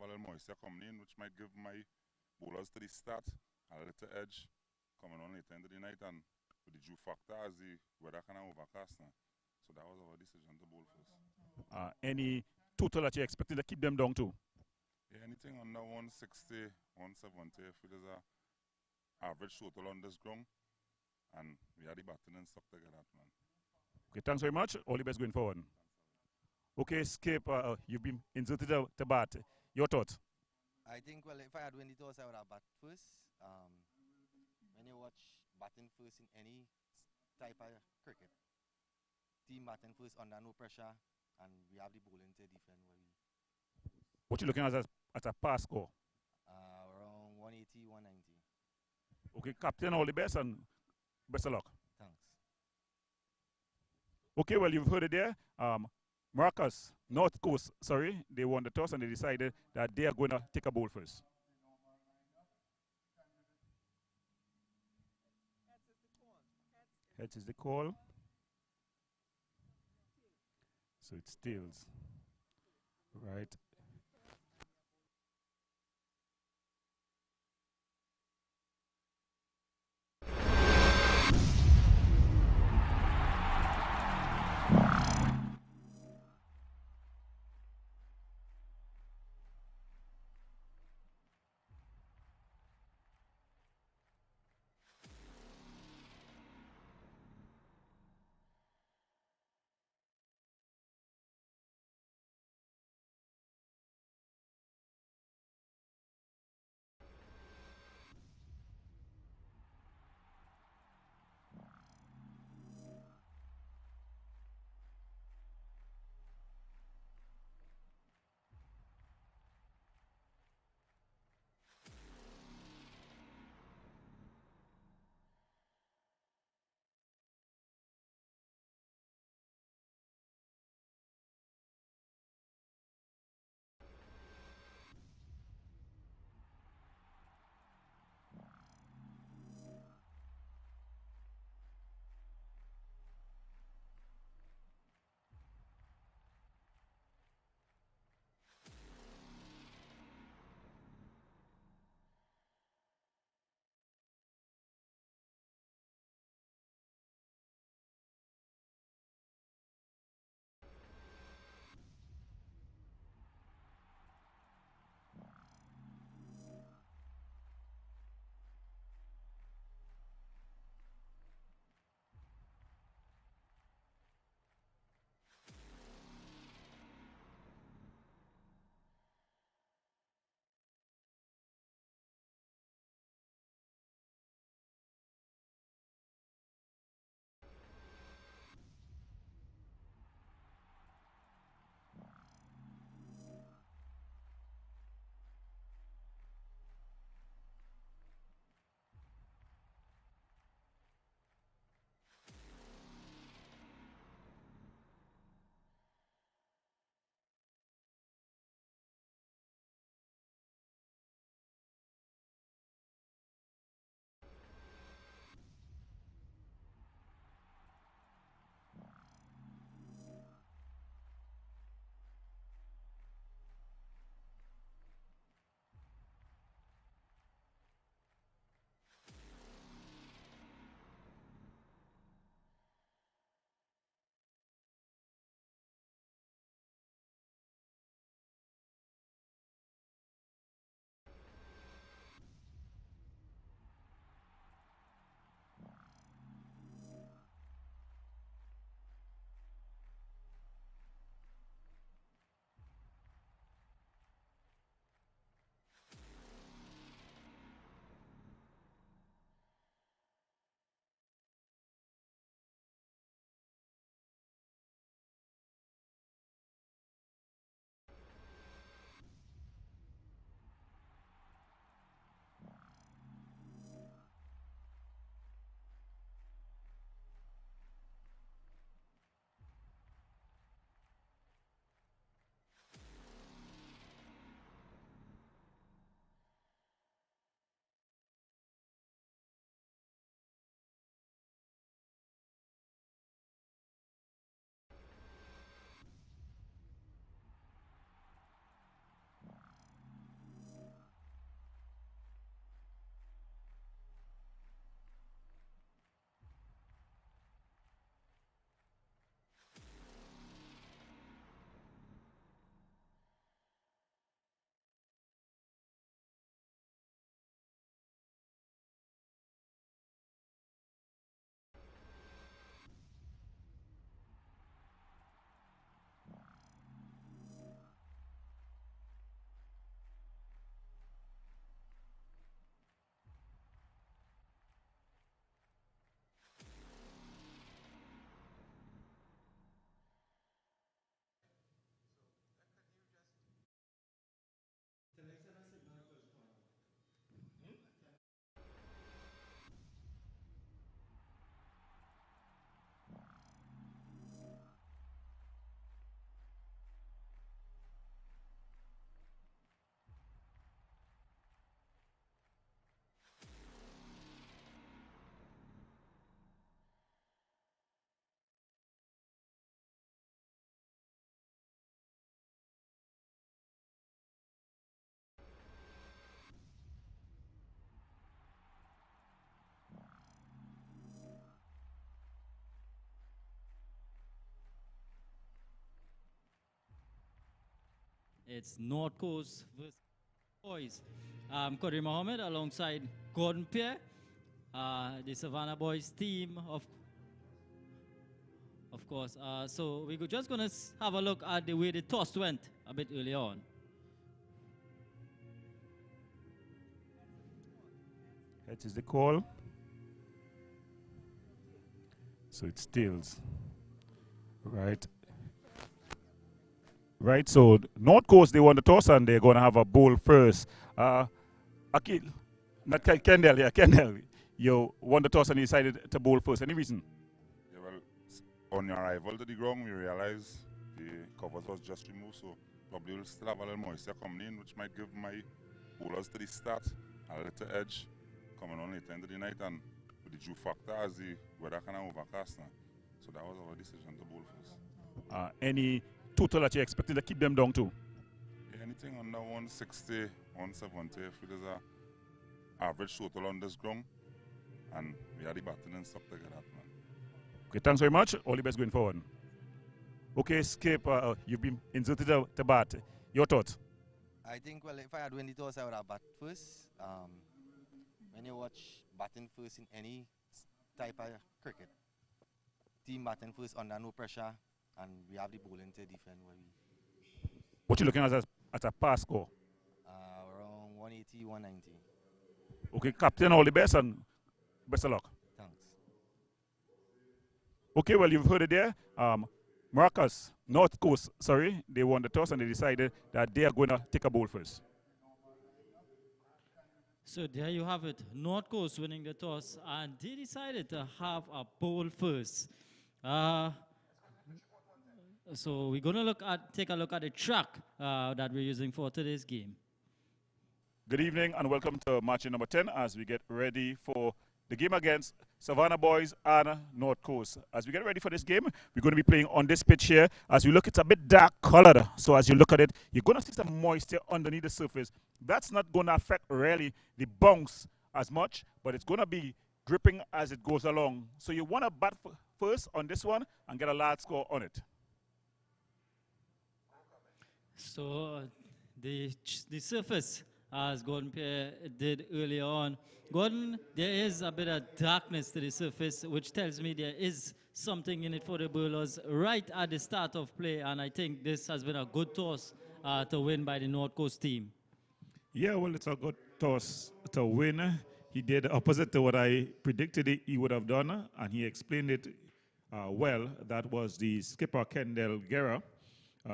a little moisture coming in, which might give my bowlers to the start a little edge coming on later into the night. And with the dew factor, as the weather kind of overcast now. So that was our decision to bowl first. Any total that you expected to keep them down to? Yeah, anything under 160, 170, if it is a average total on this ground. And we had the batting and stuck together, man. Okay, thanks very much. All the best going forward. Okay, Skip, you've been inserted to bat. Your thoughts? I think, well, if I had win the toss, I would have bat first. When you watch batting first in any type of cricket, team batting first under no pressure, and we have the bowling to defend what we. What you looking at as a pass score? Around 180, 190. Okay, Captain, all the best and best of luck. Thanks. Okay, well, you've heard it there. Marcus, North Coast, sorry, they won the toss and they decided that they are going to take a bowl first. Heads is the call. So it's tails. Right. It's North Coast versus Boys. Qadri Mohammed alongside Gordon Pierre, the Savannah Boys team, of course. So we're just going to have a look at the way the toss went a bit early on. That is the call. So it's tails. Right. Right, so North Coast, they won the toss and they're going to have a bowl first. Akil, not Kendall, yeah, Kendall, you won the toss and you decided to bowl first. Any reason? Yeah, well, on your arrival to the ground, we realized the covers was just removed, so probably we'll still have a little moisture coming in, which might give my bowlers to the start a little edge coming on later into the night, and with the dew factor as the weather kind of overcast now. So that was our decision to bowl first. Any total that you're expecting to keep them down to? Yeah, anything under 160, 170, if it is a average total on this ground, and we are the batting and stuff to get that, man. Okay, thanks very much. All the best going forward. Okay, Skip, you've been inserted to bat. Your thoughts? I think, well, if I had win the toss, I would have bat first. When you watch batting first in any type of cricket, team batting first under no pressure, and we have the bowling to defend. What you looking at as a pass score? Around 180, 190. Okay, Captain, all the best and best of luck. Thanks. Okay, well, you've heard it there. Marcus, North Coast, sorry, they won the toss and they decided that they are going to take a bowl first. So there you have it, North Coast winning the toss, and they decided to have a bowl first. So we're going to take a look at the track that we're using for today's game. Good evening and welcome to match number 10 as we get ready for the game against Savannah Boys and North Coast. As we get ready for this game, we're going to be playing on this pitch here. As you look, it's a bit dark colored. So as you look at it, you're going to see some moisture underneath the surface. That's not going to affect really the bounce as much, but it's going to be gripping as it goes along. So you want to bat first on this one and get a large score on it. So the surface, as Gordon Pierre did earlier on, Gordon, there is a bit of darkness to the surface, which tells me there is something in it for the bowlers right at the start of play, and I think this has been a good toss to win by the North Coast team. Yeah, well, it's a good toss to win. He did opposite to what I predicted he would have done, and he explained it well. That was the skipper, Kendall Guerra.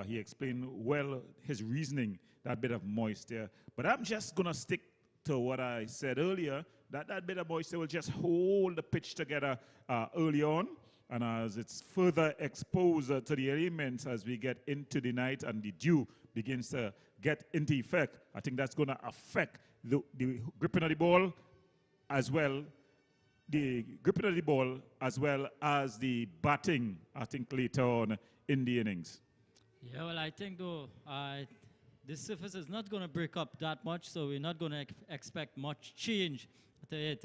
He explained well his reasoning, that bit of moisture. But I'm just going to stick to what I said earlier, that bit of moisture will just hold the pitch together early on. And as it's further exposed to the elements as we get into the night and the dew begins to get into effect, I think that's going to affect the gripping of the ball as well. The gripping of the ball as well as the batting, I think, later on in the innings. Yeah, well, I think, though, this surface is not going to break up that much, so we're not going to expect much change to it.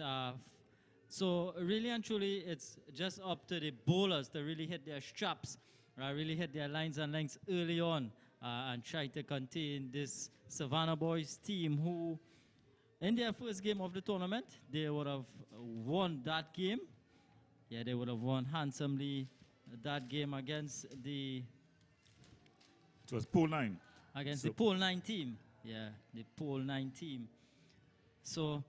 So really and truly, it's just up to the bowlers to really hit their straps, really hit their lines and lengths early on, and try to contain this Savannah Boys team who, in their first game of the tournament, they would have won that game. Yeah, they would have won handsomely that game against the... It was pool 9. Against the pool 9 team. Yeah, the pool 9 team. So,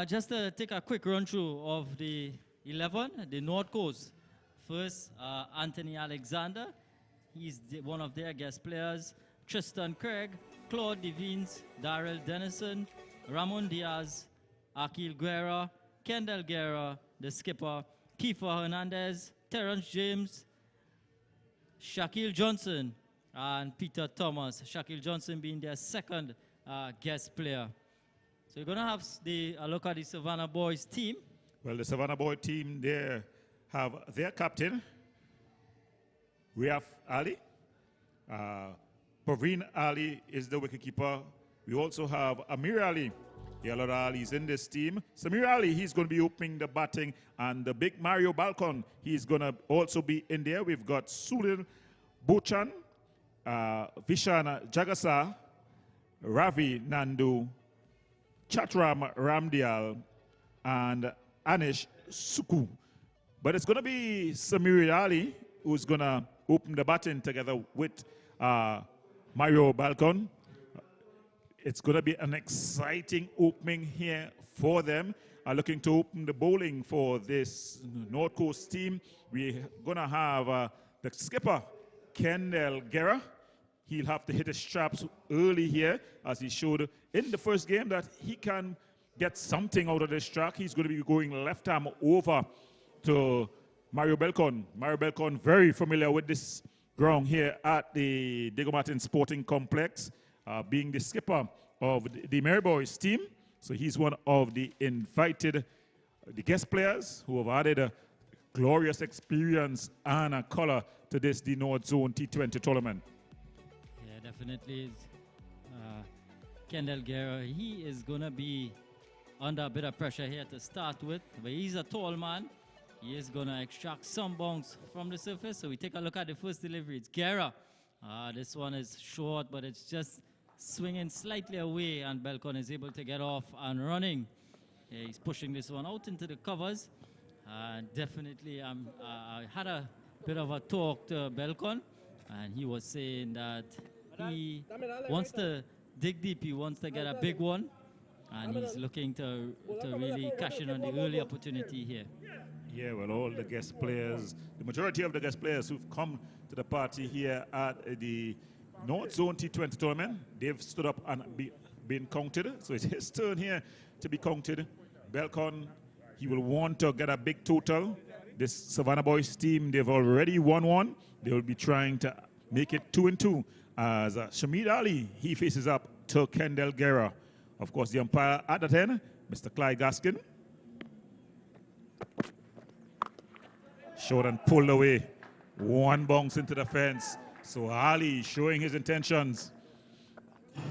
just to take a quick run through of the 11, the North Coast. First, Anthony Alexander. He's one of their guest players. Tristan Craig, Claude Devines, Darrell Dennison, Ramon Diaz, Akil Guerra, Kendall Guerra, the skipper, Kiefer Hernandez, Terrence James, Shaquille Johnson, and Peter Thomas. Shaquille Johnson being their second guest player. So you're going to have a look at the Savannah Boys team. Well, the Savannah Boy team there have their captain. We have Ali. Praveen Ali is the wicketkeeper. We also have Amir Ali. Yeah, a lot of Ali's in this team. Samir Ali, he's going to be opening the batting. And the big Mario Balcon, he's going to also be in there. We've got Sulil Bochan Vishana Jagasa, Ravi Nandu, Chatram Ramdial, and Anish Suku. But it's going to be Samir Ali who's going to open the batting together with Mario Balcon. It's going to be an exciting opening here for them. Looking to open the bowling for this North Coast team. We're going to have the skipper, Kendall Guerra. He'll have to hit his straps early here, as he showed in the first game that he can get something out of this track. He's going to be going left arm over to Mario Belcon. Mario Belcon, very familiar with this ground here at the Diego Martin Sporting Complex, being the skipper of the Mary Boys team. So he's one of the invited, the guest players who have added a glorious experience and a color to this, the North Zone T20 tournament. Yeah, definitely. Kendall Guerra, he is going to be under a bit of pressure here to start with, but he's a tall man. He is going to extract some bounce from the surface. So we take a look at the first delivery. It's Guerra. This one is short, but it's just swinging slightly away, and Belcon is able to get off and running. Yeah, he's pushing this one out into the covers. Definitely, I had a bit of a talk to Belcon, and he was saying that he wants to dig deep. He wants to get a big one, and he's looking to really cash in on the early opportunity here. Yeah, well, all the guest players, the majority of the guest players who've come to the party here at the North Zone T20 tournament, they've stood up and been counted. So it's his turn here to be counted. Belcon, he will want to get a big total. This Savannah Boys team, they've already won one. They will be trying to make it 2-2. As Shamid Ali, he faces up to Kendall Guerra. Of course, the umpire at that end, Mr. Clyde Gaskin. Short and pulled away. One bounce into the fence. So Ali showing his intentions. Yeah,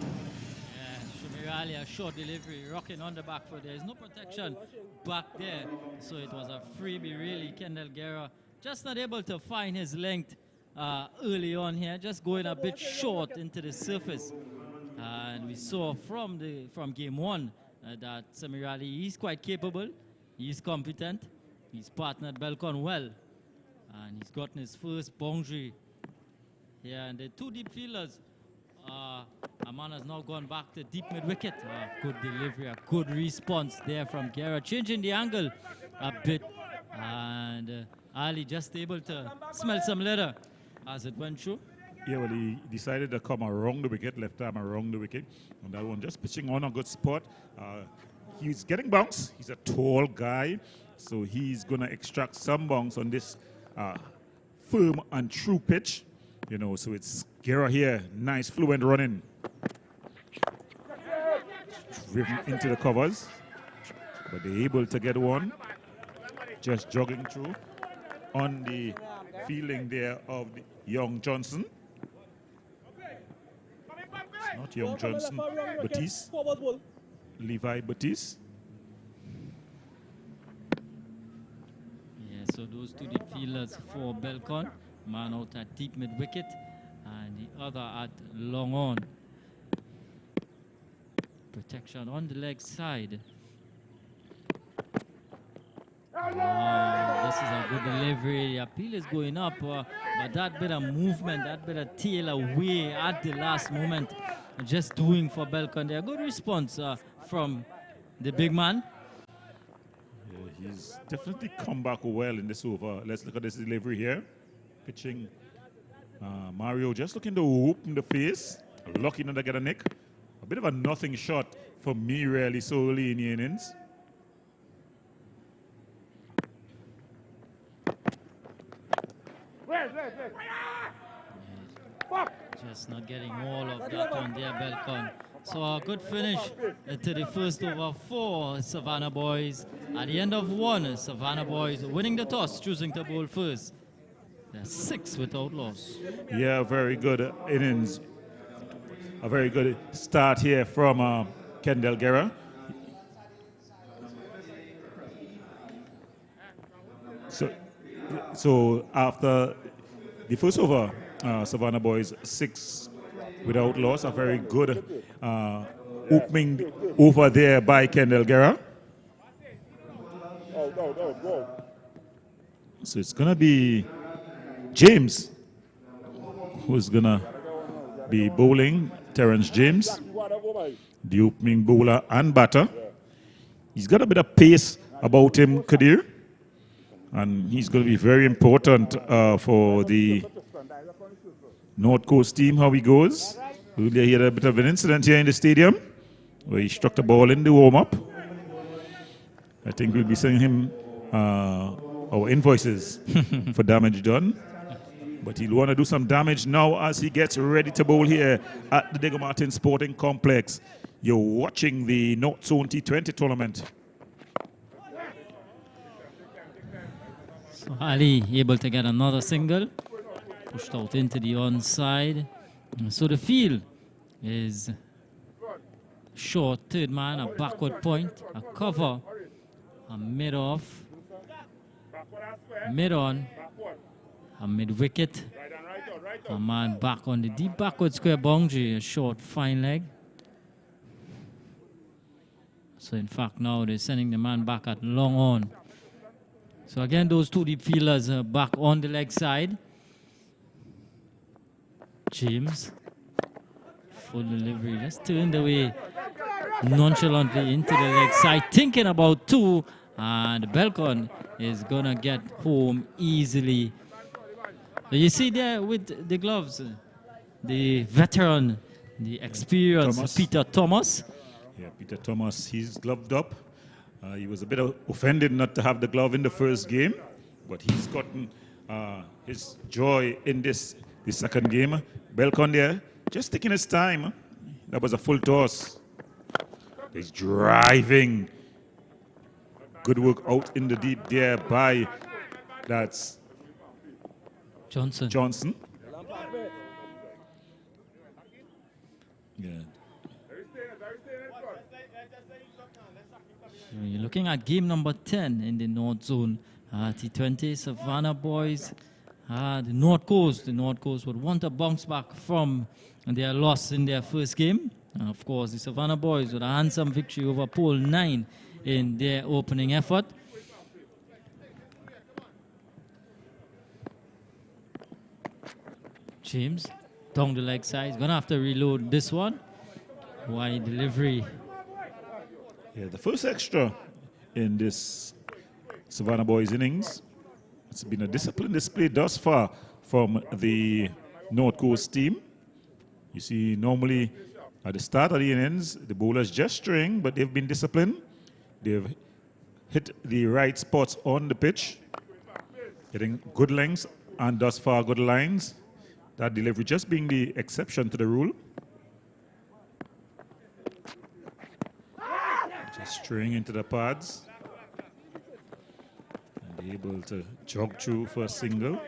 Shamir Ali, a short delivery, rocking on the back foot. There's no protection back there. So it was a freebie, really. Kendall Guerra just not able to find his length early on here, just going a bit short into the surface. And we saw from game one that Samir Ali, he's quite capable, he's competent, he's partnered Belcon well, and he's gotten his first boundary here. And the two deep fielders, Aman has now gone back to deep mid-wicket. Good delivery, a good response there from Guerra, changing the angle a bit, and Ali just able to smell some leather as it went through. Yeah, well, he decided to come around the wicket, left arm around the wicket. And that one just pitching on a good spot. He's getting bounce. He's a tall guy, so he's going to extract some bounce on this firm and true pitch. You know, so it's Guerra here. Nice fluent running. Driven into the covers. But they're able to get one. Just jogging through on the fielding there of the Young Johnson. It's not Young Johnson, Batiste. Levi Batiste. Yeah, so those two deep fielders for Belcon. Man out at deep mid-wicket and the other at long on. Protection on the leg side. This is a good delivery. The appeal is going up, but that bit of movement, that bit of tail away at the last moment, just doing for Belcon there. Good response from the big man. Yeah, he's definitely come back well in this over. Let's look at this delivery here. Pitching Mario just looking to open the face. Lucky not to get a nick. A bit of a nothing shot for me really so early in the innings. Just not getting all of that on there, Belcon. So a good finish to the first over for Savannah Boys. At the end of one, Savannah Boys winning the toss, choosing to bowl first. They're 6 without loss. Yeah, very good innings. A very good start here from Kendall Guerra. So after the first over, Savannah boys 6 without loss. A very good opening over there by Kendall Guerra. So it's going to be James who's going to be bowling. Terrence James, the opening bowler and batter. He's got a bit of pace about him, Kadir. And he's going to be very important for the North Coast team, how he goes. Earlier he had a bit of an incident here in the stadium where he struck the ball in the warm-up. I think we'll be sending him our invoices for damage done. But he'll want to do some damage now as he gets ready to bowl here at the Diego Martin Sporting Complex. You're watching the North Zone T20 tournament. So Ali able to get another single, pushed out into the onside. So the field is short, third man, a backward point, a cover, a mid-off, mid-on, a mid-wicket, a man back on the deep backward square boundary, a short fine leg. So in fact now they're sending the man back at long on. So again, those two deep fielders are back on the leg side. James, full delivery, just turned away nonchalantly into the leg side, thinking about two, and Belcon is gonna get home easily. So you see there with the gloves, the veteran, the experienced Peter Thomas. Yeah, Peter Thomas, he's gloved up. He was a bit offended not to have the glove in the first game, but he's gotten his joy in the second game. Belcon there, just taking his time. That was a full toss. He's driving. Good work out in the deep there by, that's Johnson. Yeah. You're looking at game number 10 in the North Zone T20. Savannah boys, the North Coast would want to bounce back from their loss in their first game. And of course, the Savannah boys with a handsome victory over Pole 9 in their opening effort. James, down the leg side, he's gonna have to reload this one. Wide delivery. Yeah, the first extra in this Savannah boys innings. It's been a disciplined display thus far from the North Coast team. You see, normally at the start of the innings, the bowlers gesturing, but they've been disciplined. They've hit the right spots on the pitch, getting good lengths and thus far good lines. That delivery just being the exception to the rule. Just straying into the pads and able to jog through for a single.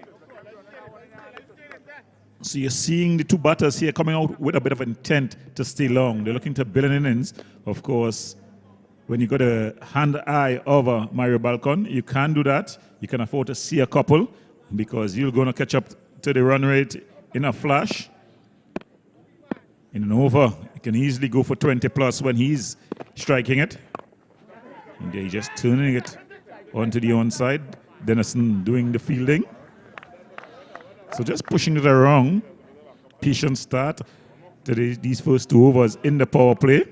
So you're seeing the two batters here coming out with a bit of intent to stay long. They're looking to build an innings. Of course, when you got a hand eye over Mario Balcon, you can do that. You can afford to see a couple because you're going to catch up to the run rate in a flash. In an over, you can easily go for 20 plus when he's striking it. And they're just turning it onto the onside. Dennison doing the fielding. So just pushing it around. Patient start to these first two overs in the power play.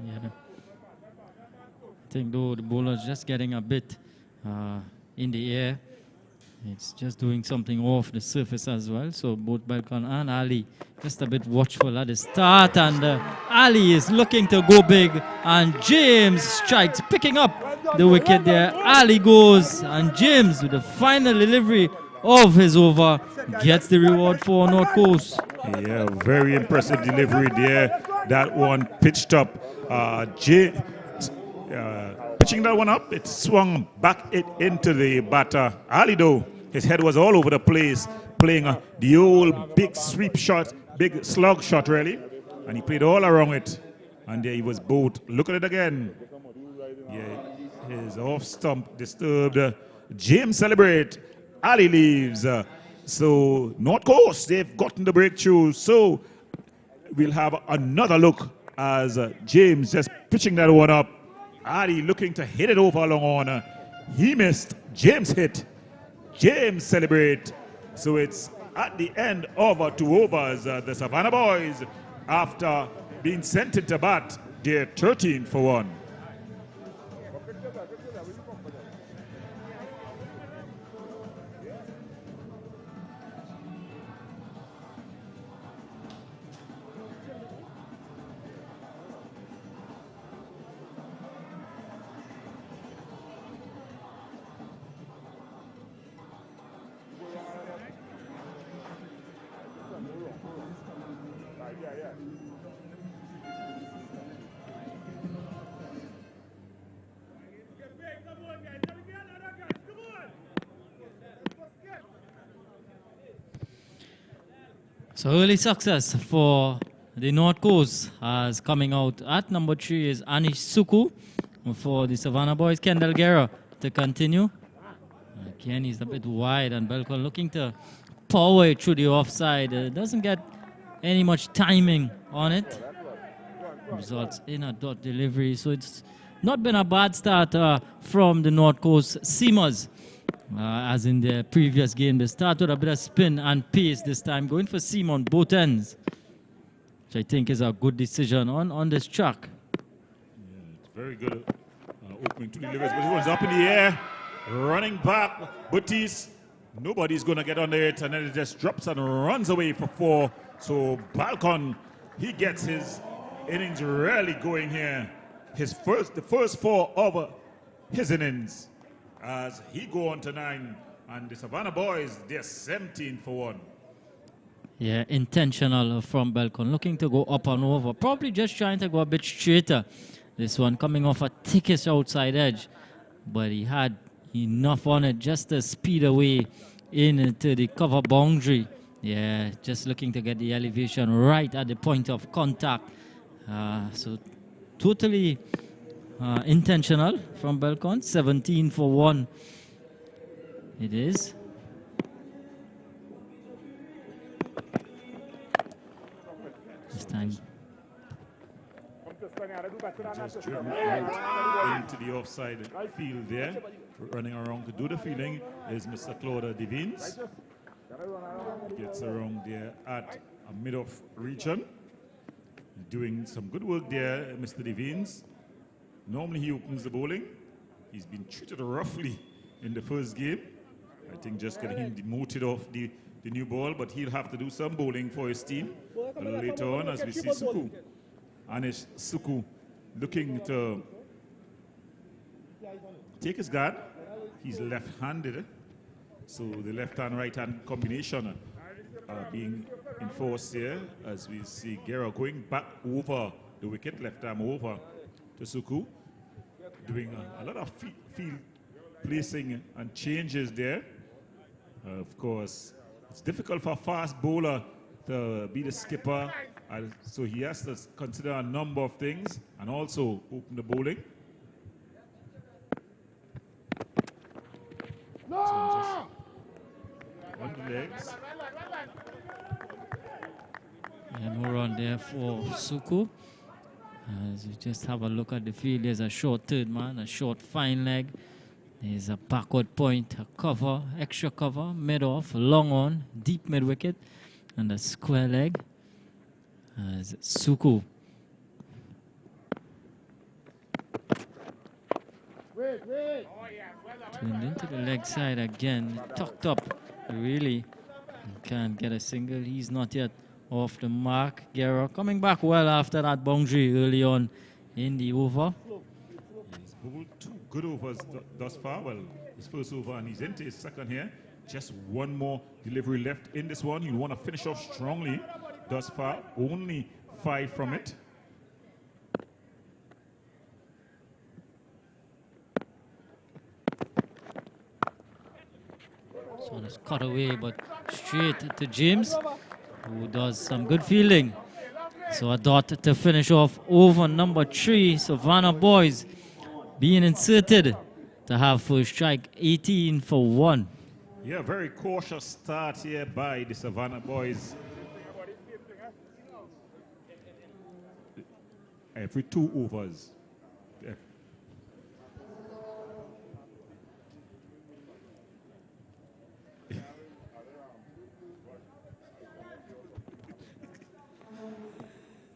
Yeah. I think though the bowler's just getting a bit in the air. It's just doing something off the surface as well. So both Balcon and Ali just a bit watchful at the start. And Ali is looking to go big. And James strikes, picking up the wicket there. Ali goes. And James, with the final delivery of his over, gets the reward for North Coast. Yeah, very impressive delivery there. That one pitched up. Pitching that one up, it swung back into the batter. Ali, though, his head was all over the place, playing the old big sweep shot, big slug shot, really. And he played all around it. And there he was both. Look at it again. Yeah, his off stump disturbed. James celebrate. Ali leaves. So North Coast, they've gotten the breakthrough. So we'll have another look as James just pitching that one up. Adi looking to hit it over along on. He missed. James hit. James celebrate. So it's at the end of 2 overs. The Savannah boys, after being sent into bat, they're 13 for 1. So early success for the North Coast as coming out at number 3 is Anish Suku for the Savannah boys. Kendall Guerra to continue. Again, he's a bit wide and Belcon looking to power it through the offside. Doesn't get any much timing on it. Results in a dot delivery. So it's not been a bad start from the North Coast Seamers. As in the previous game, they started a bit of spin and pace this time, going for seam on both ends, which I think is a good decision on this track. Yeah, it's very good opening to deliveries, but this one's up in the air, running back. Butis, nobody's going to get under it, and then it just drops and runs away for 4. So Balcon, he gets his innings really going here. The first 4 of his innings, as he go on to 9, and the Savannah boys, they're 17 for 1. Yeah, intentional from Belcon, looking to go up and over, probably just trying to go a bit straighter. This one coming off a thickish outside edge, but he had enough on it just to speed away into the cover boundary. Yeah, just looking to get the elevation right at the point of contact. So totally intentional from Belcon. 17 for 1 it is. This time Just driven right into the offside field there. Running around to do the fielding is Mr. Claude Devines. Gets around there at a mid-off region. Doing some good work there, Mr. Devines. Normally he opens the bowling. He's been treated roughly in the first game. I think just getting him demoted off the new ball, but he'll have to do some bowling for his team a little later on, as we see Suku. Anish Suku looking to take his guard. He's left-handed, so the left-hand, right-hand combination being enforced here, as we see Guerra going back over the wicket, left arm over to Suku, doing a lot of field placing and changes there. Of course, it's difficult for a fast bowler to be the skipper, so he has to consider a number of things and also open the bowling. So just on the legs. And more on there for Suku. As you just have a look at the field, there's a short third man, a short fine leg. There's a backward point, a cover, extra cover, mid-off, long on, deep mid-wicket, and a square leg. As Suku. Turned into the leg side again, tucked up, really. Can't get a single, he's not yet off the mark. Guerra coming back well after that boundary early on in the over. He's bowled 2 good overs thus far. Well, his first over and he's into his second here. Just one more delivery left in this one. You want to finish off strongly thus far. Only 5 from it. So it's cut away, but straight to James, who does some good fielding. So a dot to finish off over number 3. Savannah boys being inserted to have first strike, 18 for 1. Yeah, very cautious start here by the Savannah boys. Every 2 overs.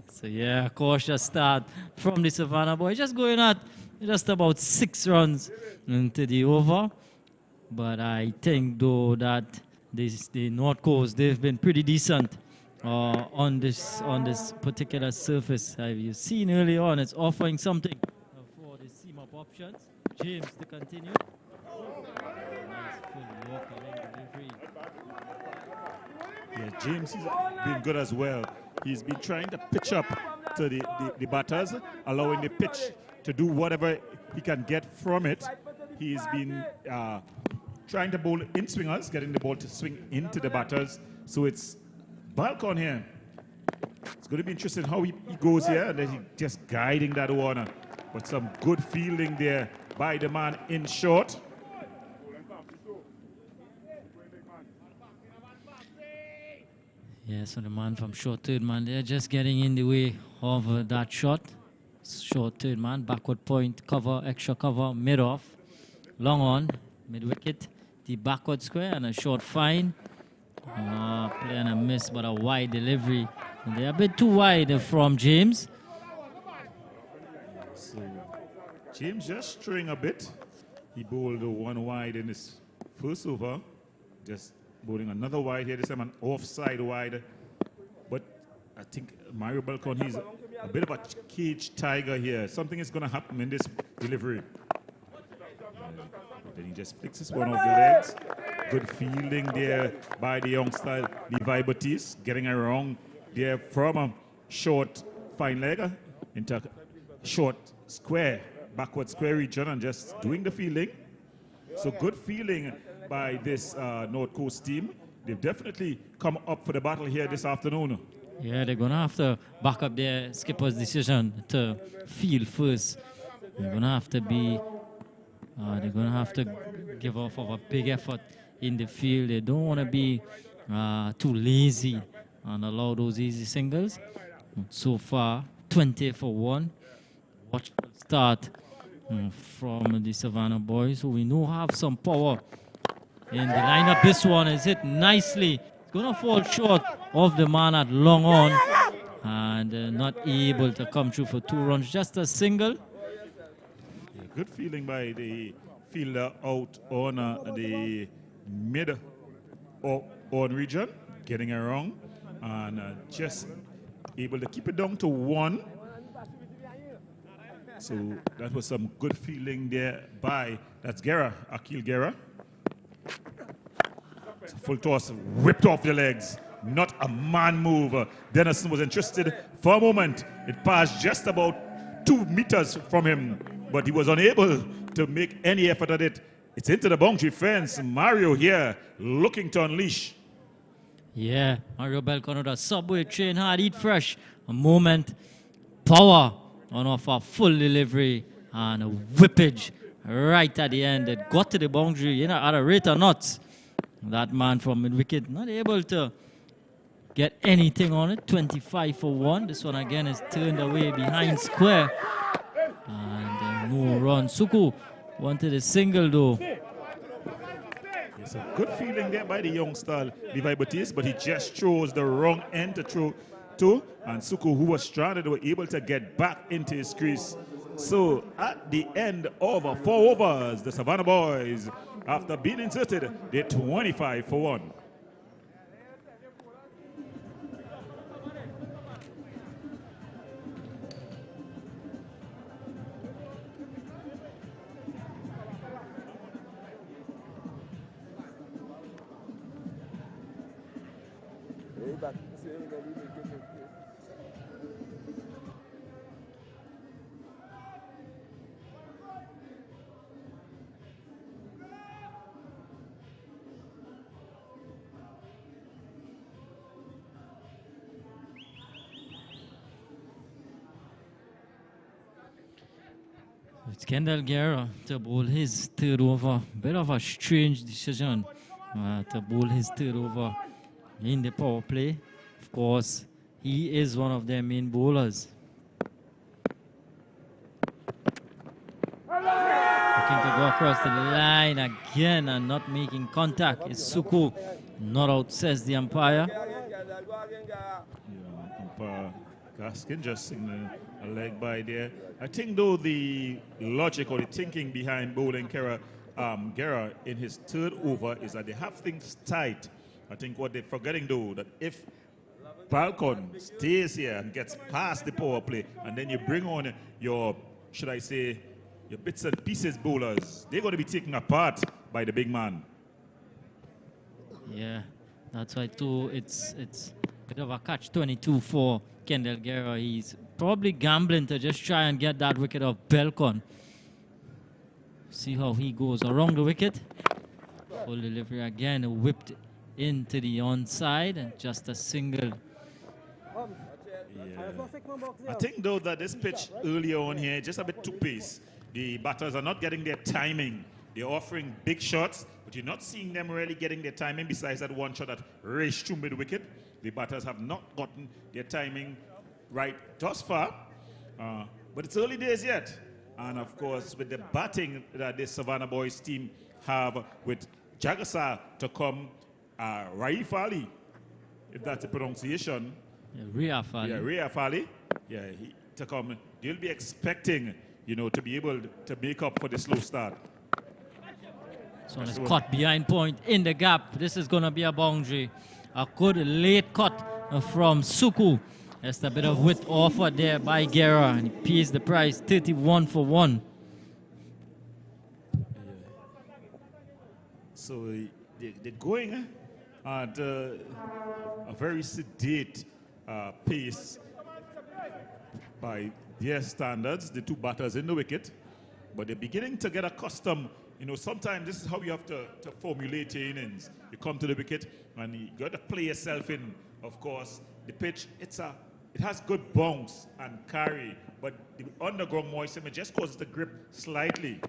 So yeah, cautious start from the Savannah boys. Just going at just about 6 runs into the over. But I think though that the North Coast, they've been pretty decent on this particular surface. You've seen early on, it's offering something for the seam up options. James to continue. Nice full walk delivery. Yeah, James has been good as well. He's been trying to pitch up to the batters, allowing the pitch to do whatever he can get from it. He's been trying to bowl in swingers, getting the ball to swing into the batters. So it's bulk on here. It's going to be interesting how he goes here, and then he's just guiding that one. But some good fielding there by the man in short. Yeah, so the man from short third man, they're just getting in the way of that shot. Short third man, backward point, cover, extra cover, mid off, long on, mid wicket, the backward square, and a short fine. Playing a miss, but a wide delivery. And they're a bit too wide from James. So James just straying a bit. He bowled one wide in his first over, just bowling another wide here, this time an offside wide. But I think Mario Balcon, he's a bit of a cage tiger here. Something is going to happen in this delivery. Then he just flicks this one off the legs. Good fielding there by the youngster, Levi Batiste, getting around there from a short fine leg into short square, backward square region, and just doing the fielding. So good fielding by this North Coast team. They've definitely come up for the battle here this afternoon. Yeah, they're going to have to back up their skipper's decision to field first. They're going to have to be, they're going to have to give off of a big effort in the field. They don't want to be too lazy and allow those easy singles. So far, 20 for 1. Watchful start from the Savannah boys, who we know have some power in the lineup. This one is hit nicely. It's going to fall short of the man at long on, and not able to come through for 2 runs, just a single. Yeah, good feeling by the fielder out on the mid on region, getting around, and just able to keep it down to 1. So that was some good fielding there by, that's Guerra, Akil Guerra. Full toss, whipped off the legs. Not a man move. Dennison was interested for a moment. It passed just about 2 meters from him, but he was unable to make any effort at it. It's into the boundary fence. Mario here looking to unleash. Yeah, Mario Belcono, subway train hard, eat fresh. A moment, power on off a full delivery and a whippage right at the end. It got to the boundary, you know, at a rate or not. That man from mid-wicket not able to get anything on it. 25 for 1. This one again is turned away behind square. And no run. Suku wanted a single though. It's a good feeling there by the youngster Levi Batiste, but he just chose the wrong end to throw to. And Suku, who was stranded, were able to get back into his crease. So at the end of 4 overs, the Savannah boys, after being inserted, they're 25 for 1. It's Kendall Guerra to bowl his 3rd over. Bit of a strange decision to bowl his third over in the power play. Of course, he is one of their main bowlers. Looking to go across the line again and not making contact. It's Suku. Not out, says the umpire. Yeah, umpire Gaskin just signaled a leg by there. I think though the logic or the thinking behind bowling Guerra in his third over is that they have things tight. I think what they're forgetting though, that if Balcon stays here and gets past the power play, and then you bring on your, should I say, your bits and pieces bowlers, they're going to be taken apart by the big man. Yeah, that's why too. It's a bit of a catch-22 for Kendall Guerra. He's probably gambling to just try and get that wicket of Belcon. See how he goes around the wicket. Full delivery again, whipped into the onside and just a single. Yeah. I think though that this pitch earlier on here, just a bit too pace. The batters are not getting their timing. They're offering big shots, but you're not seeing them really getting their timing besides that one shot that raced through mid-wicket. The batters have not gotten their timing right thus far, but it's early days yet. And of course, with the batting that the Savannah Boys team have with Jagasa to come, Raif Ali, if that's the pronunciation. Yeah, Ria Fali. Yeah, Ria Fali. Yeah, to come. They'll be expecting, you know, to be able to make up for the slow start. So it's caught behind point in the gap. This is going to be a boundary. A good late cut from Suku. Just a bit of width offered there by Guerra, and he pays the price, 31 for 1. So they're going at a very sedate pace by their standards, the two batters in the wicket. But they're beginning to get accustomed. You know, sometimes this is how you have to formulate your innings. You come to the wicket and you got to play yourself in. Of course, the pitch, it has good bounce and carry, but the underground moisture just causes the grip slightly.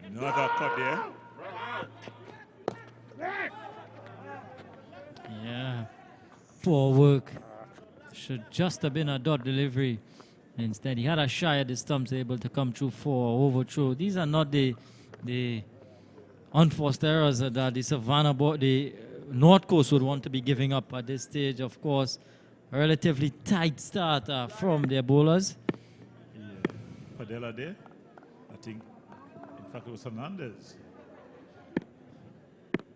Another cut there. Yeah, poor work. Should just have been a dot delivery. Instead, he had a shy at the stumps, able to come through for overthrow. These are not the unforced errors that the the North Coast would want to be giving up at this stage. Of course, a relatively tight start from their bowlers. Yeah. Padella there. I think, in fact, it was Hernandez.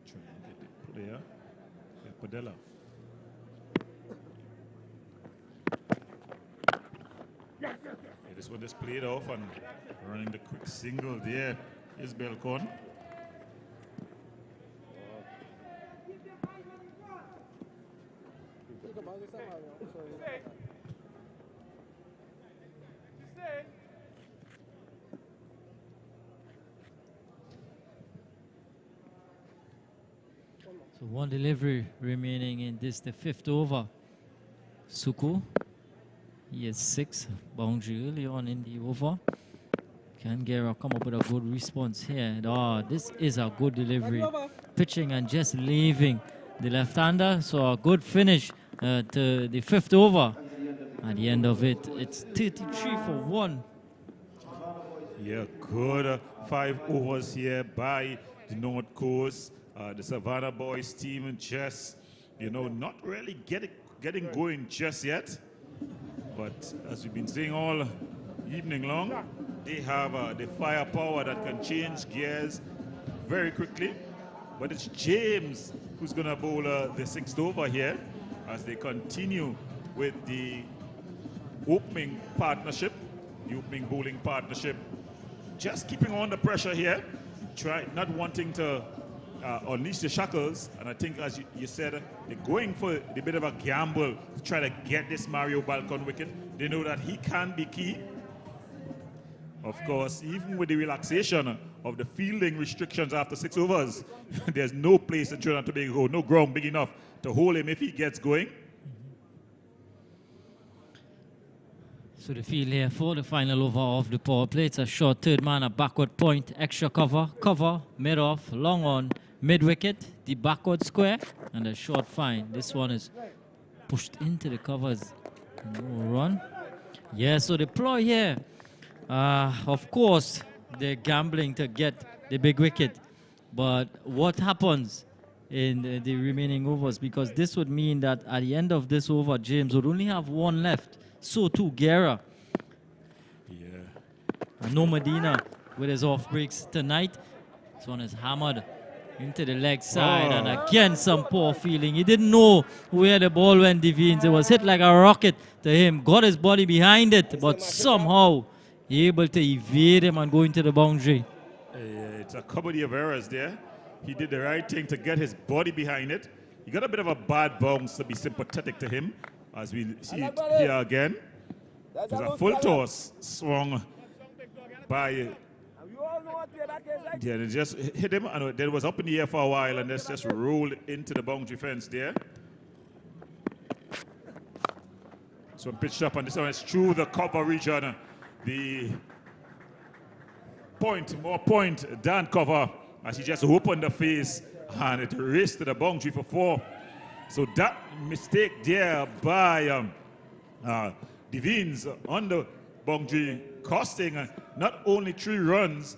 Trying to get the player. Yeah, Padella. Yeah, this one just played off and running the quick single there is Belcon. So one delivery remaining in this, the 5th over. Suku, he has 6, boundary early on in the over. Can Guerra come up with a good response here? Oh, this is a good delivery. Pitching and just leaving the left-hander. So a good finish to the 5th over. At the end of it, it's 33 for 1. Yeah, good 5 overs here by the North Coast. The Savannah Boys team just, you know, not really getting going just yet. But as we've been saying all evening long, they have the firepower that can change gears very quickly. But it's James who's going to bowl the 6th over here as they continue with the opening partnership, the opening bowling partnership. Just keeping on the pressure here, not wanting to unleash the shackles. And I think, as you said, they're going for the bit of a gamble to try to get this Mario Balcon wicket. They know that he can be key. Of course, even with the relaxation of the fielding restrictions after 6 overs, there's no place in Trinidad and Tobago, no ground big enough to hold him if he gets going. So the field here for the final over of the power play. It's a short third man, a backward point, extra cover, mid-off, long on, mid wicket, the backward square, and a short fine. This one is pushed into the covers. No run. Yeah, so the ploy here, of course, they're gambling to get the big wicket. But what happens in the remaining overs? Because this would mean that at the end of this over, James would only have one left. So too, Guerra. Yeah. And no Medina with his off breaks tonight. This one is hammered into the leg side, and again some poor feeling. He didn't know where the ball went, Devines. It was hit like a rocket to him, got his body behind it, but somehow able to evade him and go into the boundary. It's a comedy of errors there. He did the right thing to get his body behind it. He got a bit of a bad bounce to be sympathetic to him, as we see it here again. It was a full toss swung by yeah, it just hit him, and then it was up in the air for a while, and just rolled into the boundary fence there. So pitched up, and this one is through the cover region. The more point than cover, as he just opened the face, and it raced to the boundary for 4. So that mistake there by Devines on the boundary, costing not only 3 runs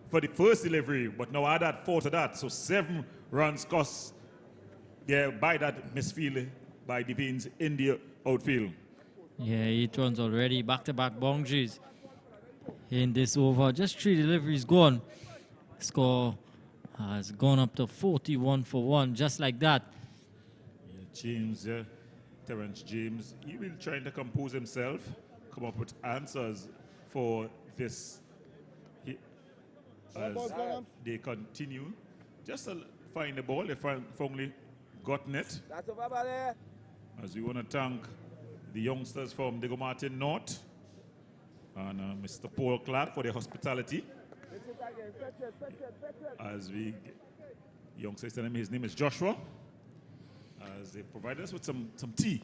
for the first delivery, but now add that 4 to that. So 7 runs cost by that misfield by Devines in the outfield. Yeah, 8 runs already, back-to-back boundaries in this over. Just 3 deliveries gone. Score has gone up to 41 for 1, just like that. Yeah, James, Terrence James, he will try to compose himself, come up with answers for this as they continue. Just to find the ball, they finally gotten it. As we want to thank the youngsters from Diego Martin North and Mr. Paul Clark for their hospitality. As we, youngsters, his name is Joshua, as they provide us with some tea.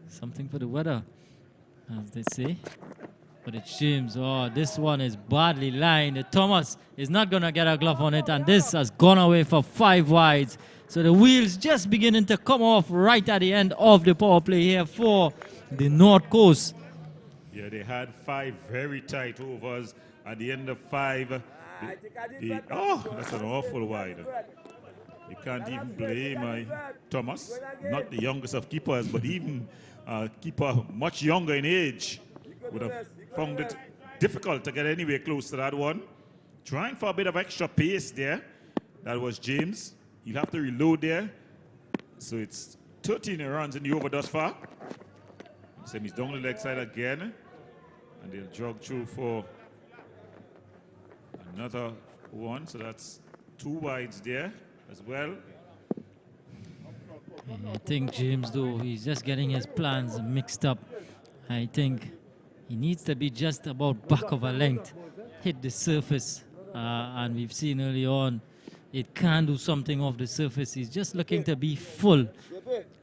Something for the weather, as they say. But it's James. Oh, this one is badly lined. Thomas is not going to get a glove on it, and this has gone away for 5 wides. So the wheels just beginning to come off right at the end of the power play here for the North Coast. Yeah, they had 5 very tight overs. At the end of 5, that's an awful wide. You can't even blame Thomas, not the youngest of keepers, but even a keeper much younger in age would have found it difficult to get anywhere close to that one. Trying for a bit of extra pace there. That was James. He'll have to reload there. So it's 13 runs in the over thus far. Same, he's down the leg side again. And they'll jog through for another one. So that's 2 wides there as well. I think James, though, he's just getting his plans mixed up. I think he needs to be just about back of a length, hit the surface. And we've seen early on, it can do something off the surface. He's just looking to be full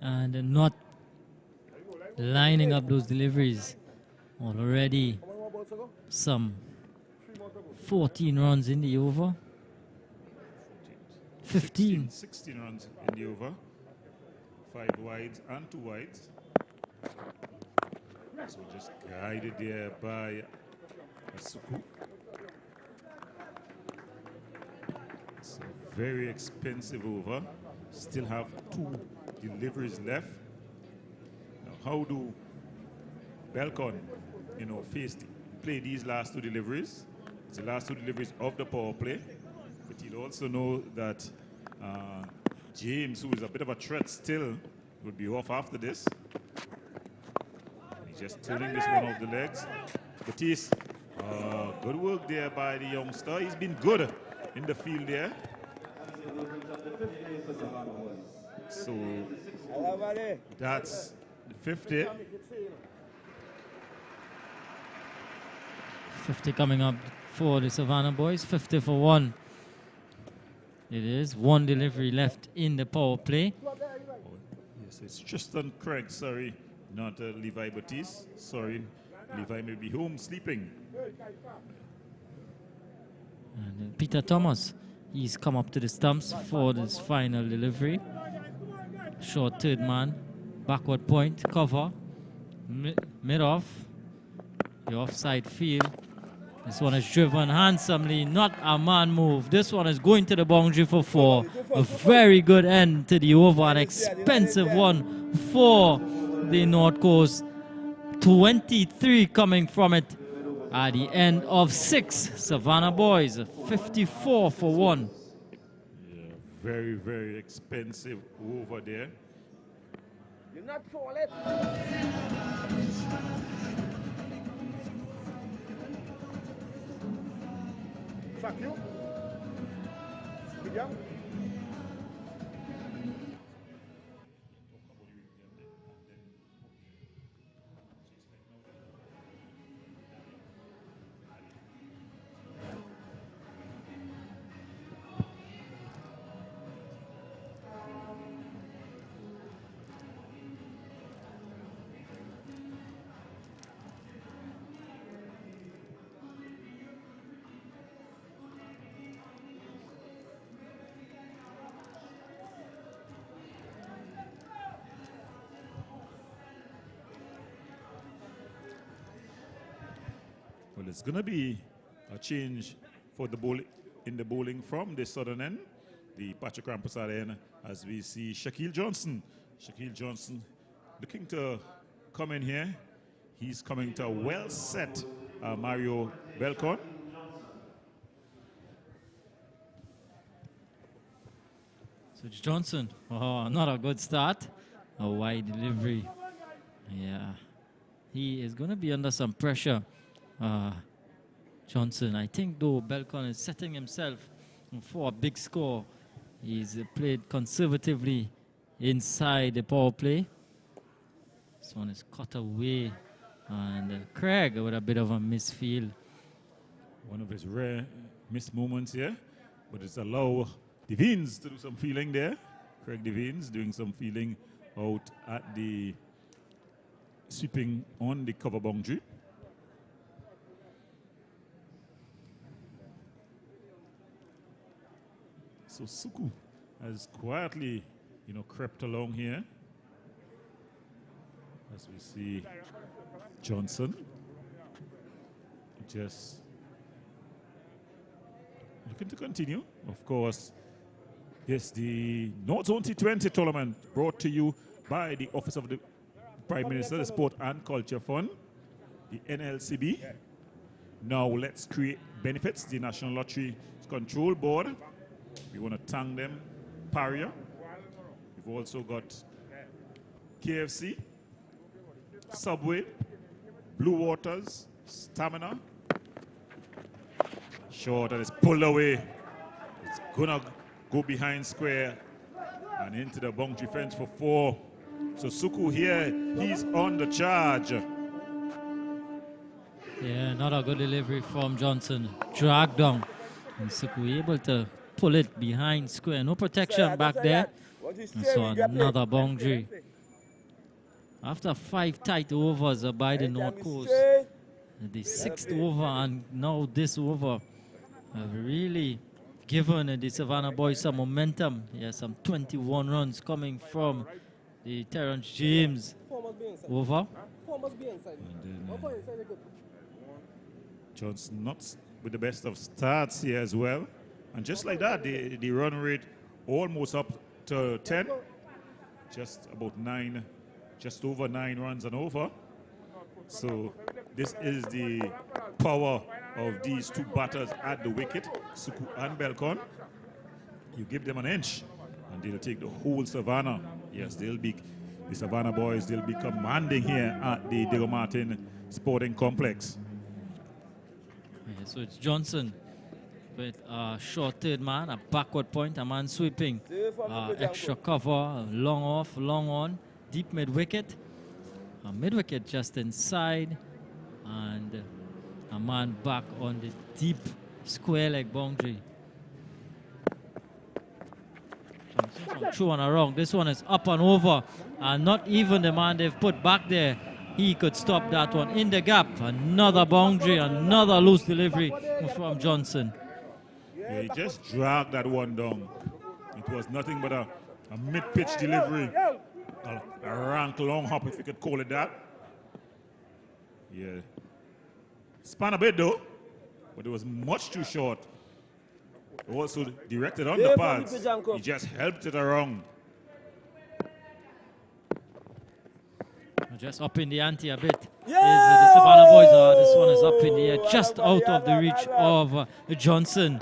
and not lining up those deliveries. Already some 14 runs in the over. 15. 16 runs in the over. 5 wides and 2 wides. So just guided there by Asuku. It's a very expensive over. Still have 2 deliveries left. Now, how do Belcon, play these last 2 deliveries? It's the last 2 deliveries of the power play. But you'll also know that James, who is a bit of a threat still, will be off after this. He's just turning this one off the legs. Batiste, good work there by the youngster. He's been good in the field there. So that's the 50. 50 coming up for the Savannah boys. 50 for 1. It is 1 delivery left in the power play. Oh, yes, it's Tristan Craig, sorry, not Levi Batiste. Sorry, Levi may be home sleeping. And Peter Thomas, he's come up to the stumps for this final delivery. Short third man, backward point, cover, mid-off, the offside field. This one is driven handsomely, not a man move. This one is going to the boundary for 4. A very good end to the over, an expensive one for the North Coast. 23 coming from it at the end of 6. Savannah boys, 54 for 1. Yeah, very, very expensive over there. You're not falling. Fuck you. Good job. Well, it's going to be a change for the bowl in the bowling from the southern end, the Patrick Rampersad end, as we see Shaquille Johnson. Shaquille Johnson looking to come in here. He's coming to a well-set Mario Belcon. So it's Johnson, not a good start. A wide delivery. Yeah, he is going to be under some pressure. Johnson, I think though Belcon is setting himself for a big score. He's played conservatively inside the power play. This one is cut away, and Craig with a bit of a misfield. One of his rare missed moments here, but it's allowed Devines to do some feeling there. Craig Devines doing some feeling out at the sweeping on the cover boundary. So Suku has quietly, crept along here. As we see Johnson just looking to continue. Of course, yes, the North Zone T20 tournament brought to you by the Office of the Prime Minister, the Sport and Culture Fund, the NLCB. Now let's create benefits. The National Lottery Control Board. We want to thank them. Paria. We've also got KFC, Subway, Blue Waters, Stamina. Short and it's pulled away. It's gonna go behind square and into the boundary fence for 4. So Suku here, he's on the charge. Yeah, not a good delivery from Johnson. Dragged down. And Suku able to pull it behind square. No protection back there. And so another boundary. After 5 tight overs by the North Coast, the 6th over and now this over have really given the Savannah boys some momentum. Yeah, some 21 runs coming from the Terrence James over. Johnson not with the best of starts here as well. And just like that, the run rate almost up to 10. Just about 9, just over 9 runs and over. So this is the power of these 2 batters at the wicket, Suku and Belcon. You give them an inch and they'll take the whole Savannah. Yes, the Savannah boys, they'll be commanding here at the Diego Martin Sporting Complex. Yeah, so it's Johnson with a short third man, a backward point, a man sweeping, extra cover, long off, long on, deep mid-wicket. A mid-wicket just inside, and a man back on the deep square leg boundary. Johnson through and around. This one is up and over, and not even the man they've put back there, he could stop that one in the gap. Another boundary, another loose delivery from Johnson. Yeah, he just dragged that one down. It was nothing but a mid-pitch delivery. A rank long hop, if you could call it that. Yeah. Span a bit though, but it was much too short. Also directed on the pads. He just helped it around. Just up in the ante a bit. Is the Savannah boys. This one is up in the air, just out of the reach of Johnson.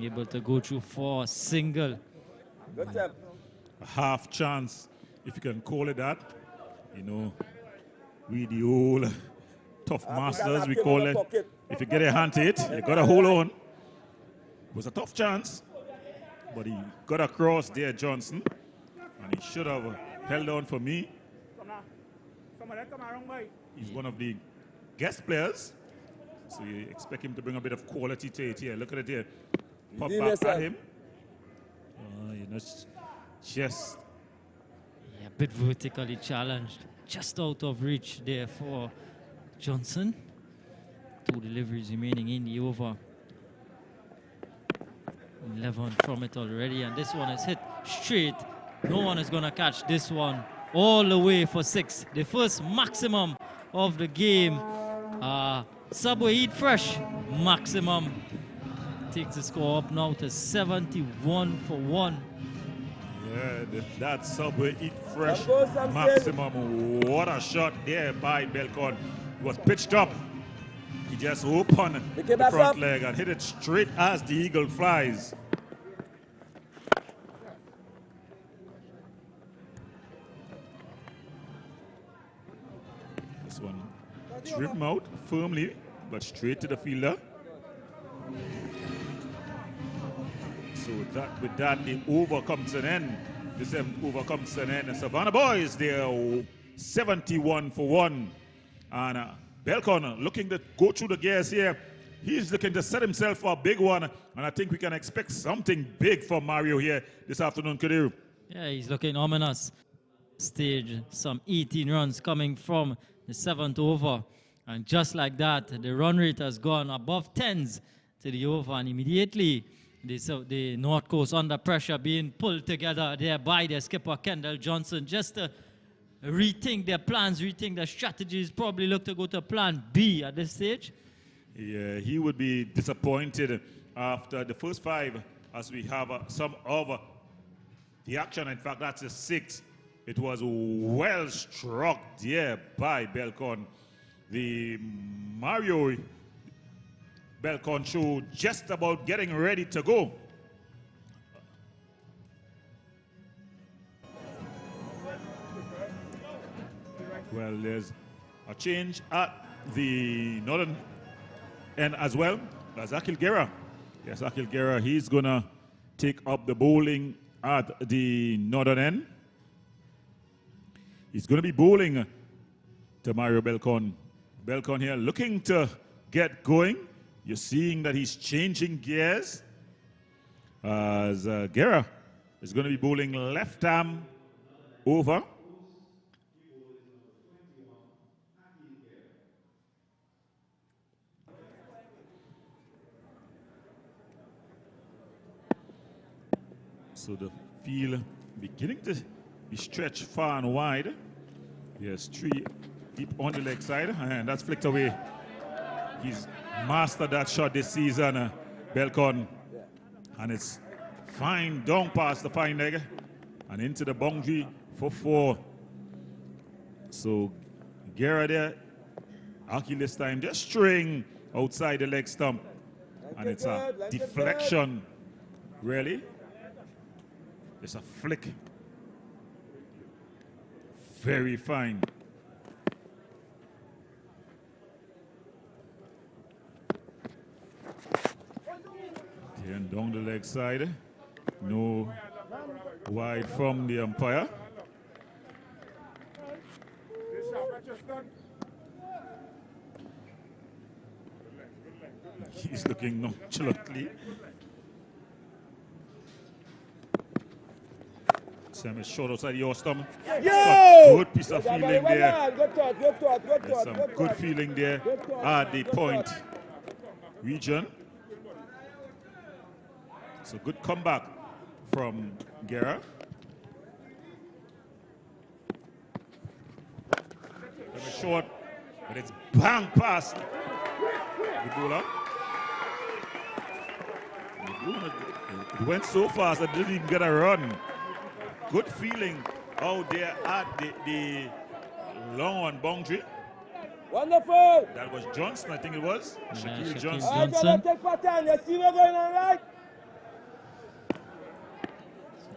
Able to go through for a single. A half chance, if you can call it that. You know, we the old tough masters, we call it. If you get a hand to it, you got to hold on. It was a tough chance, but he got across there, Johnson, and he should have held on for me. He's one of the guest players, so you expect him to bring a bit of quality to it here. Look at it here. Pop back at him. You know, just... Yeah, a bit vertically challenged. Just out of reach there for Johnson. 2 deliveries remaining in the over. 11 from it already, and this one is hit straight. No one is going to catch this one. All the way for 6. The first maximum of the game. Subway Eat Fresh maximum takes the score up now to 71 for 1. Yeah, that Subway Eat Fresh maximum. What a shot there by Belcon. It was pitched up. He just opened the front leg and hit it straight as the eagle flies. This one driven out firmly, but straight to the fielder. So that with that, the over comes to an end. The 7th over comes to an end. And Savannah boys, they're 71 for 1. And Belcon looking to go through the gears here. He's looking to set himself for a big one. And I think we can expect something big from Mario here this afternoon, Kadiru. Yeah, he's looking ominous. Stage, some 18 runs coming from the 7th over. And just like that, the run rate has gone above 10s to the over. And immediately, the North Coast under pressure being pulled together there by their skipper, Kendall Johnson, just to rethink their plans, rethink their strategies, probably look to go to plan B at this stage. Yeah, he would be disappointed after the first 5, as we have some of the action. In fact, that's the 6th. It was well struck there by Belcon. The Mario Belcon show just about getting ready to go. Well, there's a change at the northern end as well. That's Akil Guerra. Yes, Akil Guerra, he's going to take up the bowling at the northern end. He's going to be bowling to Mario Belcon. Belcon here looking to get going. You're seeing that he's changing gears. As Guerra is going to be bowling left arm over. So the field beginning to be stretched far and wide. Yes, 3 deep on the leg side, and that's flicked away. He's mastered that shot this season, Belcon. And it's fine down past the fine leg and into the boundary for 4. So Guerra there, Aki this time just straying outside the leg stump. And it's a deflection, really. It's a flick. Very fine. And down the leg side. No wide from the umpire. He's looking nonchalantly. Sam is short outside your stomach. Good piece of feeling there. There's some good feeling there at the point region. So good comeback from Guerra. Short, but it's bang past the bowler. It went so fast that it didn't even get a run. Good feeling out there at the long on boundary. Wonderful. That was Johnson, I think it was. Shaquille Shaquille Johnson. All right, Johnson. take pattern. You see what's going on, right?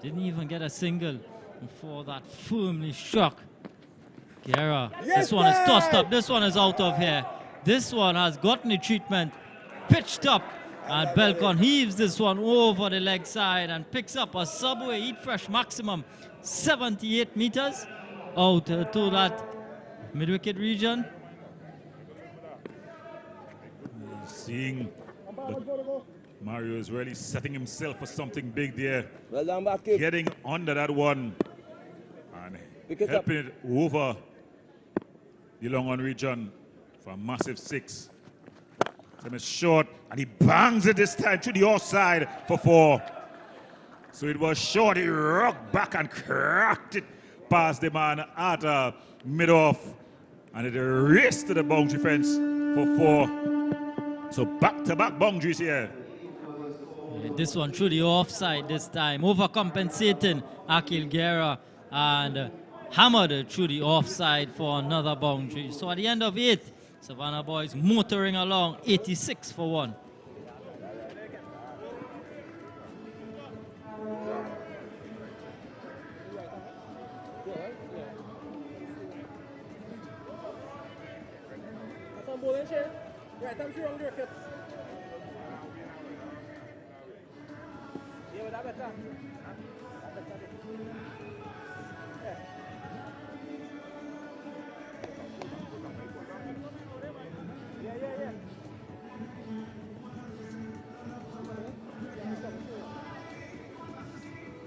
Didn't even get a single before that firmly struck. Guerra, Yes, this one is tossed sir. up. This one is out of here. This one has gotten the treatment, pitched up, and Belcon heaves this one over the leg side and picks up a Subway Eat Fresh maximum 78 meters out to that mid-wicket region. Seeing Mario is really setting himself for something big there. Well done, back kick. Getting under that one and Pick it up. helping it over the long on region for a massive 6. Time is short and he bangs it this time to the offside for 4. So it was short, he rocked back and cracked it past the man at mid-off and it raced to the boundary fence for 4. So back-to-back boundaries here. This one through the offside this time, overcompensating Akil Guerra and hammered through the offside for another boundary. So at the end of 8, Savannah boys motoring along 86 for 1. Right, I'm sure I'm doing it. Yeah, but better.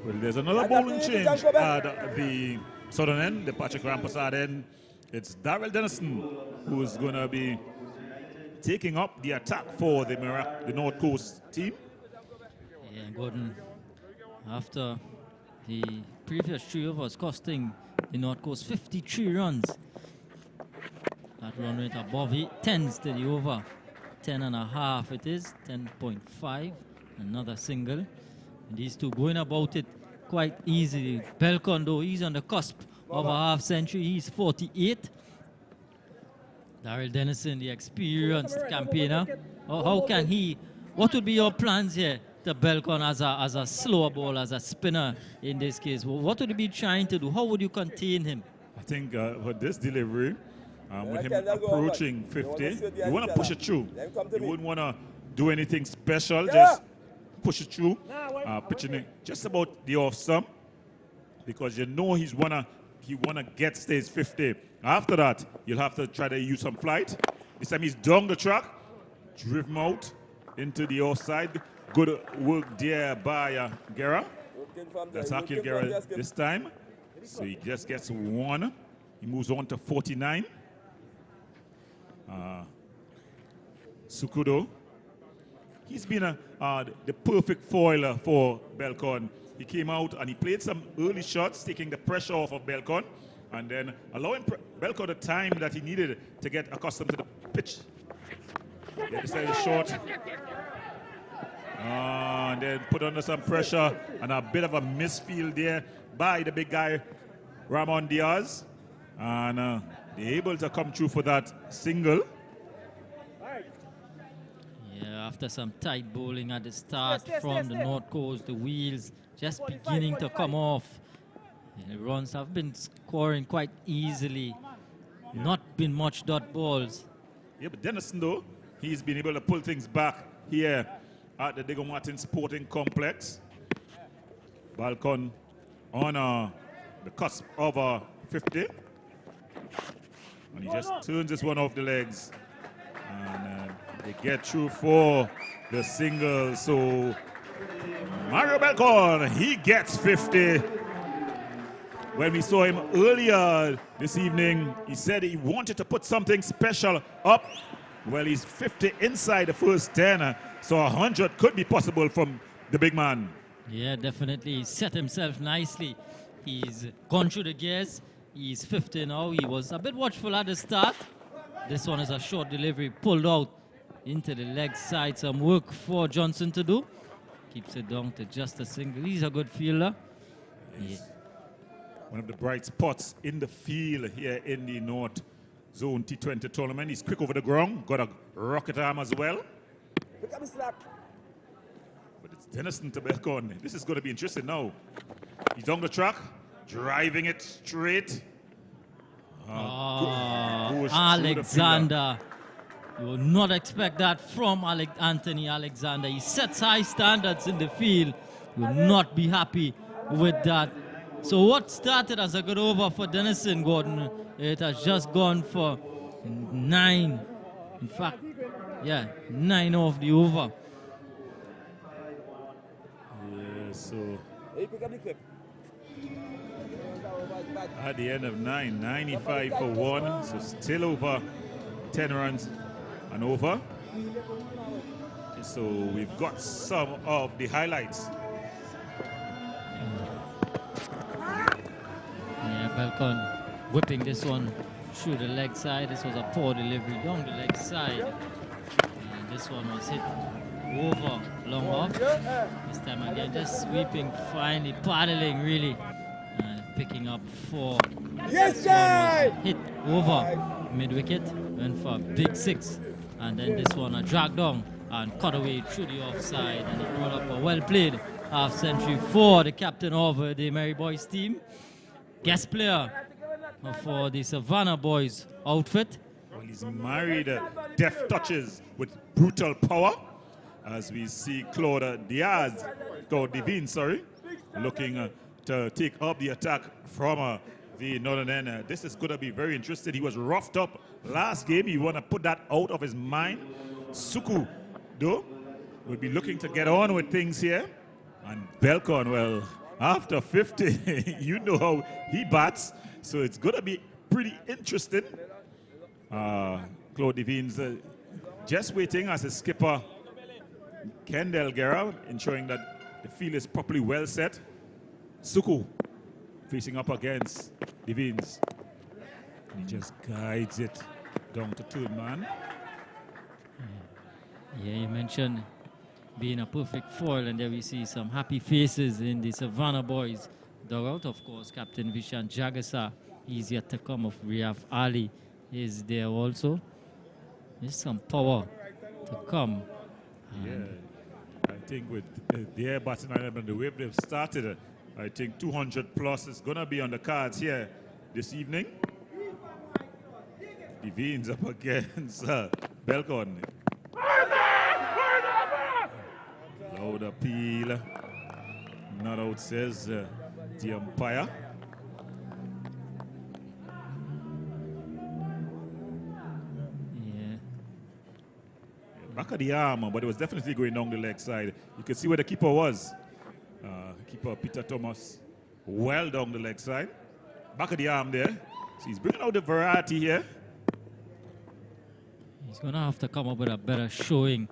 Well, there's another bowling change at the southern end, the Patrick Rampasad end. It's Darrell Dennison who's going to be taking up the attack for the North Coast team. Yeah, Gordon, after the previous 3 overs costing the North Coast 53 runs, that run rate above 10s to the over. 10.5 it is, 10.5, another single. And these two going about it quite easily. Belcon, though, he's on the cusp of a half century. He's 48. Darrell Dennison, the experienced campaigner. How can he, what would be your plans here to Belcon as a slower ball, as a spinner in this case? What would you be trying to do? How would you contain him? I think for this delivery, with him approaching 50, you want to push it through. You wouldn't want to do anything special, just push it through, pitching it just about the off stump, because you know he wanna get stage 50. After that, you'll have to try to use some flight. This time he's down the track, driven him out into the offside. Good work there by Guerra. That's Akil Guerra this time. So he just gets 1. He moves on to 49. Sukudo. He's been the perfect foiler for Belcon. He came out and he played some early shots, taking the pressure off of Belcon, and then allowing Belcon the time that he needed to get accustomed to the pitch. They decided short. And then put under some pressure, and a bit of a misfield there by the big guy, Ramon Diaz. And they're able to come through for that single. Yeah, after some tight bowling at the start from the North Coast, the wheels just beginning to come off. And the runs have been scoring quite easily. Not been much dot balls. Yeah, but Dennison, though, he's been able to pull things back here at the Diego Martin Sporting Complex. Belcon on the cusp of 50. And he just turns this one off the legs. And they get through for the single. So Mario Belcon, he gets 50. When we saw him earlier this evening, he said he wanted to put something special up. Well, he's 50 inside the first 10, so 100 could be possible from the big man. Yeah, definitely. He set himself nicely. He's gone through the gears. He's 50 now. He was a bit watchful at the start. This one is a short delivery, pulled out into the leg side. Some work for Johnson to do. Keeps it down to just a single. He's a good fielder. Yeah. One of the bright spots in the field here in the North Zone T20 tournament. He's quick over the ground. Got a rocket arm as well. Pick up the slap. But it's Dennison to Belcon. This is going to be interesting now. He's on the track, driving it straight. Goes Alexander. You will not expect that from Anthony Alexander. He sets high standards in the field. You will not be happy with that. So what started as a good over for Dennison, Gordon, it has just gone for 9. In fact, yeah, 9 off the over. Yeah, so Hey, pick up the clip. at the end of 9, 95 for 1. So still over 10 runs and over. So we've got some of the highlights. Yeah, Belcon whipping this one through the leg side. This was a poor delivery down the leg side. And this one was hit over, long off. This time again, just sweeping, finally paddling really. And picking up 4. Yes, This one sir! was hit over mid-wicket, went for a big 6. And then this one a drag down and cut away through the offside. And it brought up a well-played half-century for the captain of the Merry Boys team. Guest player for the Savannah Boys outfit. Well, he's married deft touches with brutal power. As we see Claude Devine, looking to take up the attack from the northern end. This is going to be very interesting. He was roughed up last game. You want to put that out of his mind. Suku, though, will be looking to get on with things here. And Belcon, well, after 50, you know how he bats. So it's going to be pretty interesting. Claude Devine's just waiting as his skipper, Kendall Guerra, ensuring that the field is properly well set. Suku facing up against Devines. He just guides it down to third man. Yeah, you mentioned being a perfect foil, and there we see some happy faces in the Savannah Boys dugout. Of course, Captain Vishan Jagasa is yet to come. Of Riyaf Ali is there also. There's some power to come. Yeah, I think with their batting lineup and the way they've started, I think 200 plus is going to be on the cards here this evening. Devines up against Belcon. Loud appeal. Not out, says the umpire. Yeah. Back of the arm, but it was definitely going down the leg side. You could see where the keeper was. Keeper Peter Thomas, well down the leg side. Back of the arm there. So he's bringing out the variety here. He's going to have to come up with a better showing.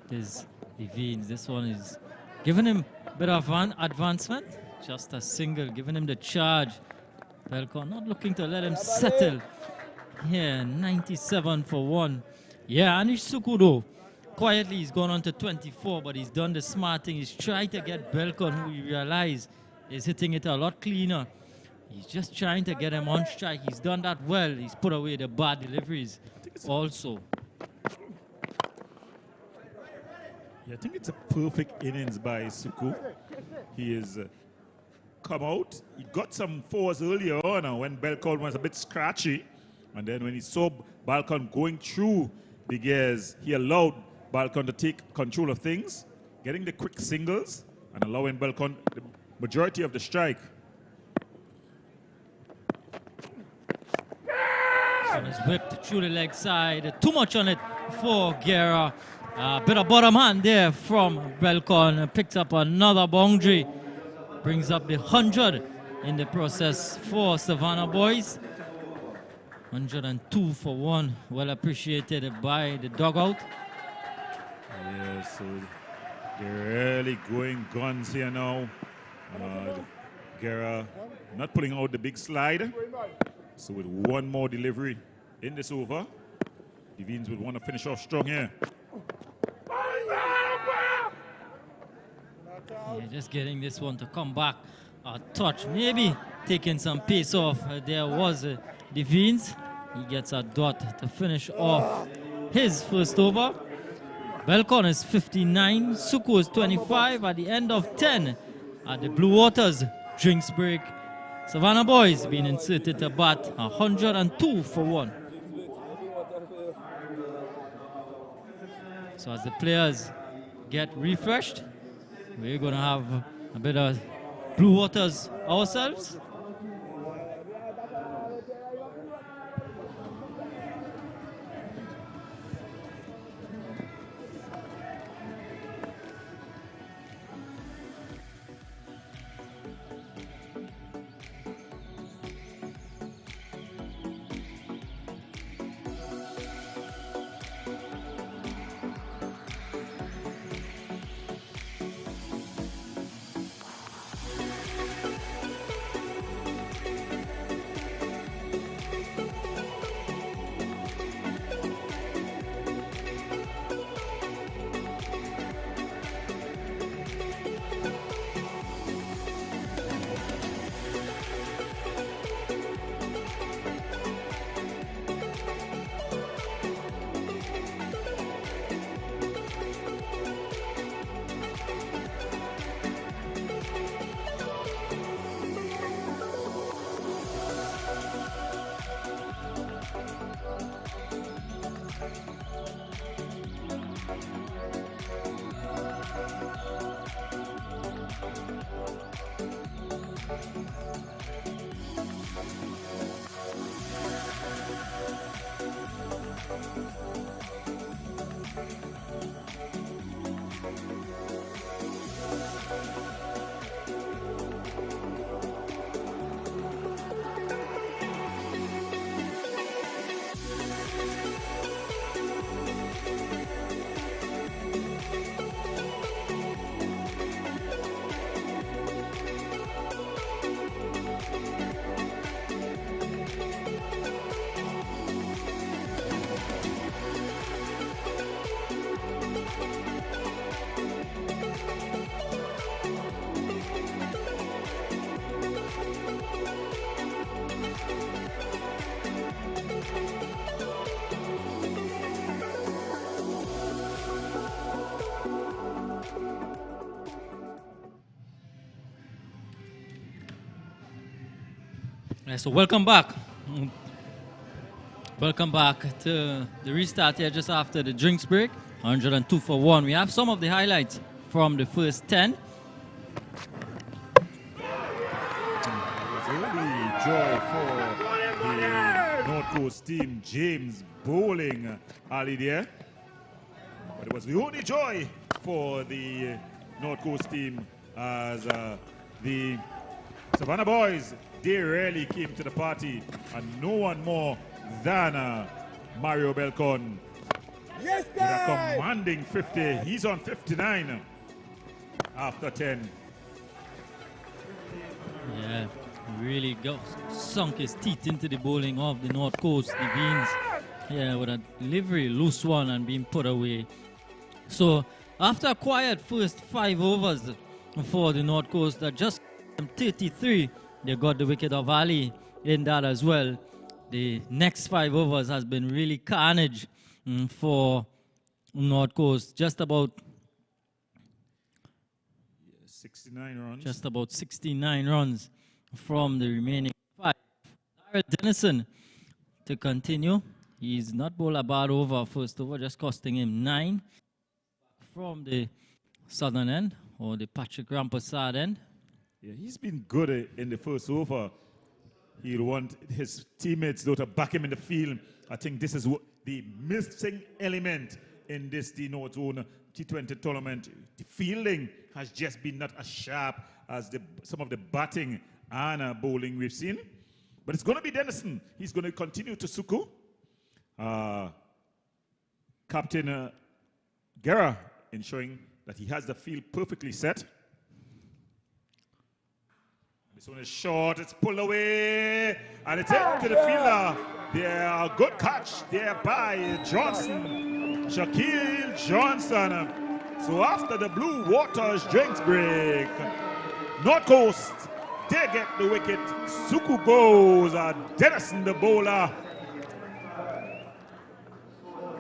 This Devines, this one is giving him a bit of advancement. Just a single, giving him the charge. Belcon not looking to let him settle. Yeah, 97 for 1. Yeah, Anish Sukudo. Quietly, he's gone on to 24, but he's done the smart thing. He's tried to get Belcon, who he realized is hitting it a lot cleaner. He's just trying to get him on strike. He's done that well. He's put away the bad deliveries also. Yeah, I think it's a perfect innings by Suku. He has come out. He got some fours earlier on when Belcon was a bit scratchy. And then when he saw Belcon going through the gears, he allowed Belcon to take control of things, getting the quick singles and allowing Belcon the majority of the strike. One is whipped through the leg side. Too much on it for Guerra. Bit of bottom hand there from Belcon. Picks up another boundary. Brings up the 100 in the process for Savannah Boys. 102 for 1. Well appreciated by the dugout. Yeah, so They're really going guns here now. Guerra not pulling out the big slide. So with one more delivery in this over, Devines would want to finish off strong here. Yeah, just getting this one to come back a touch, maybe taking some pace off. There was Devines. He gets a dot to finish off his first over. Belcon is 59, Suko is 25 at the end of 10 at the Blue Waters drinks break. Savannah boys being inserted to bat 102 for 1. So as the players get refreshed, we're going to have a bit of Blue Waters ourselves. So welcome back. Welcome back to the restart here just after the drinks break. 102 for 1. We have some of the highlights from the first 10. Really joy for the North Coast team. James bowling early there. But it was the only joy for the North Coast team as the Savannah boys, they really came to the party, and no one more than Mario Belcon. Yes, With a commanding 50. He's on 59 after 10. Yeah, really sunk his teeth into the bowling of the North Coast. The Beans, yeah, with a delivery, loose one and being put away. So after a quiet first 5 overs for the North Coast, that just 33, they got the wicket of Ali in that as well. The next 5 overs has been really carnage for North Coast. Just about 69 runs. Just about 69 runs from the remaining 5. Darrell Dennison to continue. He's not bowled a bad over first over, just costing him 9 from the southern end, or the Patrick Rampersad end. Yeah, he's been good in the first over. He'll want his teammates though to back him in the field. I think this is what the missing element in this North Zone T20 tournament. The fielding has just been not as sharp as some of the batting and bowling we've seen. But it's going to be Dennison. He's going to continue to Suku. Captain Guerra ensuring that he has the field perfectly set. This one is short, it's pulled away, and it's into the fielder. There, a good catch there by Johnson, Shaquille Johnson. So after the Blue Waters drinks break, North Coast, they get the wicket. Suku goes, Dennison the bowler.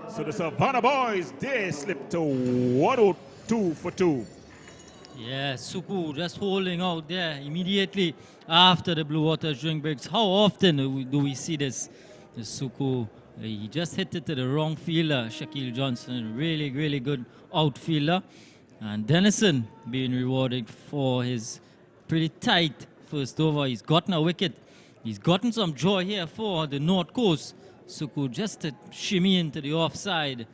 So the Savannah boys, they slip to 102 for 2. Yeah, Suku just holding out there immediately after the Blue Waters drink breaks. How often do we see this? The Suku, he just hit it to the wrong fielder, Shaquille Johnson. Really, really good outfielder. And Dennison being rewarded for his pretty tight first over. He's gotten a wicket. He's gotten some joy here for the North Coast. Suku just to shimmy into the offside.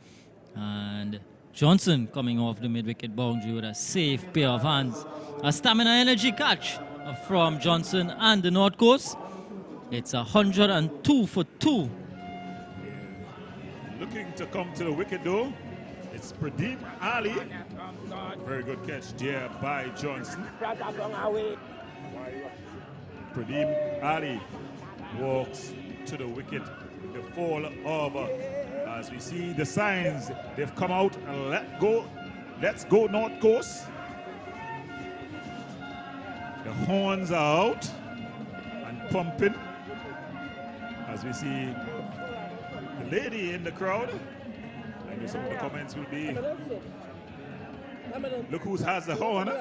And Johnson coming off the mid-wicket boundary with a safe pair of hands. A stamina energy catch from Johnson and the North Coast. It's 102 for 2. Looking to come to the wicket though, it's Pradeep Ali. Very good catch there by Johnson. Pradeep Ali walks to the wicket. The fall over. As we see the signs, they've come out and let's go North Coast. The horns are out and pumping. As we see the lady in the crowd. I know some of the comments will be, look who has the horn.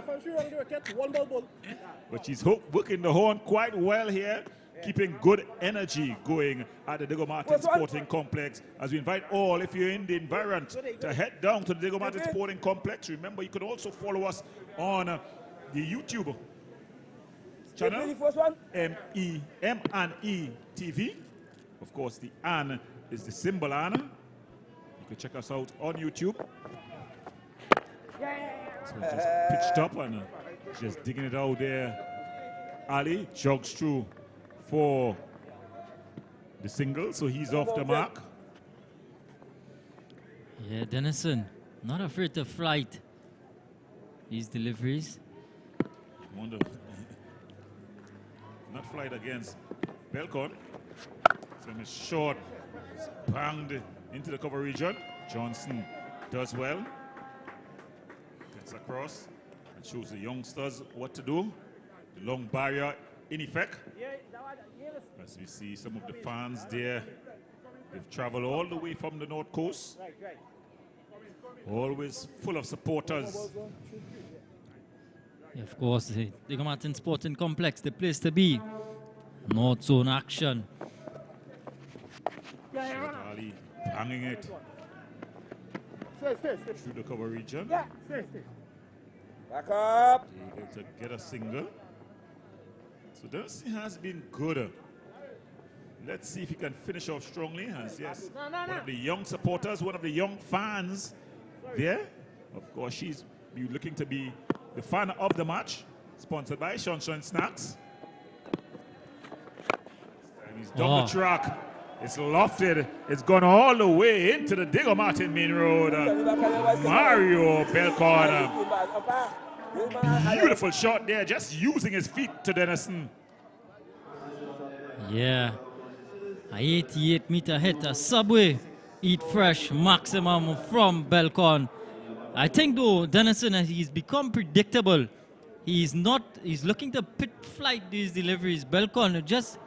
But she's working the horn quite well here, keeping good energy going at the Diego Martin Sporting Complex. As we invite all, if you're in the environment, to head down to the Diego Martin Sporting Complex. Remember, you can also follow us on the YouTube channel, M&E TV. Of course, the An is the symbol An. You can check us out on YouTube. So it's just pitched up and just digging it out there. Ali jogs through for the single, so he's off the mark. Yeah, Dennison, not afraid to flight these deliveries. Wonder, not flight against Belcon. So it's short, it's banged into the cover region. Johnson does well. Gets across and shows the youngsters what to do. The long barrier in effect. As we see some of the fans there, they've traveled all the way from the North Coast. Always full of supporters. Yeah, of course, the Diego Martin Sporting Complex, the place to be. North Zone action. Ali banging it through the cover region. Back up. Able to get a single. So this has been good. Let's see if he can finish off strongly. As yes, one of the young supporters, one of the young fans there. Of course, she's looking to be the fan of the match. Sponsored by Sean Snacks. And he's done the track. It's lofted. It's gone all the way into the Diego Martin Main Road. Mario Belcon. Beautiful shot there, just using his feet to Dennison. Yeah, a 88-meter hit, a Subway Eat Fresh maximum from Belcon. I think though, Dennison, he's become predictable. He's looking to pit flight these deliveries. Belcon just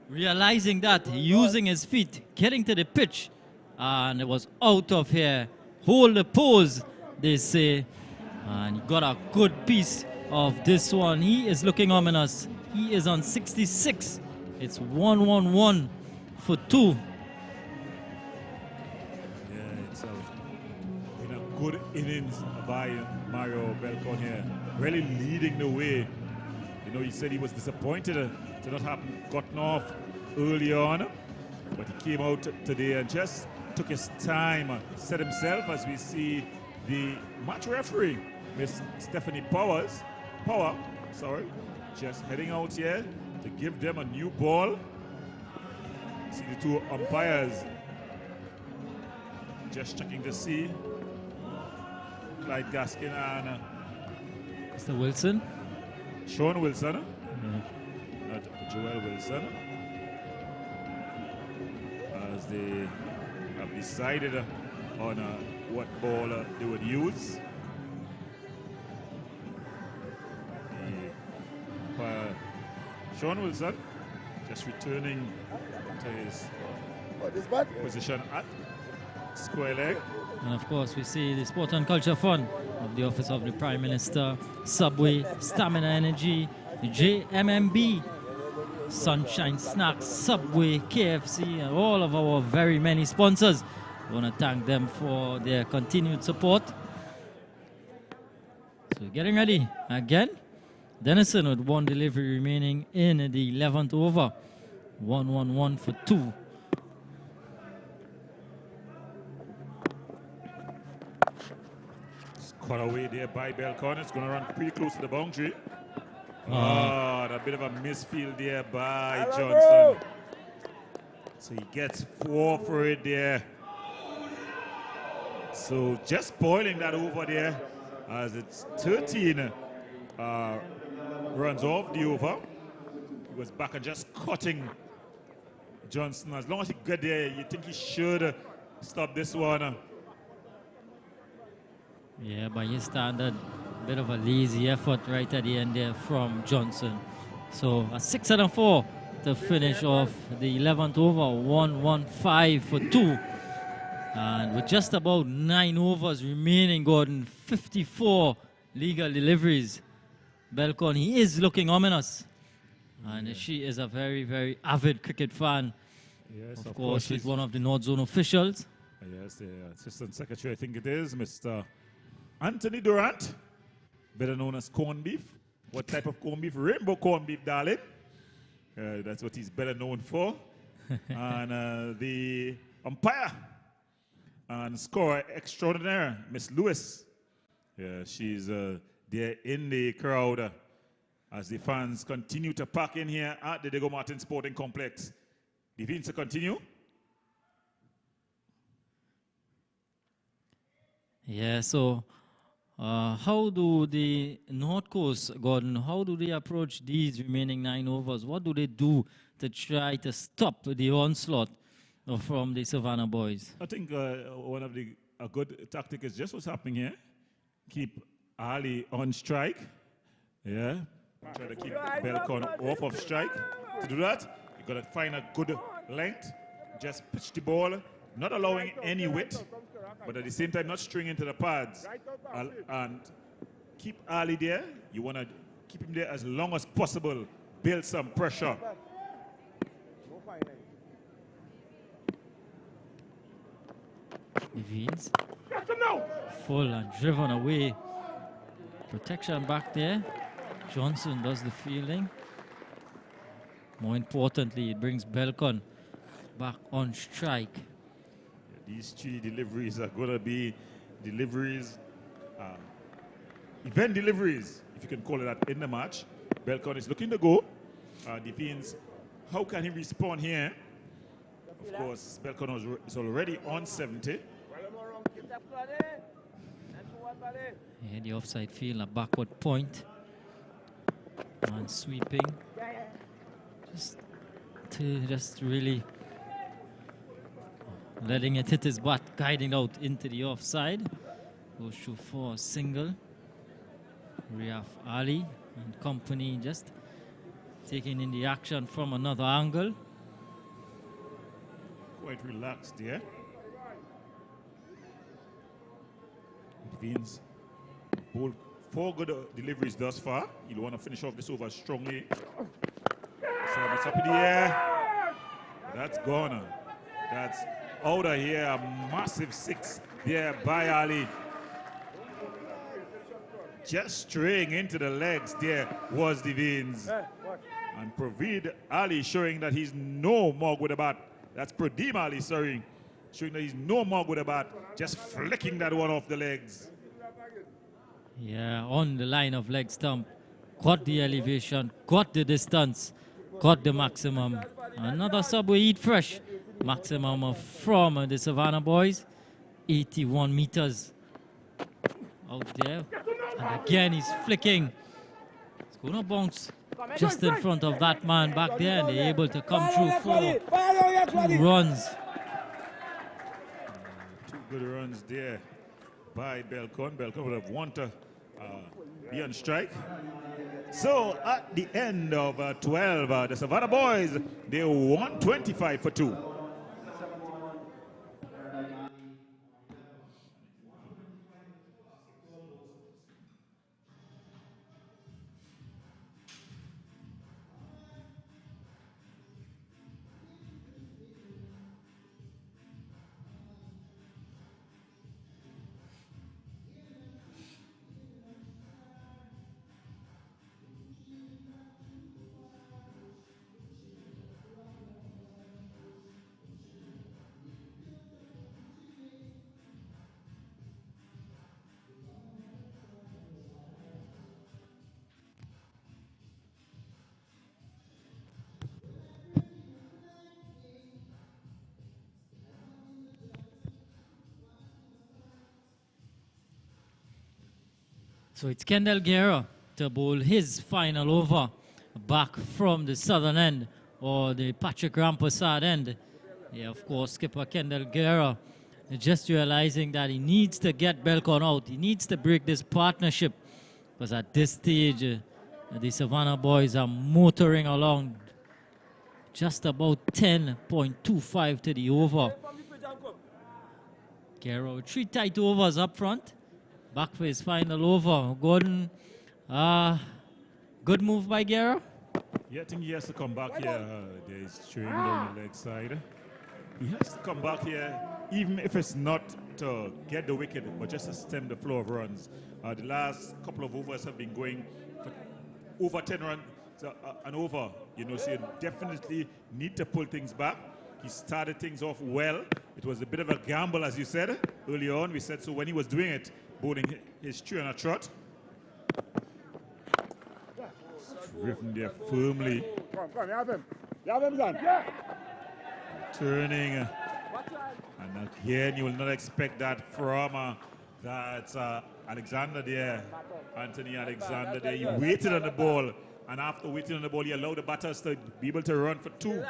realizing that, using his feet, getting to the pitch, and it was out of here. Hold the pose, they say. And he got a good piece of this one. He is looking ominous. He is on 66. It's 1-1-1 for 2. Yeah, it's been a good innings by Mario Belcon here. Really leading the way. You know, he said he was disappointed to not have gotten off early on. But he came out today and just took his time, set himself, as we see the match referee, Miss Stephanie Power, just heading out here to give them a new ball. See the two umpires just checking to see Clyde Gaskin and Mr. Wilson. Sean Wilson. Not Joel Wilson. As they have decided on what ball they would use. Sean Wilson just returning to his position at square leg. And of course, we see the Sport and Culture Fund of the Office of the Prime Minister, Subway, Stamina Energy, the JMMB, Sunshine Snacks, Subway, KFC, and all of our very many sponsors. I want to thank them for their continued support. So getting ready again. Denison with one delivery remaining in the 11th over. 1-1-1 for 2. Cut away there by Belcon. It's going to run pretty close to the boundary. A bit of a misfield there by Johnson. So he gets 4 for it there. So just spoiling that over there as it's 13 runs off the over. He was back and just cutting Johnson. As long as he got there, you think he should stop this one. Yeah, by his standard, bit of a lazy effort right at the end there from Johnson. So a 6-4 to finish off the 11th over, 1-1-5 for 2. And with just about 9 overs remaining, Gordon, 54 legal deliveries. Belcon, he is looking ominous. And she is a very, very avid cricket fan. Yes, of course, she's one of the North Zone officials. Yes, the Assistant Secretary, I think it is, Mr. Anthony Durant, better known as corned beef. What type of corned beef? Rainbow corned beef, darling. That's what he's better known for. And the umpire and scorer extraordinaire, Miss Lewis. Yeah, she's there in the crowd as the fans continue to pack in here at the Diego Martin Sporting Complex. The events continue. Yeah, so how do the North Coast, Gordon, how do they approach these remaining 9 overs? What do they do to try to stop the onslaught from the Savannah boys? I think one of a good tactic is just what's happening here. Keep Ali on strike. Yeah. Try to keep Belcon off of strike. To do that, you've got to find a good length. Just pitch the ball, not allowing any width, but at the same time not stringing into the pads. And keep Ali there. You want to keep him there as long as possible. Build some pressure. Evans full and driven away. Protection back there. Johnson does the fielding. More importantly, it brings Belcon back on strike. These 3 deliveries are going to be deliveries, event deliveries, if you can call it that, in the match. Belcon is looking to go. Defense, how can he respond here? Of course, Belcon is already on 70. Yeah, the offside field, a backward point. And sweeping. Just really letting it hit his butt, guiding out into the offside. Goes through for a single. Riaf Ali and company just taking in the action from another angle. Quite relaxed there. It means 4 good deliveries thus far. You'll want to finish off this over strongly. So it's up in the air. That's gone. That's out of here. A massive 6 there by Ali. Just straying into the legs there was the Veins. And Praveed Ali showing that he's no mug with a bat. That's Pradeem Ali, sorry. Showing that he's no mug with a bat. Just flicking that one off the legs. Yeah, on the line of leg stump. Got the elevation, got the distance, got the maximum. Another Subway Eat Fresh. Maximum from the Savannah boys. 81 meters. out there. And again, he's flicking. It's going to bounce just in front of that man back there, and they're able to come through for 2 runs. 2 good runs there by Belcon. Belcon would have wanted to be on strike. So at the end of 12, the Savannah boys, they won 25 for 2. So it's Kendall Guerra to bowl his final over back from the southern end, or the Patrick Rampersad end. Yeah, of course, skipper Kendall Guerra just realizing that he needs to get Belcon out. He needs to break this partnership, because at this stage, the Savannah boys are motoring along just about 10.25 to the over. Guerra with 3 tight overs up front. Back for his final over. Gordon, good move by Guerra. Yeah, I think he has to come back here. There's string down the leg side. He has to come back here, even if it's not to get the wicket, but just to stem the flow of runs. The last couple of overs have been going for over 10 runs and over. You know, so you definitely need to pull things back. He started things off well. It was a bit of a gamble, as you said earlier on. We said so when he was doing it, bowling his tree on a trot. Driven there firmly. Come, you have him. You have him, son. Turning. And again, you will not expect that from Alexander there. Anthony Alexander there. He waited on the ball. And after waiting on the ball, he allowed the batters to be able to run for 2.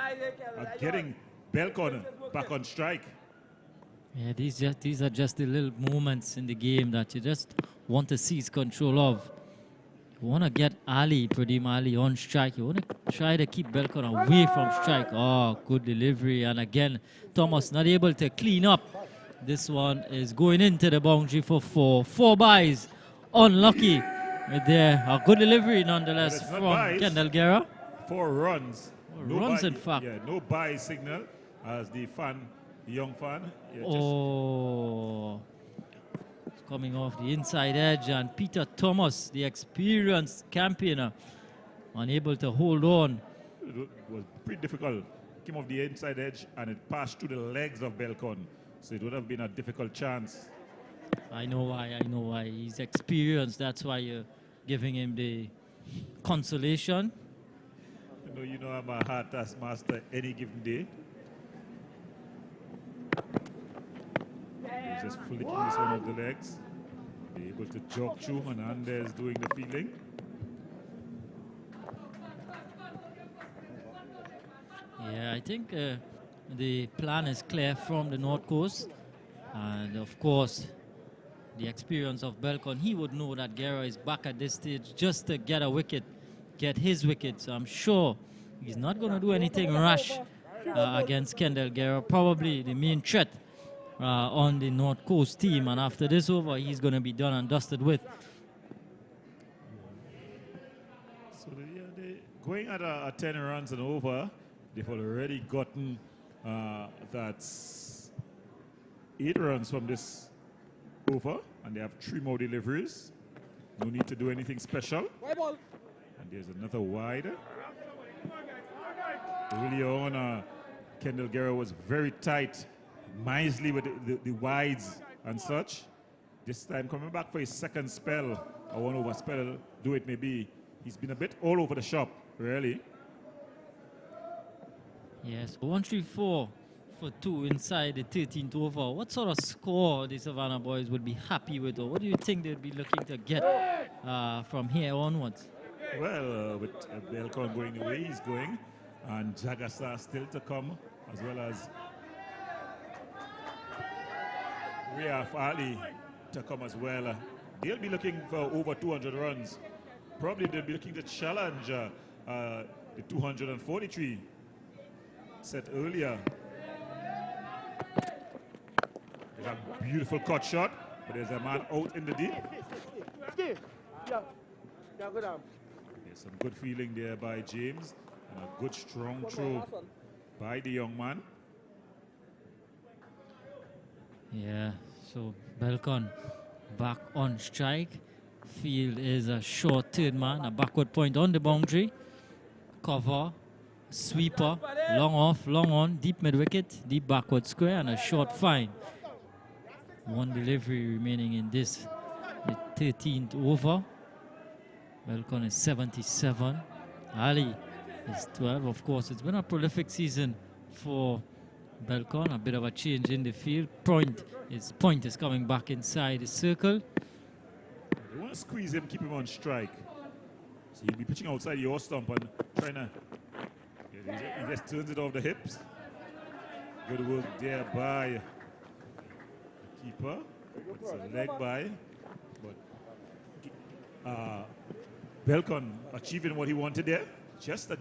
Getting Belcon back on strike. Yeah, these are just the little moments in the game that you just want to seize control of. You want to get Pradeep Ali on strike. You want to try to keep Belcon away from strike. Oh, good delivery. And again, Thomas not able to clean up. This one is going into the boundary for 4. 4 byes. Unlucky there. A good delivery nonetheless from Kendall Guerra. 4 runs. 4 runs, in fact. Yeah, no bye signal as the young fan. Yeah, coming off the inside edge, and Peter Thomas, the experienced campaigner, unable to hold on. It was pretty difficult. Came off the inside edge and it passed through the legs of Belcon. So it would have been a difficult chance. I know why. He's experienced. That's why you're giving him the consolation. You know I'm a hard task master any given day. He's just flicking this one off the legs. Be able to jog through, and Andes doing the fielding. Yeah, I think the plan is clear from the North Coast. And of course, the experience of Belcon, he would know that Guerra is back at this stage just to get a wicket, get his wicket. So I'm sure he's not going to do anything rash against Kendall Guerra. Probably the main threat on the North Coast team. And after this over, he's going to be done and dusted with. So they're going at a 10 runs and over. They've already gotten that's 8 runs from this over, and they have 3 more deliveries. No need to do anything special. And there's another wide. Early on, Kendall Guerra was very tight, nicely with the wides and such. This time coming back for his second spell, a 1 over spell, do it maybe. He's been a bit all over the shop, really. Yes, 1-3-4 for 2 inside the 13th over. What sort of score the Savannah boys would be happy with, or what do you think they'd be looking to get from here onwards? Well, with Belcon going the way he's going, and Jagasar still to come, as well as we have Ali to come as well. They'll be looking for over 200 runs. Probably they'll be looking to challenge the 243 set earlier. There's a beautiful cut shot, but there's a man out in the deep. There's some good feeling there by James, and a good strong throw by the young man. Yeah, so Belcon back on strike. Field is a short third man, a backward point on the boundary. Cover, sweeper, long off, long on, deep mid wicket, deep backward square, and a short fine. One delivery remaining in this, the 13th over. Belcon is 77. Ali is 12. Of course, it's been a prolific season for Belcon. A bit of a change in the field. Point is coming back inside the circle. They want to squeeze him, keep him on strike. So you'll be pitching outside your stump and trying to. Yeah, he just turns it off the hips. Good work there by the keeper. It's a leg by. But Belcon achieving what he wanted there, just to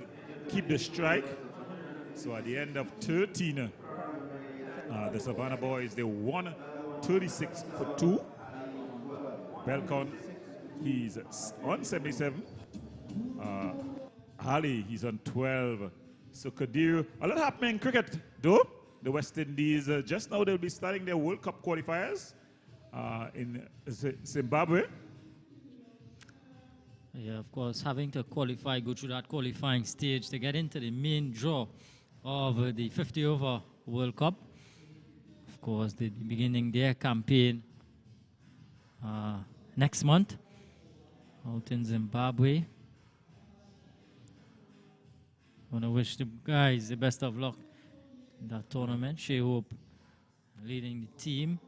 keep the strike. So at the end of 13, the Savannah boys, they won 36 for 2. Belcon, he's on 77. Ali, he's on 12. So Kadir, a lot happening in cricket, though. The West Indies, just now they'll be starting their World Cup qualifiers in Zimbabwe. Yeah, of course, having to qualify, go through that qualifying stage to get into the main draw of the 50-over World Cup. Of course, they'll be beginning their campaign next month out in Zimbabwe. I want to wish the guys the best of luck in that tournament. Shea Hope leading the team.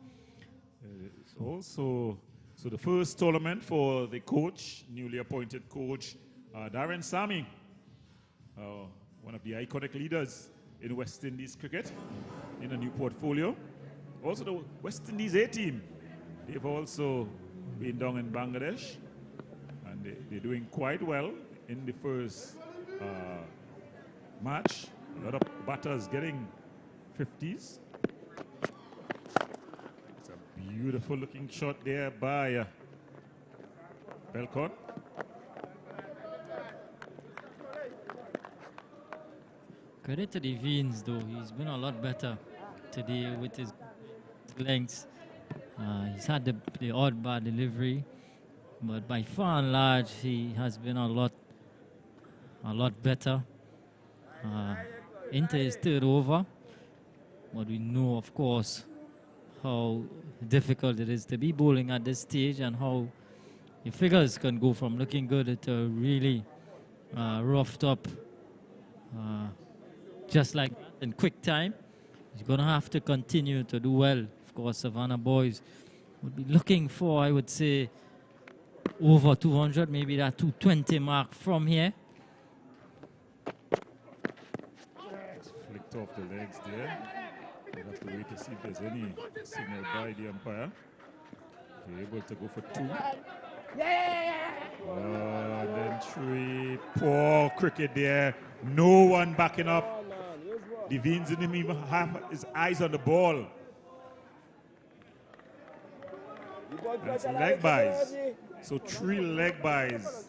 It's also so the first tournament for the coach, newly appointed coach, Darren Sammy, one of the iconic leaders in West Indies cricket, in a new portfolio. Also the West Indies A team, they've also been down in Bangladesh, and they're doing quite well in the first match. A lot of batters getting 50s. It's a beautiful looking shot there by Belcon. Credit to the Veens, though. He's been a lot better today with his lengths. He's had the odd bad delivery, but by far and large, he has been a lot better into his third over. But we know, of course, how difficult it is to be bowling at this stage and how your figures can go from looking good to really roughed up just like that in quick time. He's going to have to continue to do well. Of course, Savannah boys would be looking for, I would say, over 200, maybe that 220 mark from here. It's flicked off the legs there. We'll have to wait to see if there's any signal by the umpire. They're able to go for 2. And then 3. Poor cricket there. No one backing up. The Veens didn't even have his eyes on the ball. That's leg buys. So 3 leg buys.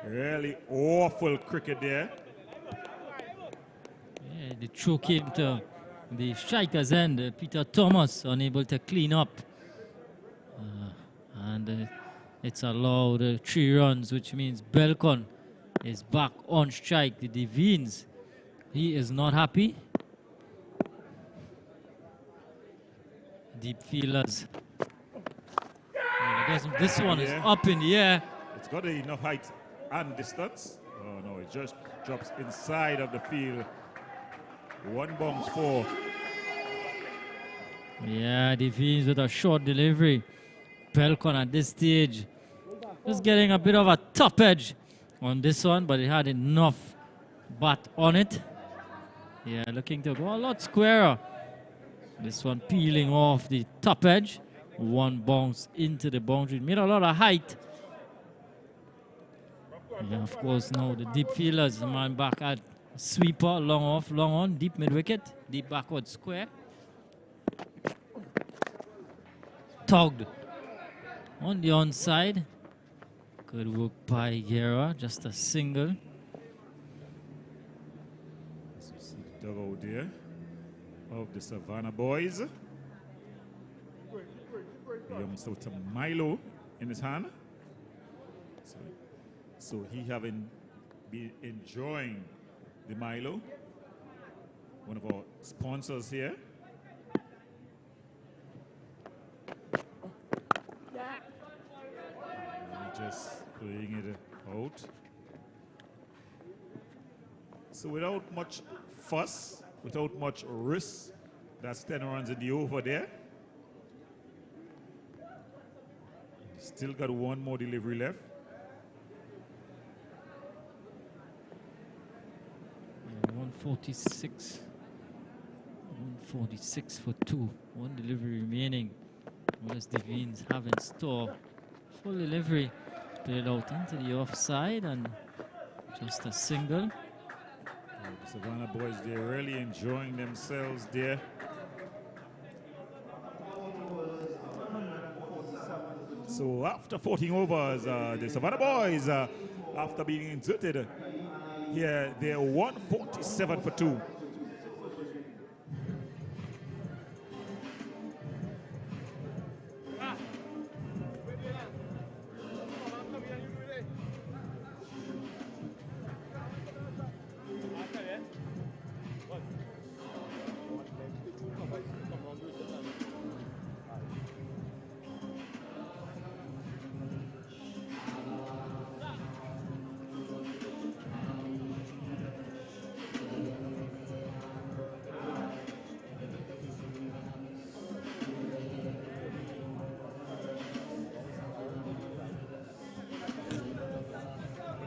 Really awful cricket there. Yeah, the throw came to the striker's end. Peter Thomas unable to clean up. And it's allowed 3 runs, which means Belcon is back on strike. The Veens, he is not happy. Deep fielders. I guess this one is up in the air. It's got enough height and distance. Oh no, it just drops inside of the field. 1 bounce for. Yeah, Devines with a short delivery. Pelcon at this stage just getting a bit of a top edge on this one, but it had enough bat on it. Yeah, looking to go a lot squarer. This one peeling off the top edge. 1 bounce into the boundary. Made a lot of height. Yeah, of course, now the deep fielders, the man back at sweeper, long off, long on, deep mid wicket, deep backward square. Tugged on the onside. Good work by Guerra, just a single. As you see the dugout there of the Savannah boys. The youngster with a Milo in his hand. So he having been enjoying the Milo, one of our sponsors here. Just playing it out. So without much fuss, without much risk, that's 10 runs in the over there. Still got 1 more delivery left. 146. 146 for 2. 1 delivery remaining. What does Devines have in store? Full delivery. Played out into the offside and just a single. The Savannah boys, they're really enjoying themselves there. So after 14 overs, the Savannah boys, after being inserted here, they're 147 for 2.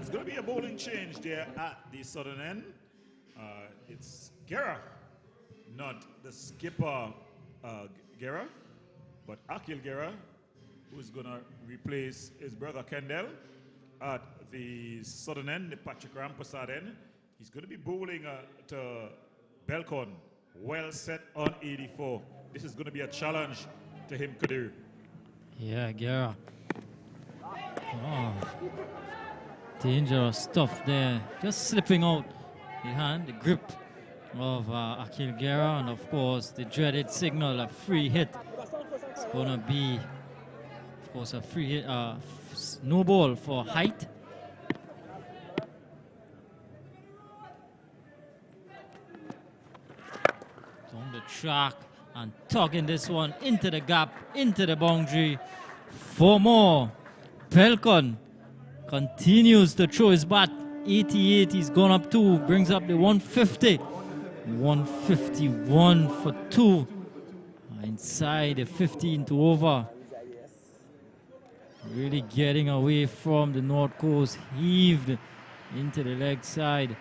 It's going to be a bowling change there at the southern end. It's Guerra, not the skipper Guerra, but Akil Guerra, who's going to replace his brother Kendall at the southern end, the Patrick Rampasad end. He's going to be bowling to Belcon, well set on 84. This is going to be a challenge to him, Kadir. Yeah, Guerra. Oh. Dangerous stuff there. Just slipping out the hand, the grip of Akil Guerra, and of course the dreaded signal, a free hit. It's going to be, of course, a free hit, no ball for height. On the track and tugging this one into the gap, into the boundary. 4 more. Pelcon continues to throw his bat. 88, he's gone up 2, brings up the 150. 151 for 2. Inside the 15 to over. Really getting away from the North Coast. Heaved into the leg side.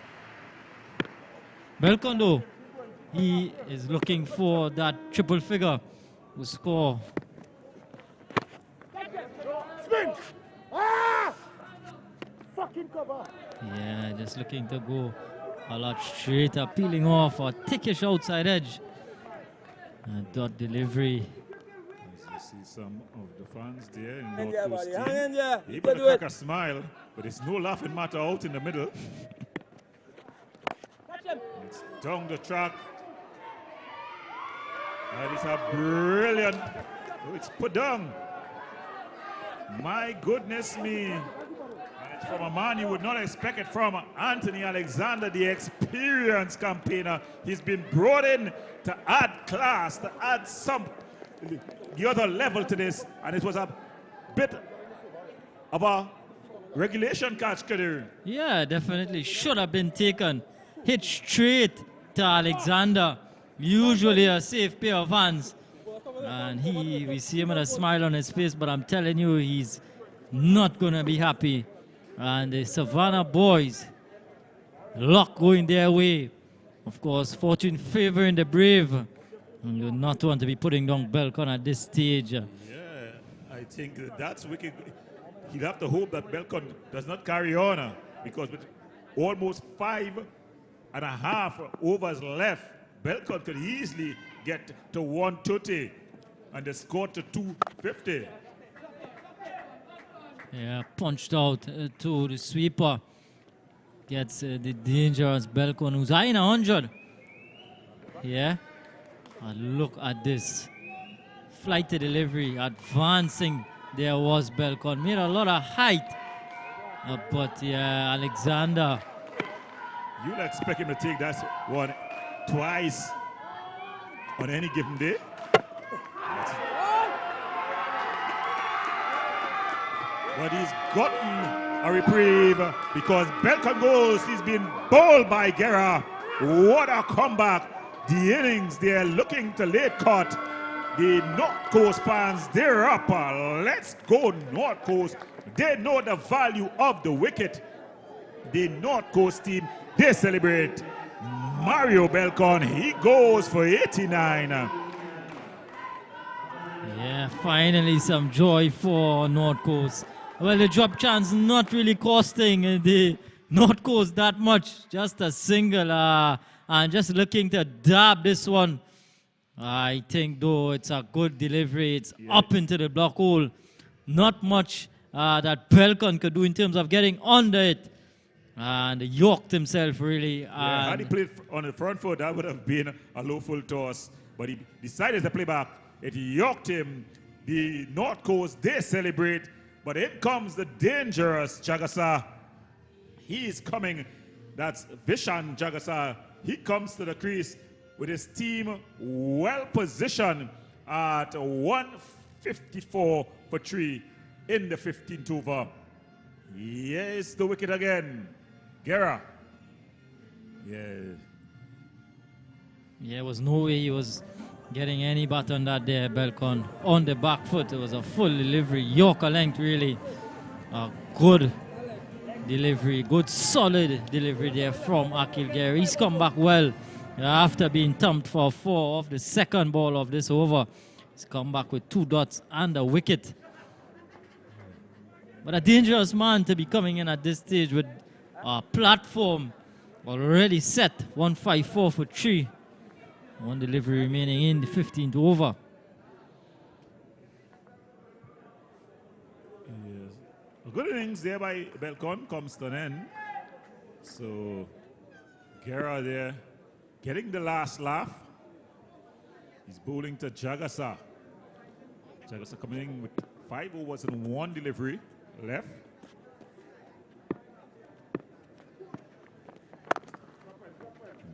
Belcon though, he is looking for that triple figure to score. Spin! Ah! Fucking cover! Yeah, just looking to go a lot straighter, peeling off a thickish outside edge. Dot delivery. As you see some of the fans there in Hang in North there, Coast buddy. team. Hang in there. They You even can do it. crack a smile, but it's no laughing matter out in the middle. Catch him. It's down the track. That is a brilliant. Oh, it's put down. My goodness me. And it's from a man you would not expect it from, Anthony Alexander, the experienced campaigner. He's been brought in to add class, to add some the other level to this, and it was a bit of a regulation catch, Kadir. Yeah, definitely should have been taken. Hit straight to Alexander. Usually a safe pair of hands. And we see him with a smile on his face, but I'm telling you, he's not going to be happy. And the Savannah boys, luck going their way. Of course, fortune favoring the brave. And you do not want to be putting down Belcon at this stage. Yeah, I think that's wicked. He'll have to hope that Belcon does not carry on because with almost 5.5 overs left, Belcon could easily get to 130 and the score to 250. Yeah, punched out to the sweeper. Gets the dangerous Belcon, who's high in 100. Yeah. And look at this. Flight to delivery, advancing. There was Belcon. Made a lot of height. But yeah, Alexander. You'll expect him to take that one twice on any given day. But he's gotten a reprieve because Belcon goes. He's been bowled by Guerra. What a comeback. The innings, they're looking to late cut. The North Coast fans, they're up. Let's go North Coast. They know the value of the wicket. The North Coast team, they celebrate. Mario Belcon, he goes for 89. Yeah, finally some joy for North Coast. Well, the drop chance not really costing the North Coast that much. Just a single and just looking to dab this one. I think, though, it's a good delivery. It's up into the block hole. Not much that Belcon could do in terms of getting under it. And Yorked himself, really. Yeah, had he played on the front foot, that would have been a low full toss. But he decided to play back. It Yorked him. The North Coast, they celebrate. But in comes the dangerous Jagasa. He is coming. That's Vishan Jagasa. He comes to the crease with his team well positioned at 154 for 3 in the 15th over. Yes, the wicket again. Guerra. Yeah. Yeah, there was no way he was getting any bat on that there, Belcon. On the back foot, it was a full delivery. Yorker length, really. A good delivery, good solid delivery there from Akil Guerra. He's come back well after being thumped for 4 off the second ball of this over. He's come back with 2 dots and a wicket. But a dangerous man to be coming in at this stage with a platform already set. 154 for 3. One delivery remaining in the 15th over. Yes. A good innings there by Belcon comes to an end. So Guerra there getting the last laugh. He's bowling to Jagasa. Jagasa coming in with 5 overs and 1 delivery left.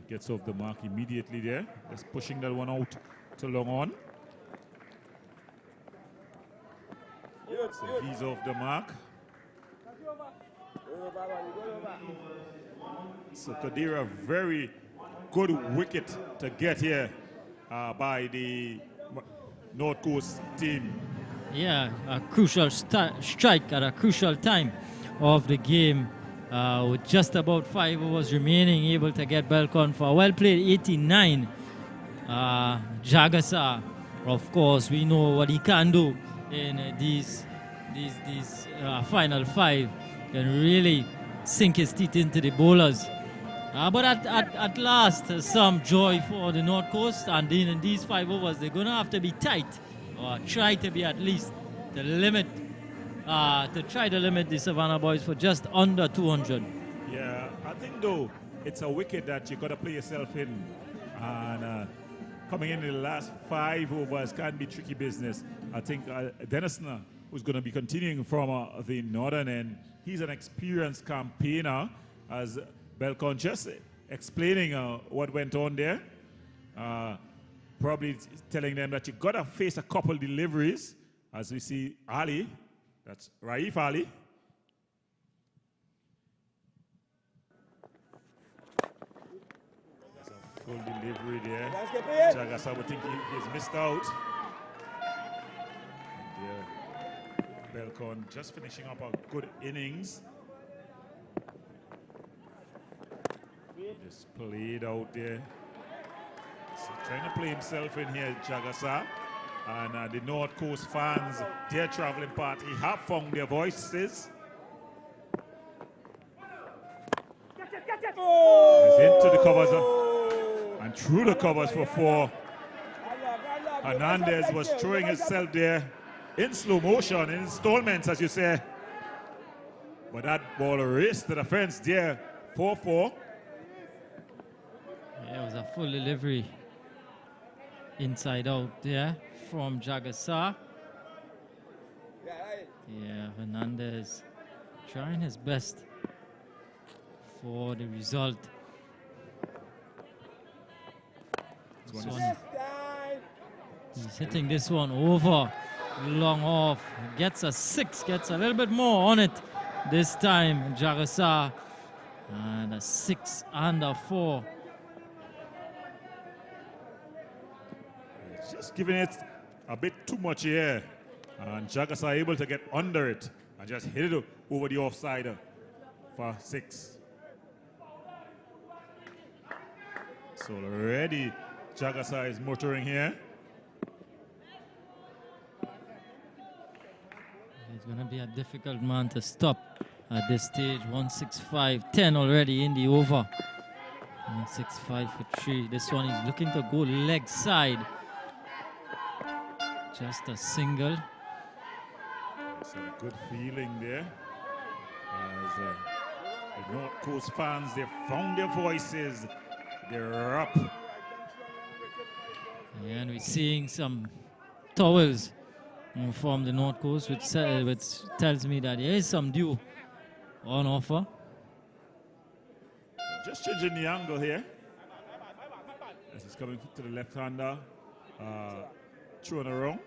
Gets off the mark immediately there. Just pushing that one out to long on. So he's off the mark. So Kadira, very good wicket to get here by the North Coast team. Yeah, a crucial strike at a crucial time of the game. With just about 5 overs remaining, able to get Belcon for a well-played 89. Jagasa, of course, we know what he can do in these final 5. Can really sink his teeth into the bowlers. But at last, some joy for the North Coast, and in these 5 overs, they're going to have to be tight, or try to be at least the limit. To try to limit the Savannah boys for just under 200. Yeah, I think though it's a wicket that you got to play yourself in, and coming in the last 5 overs can be tricky business. I think Dennisner, who's going to be continuing from the northern end, he's an experienced campaigner, as Belcon just explaining what went on there. Probably telling them that you got to face a couple deliveries, as we see Ali. That's Raif Ali. That's a Full delivery there. Let's get it. Jagasa would think he's missed out. And Belcon just finishing up a good innings. Just played out there. So trying to play himself in here, Jagasa. And the North Coast fans, their traveling party, have found their voices. He's into the covers and through the covers for 4. Hernandez was throwing himself there in slow motion, in installments, as you say. But that ball raced to the fence there, 4-4. Yeah, it was a full delivery inside out there from Jagasa. Yeah, Hernandez trying his best for the result. He's hitting this one over, long off, gets a 6, gets a little bit more on it this time, Jagasa, and a 6 under 4. Just giving it a bit too much here, and Jagasa able to get under it and just hit it over the offside for 6. So already Jagasa is motoring here. It's going to be a difficult man to stop at this stage. 165-10 already in the over. 165 for 3. This one is looking to go leg side. Just a single. It's a good feeling there. As the North Coast fans, they found their voices. They're up. And we're seeing some towels from the North Coast, which tells me that there is some dew on offer. Just changing the angle here. This is coming to the left-hander. Throwing around.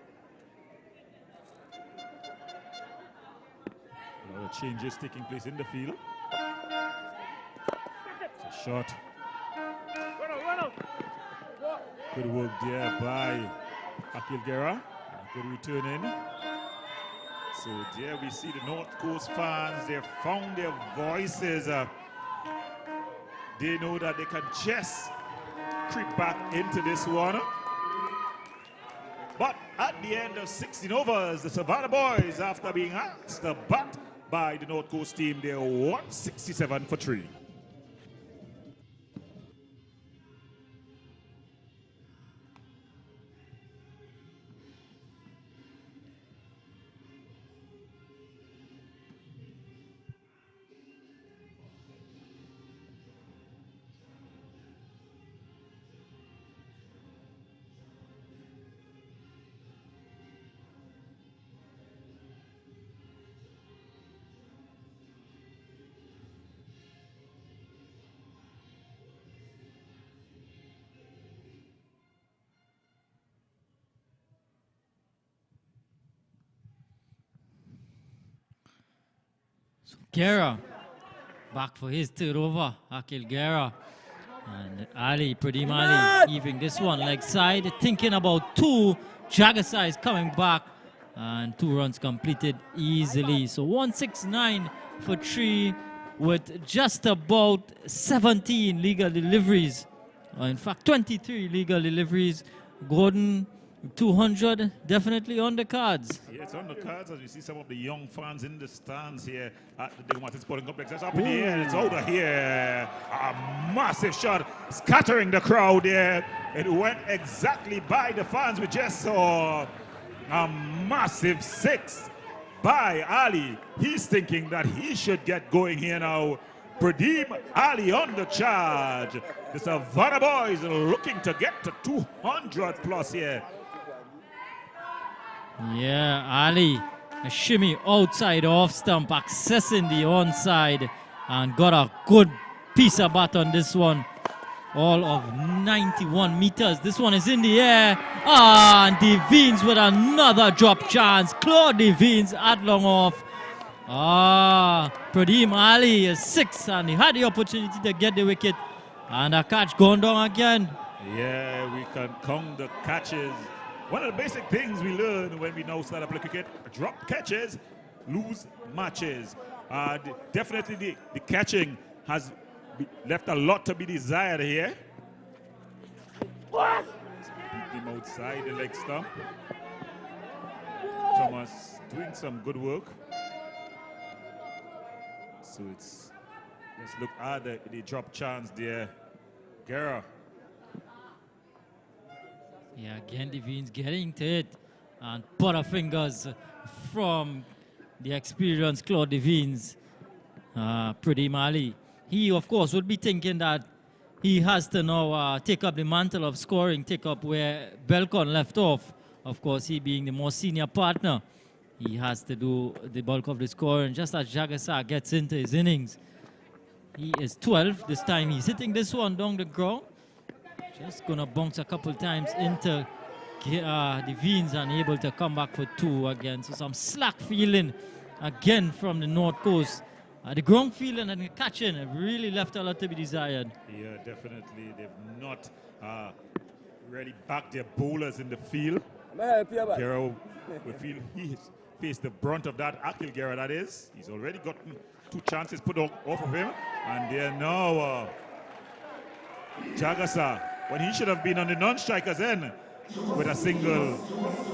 A lot of changes taking place in the field. It's a shot. Good work there by Akil Guerra. Good return in. So there we see the North Coast fans. They found their voices. They know that they can just creep back into this one. But at the end of 16 overs, the Savannah boys, after being asked to bat by the North Coast team, they're 167 for 3. Guerra back for his third over. Akil Guerra and Ali, Pradeem Ali, even this one leg side, thinking about 2. Jagasa is coming back and 2 runs completed easily. So 169 for 3 with just about 17 legal deliveries. In fact, 23 legal deliveries. Gordon, 200 definitely on the cards. Yeah, it's on the cards as we see some of the young fans in the stands here at the Diego Martin Sporting Complex. That's up in the air, it's out of here. A massive shot scattering the crowd there. It went exactly by the fans. We just saw a massive 6 by Ali. He's thinking that he should get going here now. Pradeem Ali on the charge. The Savannah boys looking to get to 200 plus here. Yeah, Ali, a shimmy outside off stump, accessing the onside, and got a good piece of bat on this one. All of 91 meters. This one is in the air. And Devines with another drop chance. Claude Devines at long off. Pradeem Ali is 6, and he had the opportunity to get the wicket, And a catch going down again. Yeah, we can count the catches. One of the basic things we learn when we now start to play cricket, drop catches, lose matches. Definitely the catching has left a lot to be desired here. Beat him outside the leg stump. Thomas doing some good work. So let's look at the drop chance there. Guerra. Yeah, again, Devines getting to it. And butterfingers from the experienced Claude Devines. Pretty Mali. He, of course, would be thinking that he has to now take up the mantle of scoring, take up where Belcon left off. Of course, he being the more senior partner, he has to do the bulk of the scoring. Just as Jagassar gets into his innings, he is 12 this time. He's hitting this one down the ground. Just gonna bounce a couple times into the Veens and able to come back for 2 again. So some slack feeling again from the North Coast. The ground feeling and the catching have really left a lot to be desired. Yeah, definitely. They've not really backed their bowlers in the field. Guerra will feel he's faced the brunt of that. Akil Guerra, that is. He's already gotten 2 chances put off of him. And there now, Jagassar, when he should have been on the non-strikers end with a single,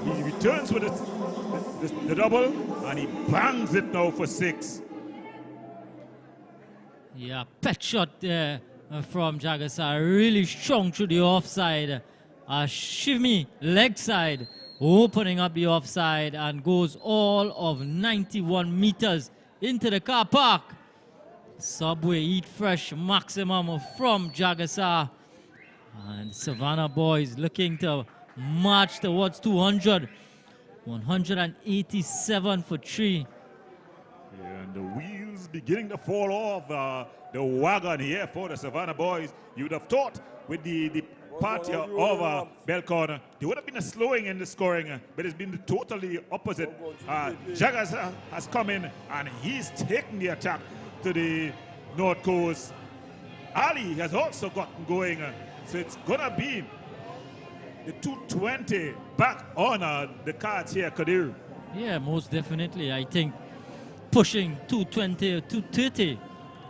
he returns with the double and he bangs it now for 6. Yeah, pet shot there from Jagassar, really strong through the offside. Shimmy leg side, opening up the offside and goes all of 91 meters into the car park. Subway Eat Fresh maximum from Jagassar. And Savannah boys looking to march towards 200. 187 for 3. Yeah, and the wheels beginning to fall off the wagon here for the Savannah boys. You would have thought with the party of Belcon, there would have been a slowing in the scoring, but it's been the totally opposite. Jagassar has come in and he's taken the attack to the North Coast. Ali has also gotten going, so it's gonna be the 220 back on the cards here, Kadir. Yeah, most definitely. I think pushing 220 or 230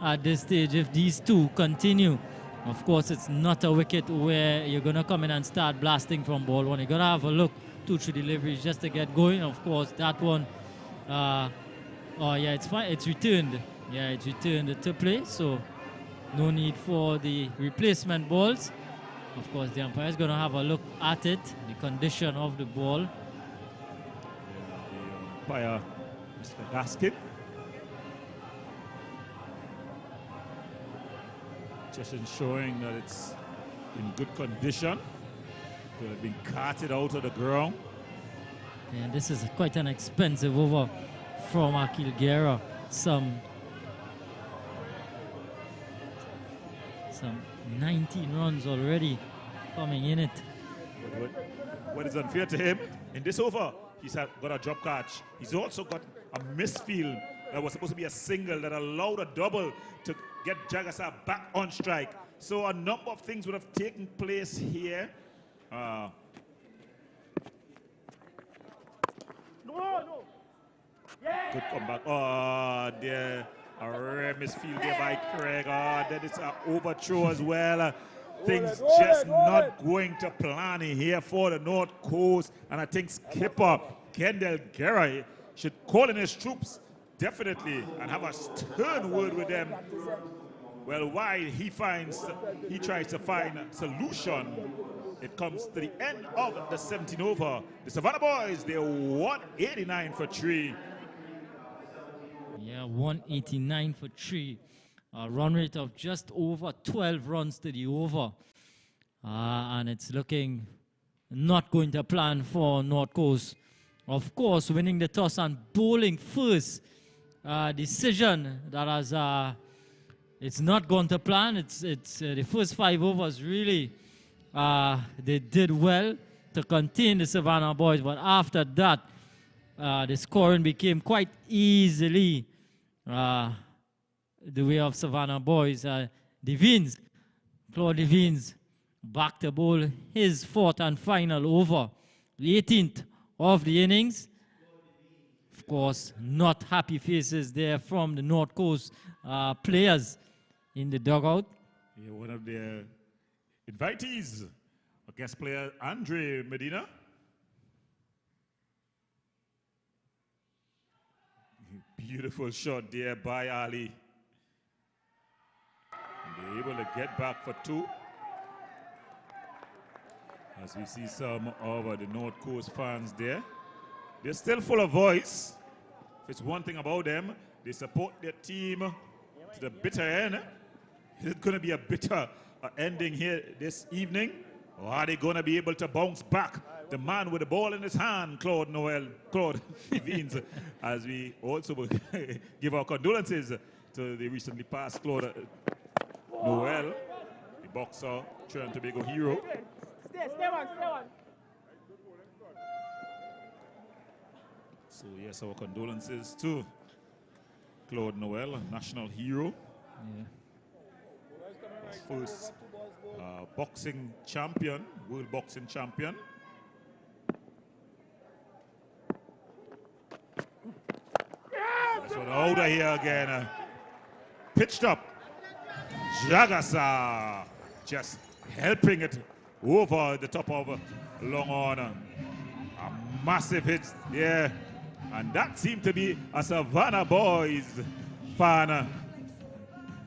at this stage if these two continue. Of course, it's not a wicket where you're going to come in and start blasting from ball one. You're going to have a look, 2-3 deliveries just to get going. Of course, that one, oh yeah, it's fine. It's returned. Yeah, it's returned to play, so no need for the replacement balls. Of course, the umpire is going to have a look at it, the condition of the ball. The umpire, Mr. Gaskin, just ensuring that it's in good condition. Could have been carted out of the ground. And this is quite an expensive over from Akil Guerra. Some 19 runs already coming in it. What is unfair to him, in this over, he's got a drop catch. He's also got a misfield that was supposed to be a single that allowed a double to get Jagassar back on strike. So a number of things would have taken place here. Good comeback. Oh, there. A rare misfield there by Craig. Oh, then it's an overthrow as well. Things just not going to plan here for the North Coast. And I think skipper Kendall Guerra should call in his troops definitely and have a stern word with them. Well, while he tries to find a solution, it comes to the end of the 17 over. The Savannah boys, they're 189 for 3. Yeah, 189 for 3. A run rate of just over 12 runs to the over. And it's looking not going to plan for North Coast. Of course, winning the toss and bowling first. Decision that has, it's not going to plan. It's the first 5 overs really, they did well to contain the Savannah boys. But after that, the scoring became quite easily the way of Savannah boys. Devines Claude Levines back to bowl his fourth and final over. The 18th of the innings. Of course, not happy faces there from the North Coast players in the dugout. Yeah, one of their invitees, a guest player, Andre Medina. Beautiful shot there by Ali. And they're able to get back for 2. As we see some of the North Coast fans there. They're still full of voice. If it's one thing about them, they support their team to the bitter end. Is it going to be a bitter ending here this evening? Or are they going to be able to bounce back? The man with the ball in his hand, Claude Levines, as we also give our condolences to the recently passed Claude Noel, the boxer, Trinidad and Tobago hero. Stay one. So yes, our condolences to Claude Noel, a national hero. Yeah. First boxing champion, world boxing champion. That's what out of here again. Pitched up. Jagasa just helping it over the top of long on. A massive hit there. And that seemed to be a Savannah Boys fan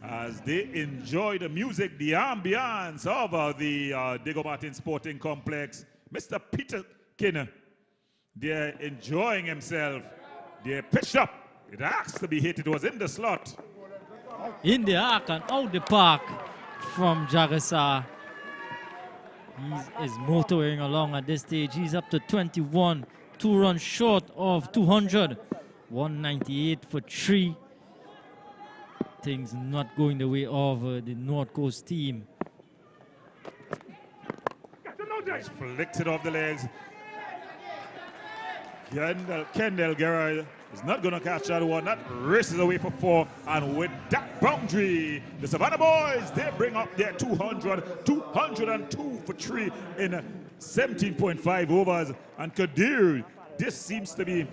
as they enjoy the music, the ambience of the Diego Martin Sporting Complex. Mr. Peter Kinner, they're enjoying himself. They're pitched up. It asked to be hit. It was in the slot. In the arc and out the park from Jagasa. He is motoring along at this stage. He's up to 21. 2 runs short of 200. 198 for 3. Things not going the way of the North Coast team. Just flicked it off the legs. Kendall Guerra is not going to catch that one. That races away for 4. And with that boundary, the Savannah Boys, they bring up their 200. 202 for 3 in 17.5 overs. And Kadir, this seems to be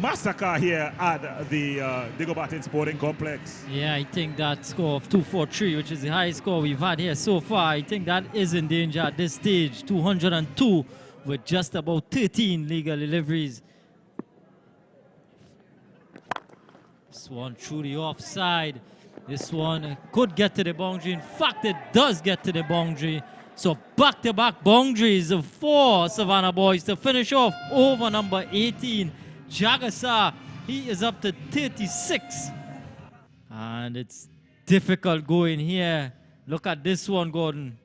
massacre here at the Diego Martin Sporting Complex. Yeah, I think that score of 243, which is the highest score we've had here so far, I think that is in danger at this stage. 202 with just about 13 legal deliveries. This one through the offside. This one could get to the boundary. In fact, it does get to the boundary. So back-to-back boundaries for Savannah Boys to finish off over number 18. Jagasa, he is up to 36. And it's difficult going here. Look at this one, Gordon.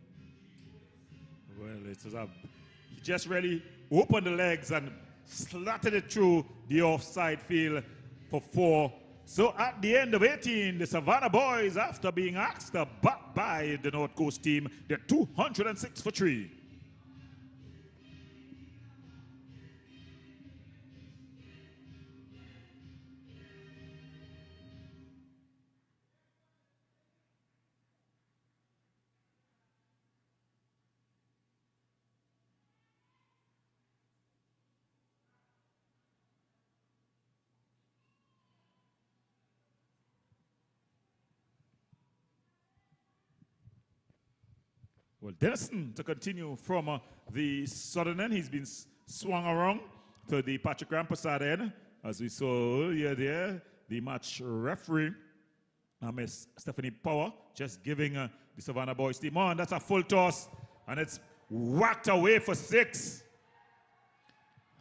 Well, he just really opened the legs and slatted it through the offside field for 4. So at the end of 18, the Savannah Boys, after being asked to bat by the North Coast team, they're 206 for 3. Well, Dennison to continue from the southern end. He's been swung around to the Patrick Rampersad end. As we saw earlier there, the match referee, Miss Stephanie Power, just giving the Savannah Boys team on. That's a full toss, and it's whacked away for 6.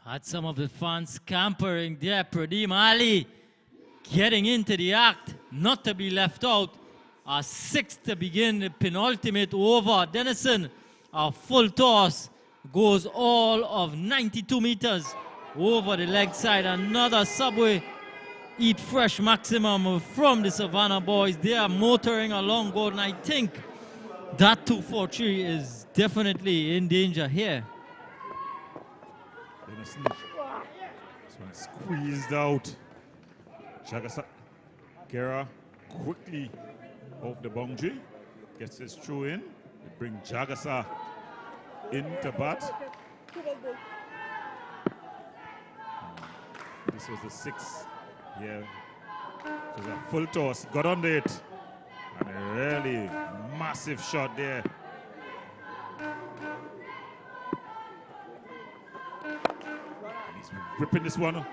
Had some of the fans scampering there. Pradeem Ali getting into the act, not to be left out. A 6 to begin the penultimate over. Dennison, a full toss, goes all of 92 meters over the leg side. Another Subway Eat Fresh maximum from the Savannah Boys. They are motoring along, Gordon. I think that 243 is definitely in danger here. Dennison, this one squeezed out. Jagasa Guerra quickly off the boundary. gets his throw in. They bring Jagasa into bat. This was the 6th here. It was a full toss, got under it. And a really massive shot there. And he's ripping this one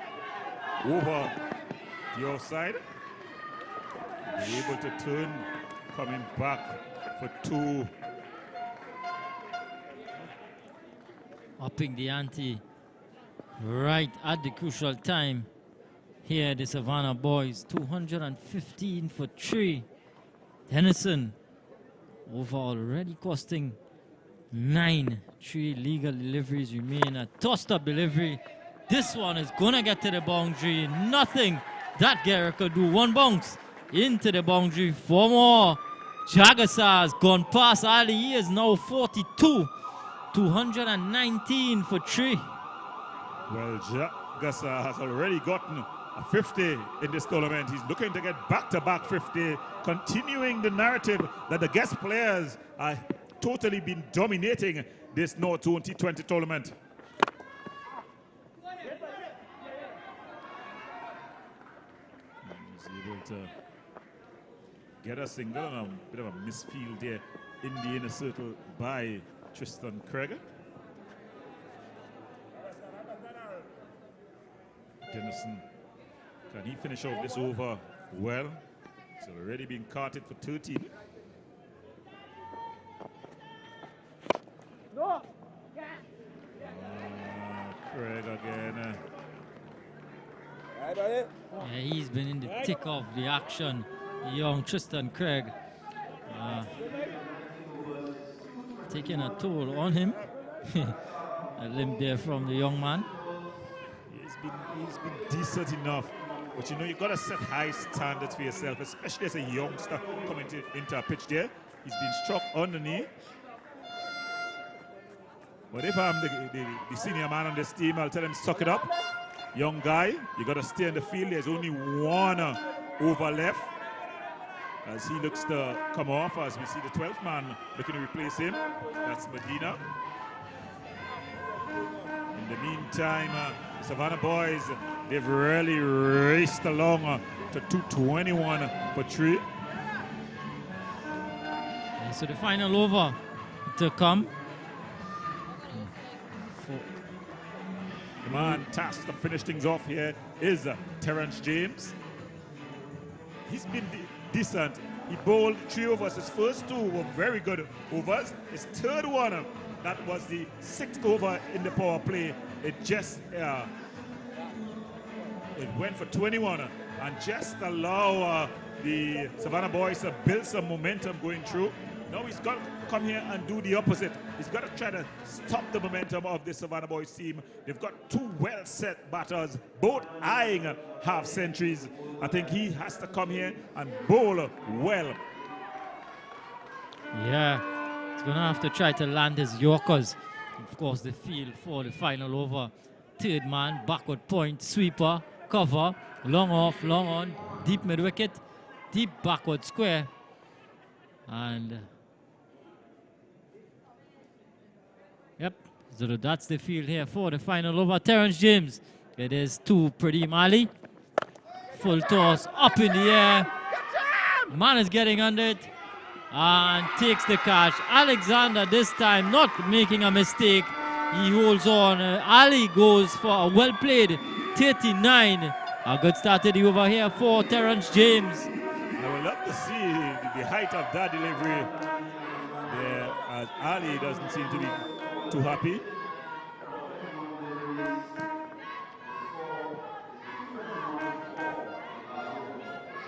over the outside. Be able to turn, coming back for 2. Upping the ante right at the crucial time. Here the Savannah boys, 215 for 3. Henderson over already costing 9. 3 legal deliveries remain. A tossed up delivery. This one is gonna get to the boundary. Nothing that Guerra could do. 1 bounce into the boundary. 4 more. Jagasa has gone past Ali. He is now 42. 219 for 3. Well, Jagasa has already gotten a 50 in this tournament. He's looking to get back-to-back 50, continuing the narrative that the guest players are totally been dominating this North Zone T20 tournament. And he's able to get a single and a bit of a misfield there in the inner circle by Tristan Craig. Dennison, can he finish off this over well? He's already been carted for 13. No. Craig again. Yeah, he's been in the thick of the action. Young Tristan Craig taking a toll on him. A limp there from the young man. He's been decent enough, but you know, you've got to set high standards for yourself, especially as a youngster coming into a pitch there. He's been struck on the knee. But if I'm the senior man on this team, I'll tell him, suck it up. Young guy, you got to stay in the field. There's only 1 over left. As he looks to come off, as we see the 12th man looking to replace him. That's Medina. In the meantime, Savannah boys, they've really raced along to 221 for 3. And so the final over to come. The man tasked to finish things off here is Terrence James. He's been decent. He bowled 3 overs. His first 2 were very good overs. His third one, that was the 6th over in the power play. It just it went for 21 and just allow the Savannah boys to build some momentum going through. Now he's got to come here and do the opposite. He's got to try to stop the momentum of the Savannah boys team. They've got 2 well-set batters, both eyeing half centuries. I think he has to come here and bowl well. Yeah, he's going to have to try to land his Yorkers. Of course, the field for the final over. 3rd man, backward point, sweeper, cover, long off, long on, deep mid-wicket, deep backward square. And yep, so that's the field here for the final over. Terrence James, it is to Pradeep Ali. Full toss up in the air. Man is getting under it and takes the catch. Alexander this time not making a mistake. He holds on. Ali goes for a well played 39. A good start to the over here for Terrence James. I would love to see the height of that delivery there, as Ali doesn't seem to be too happy.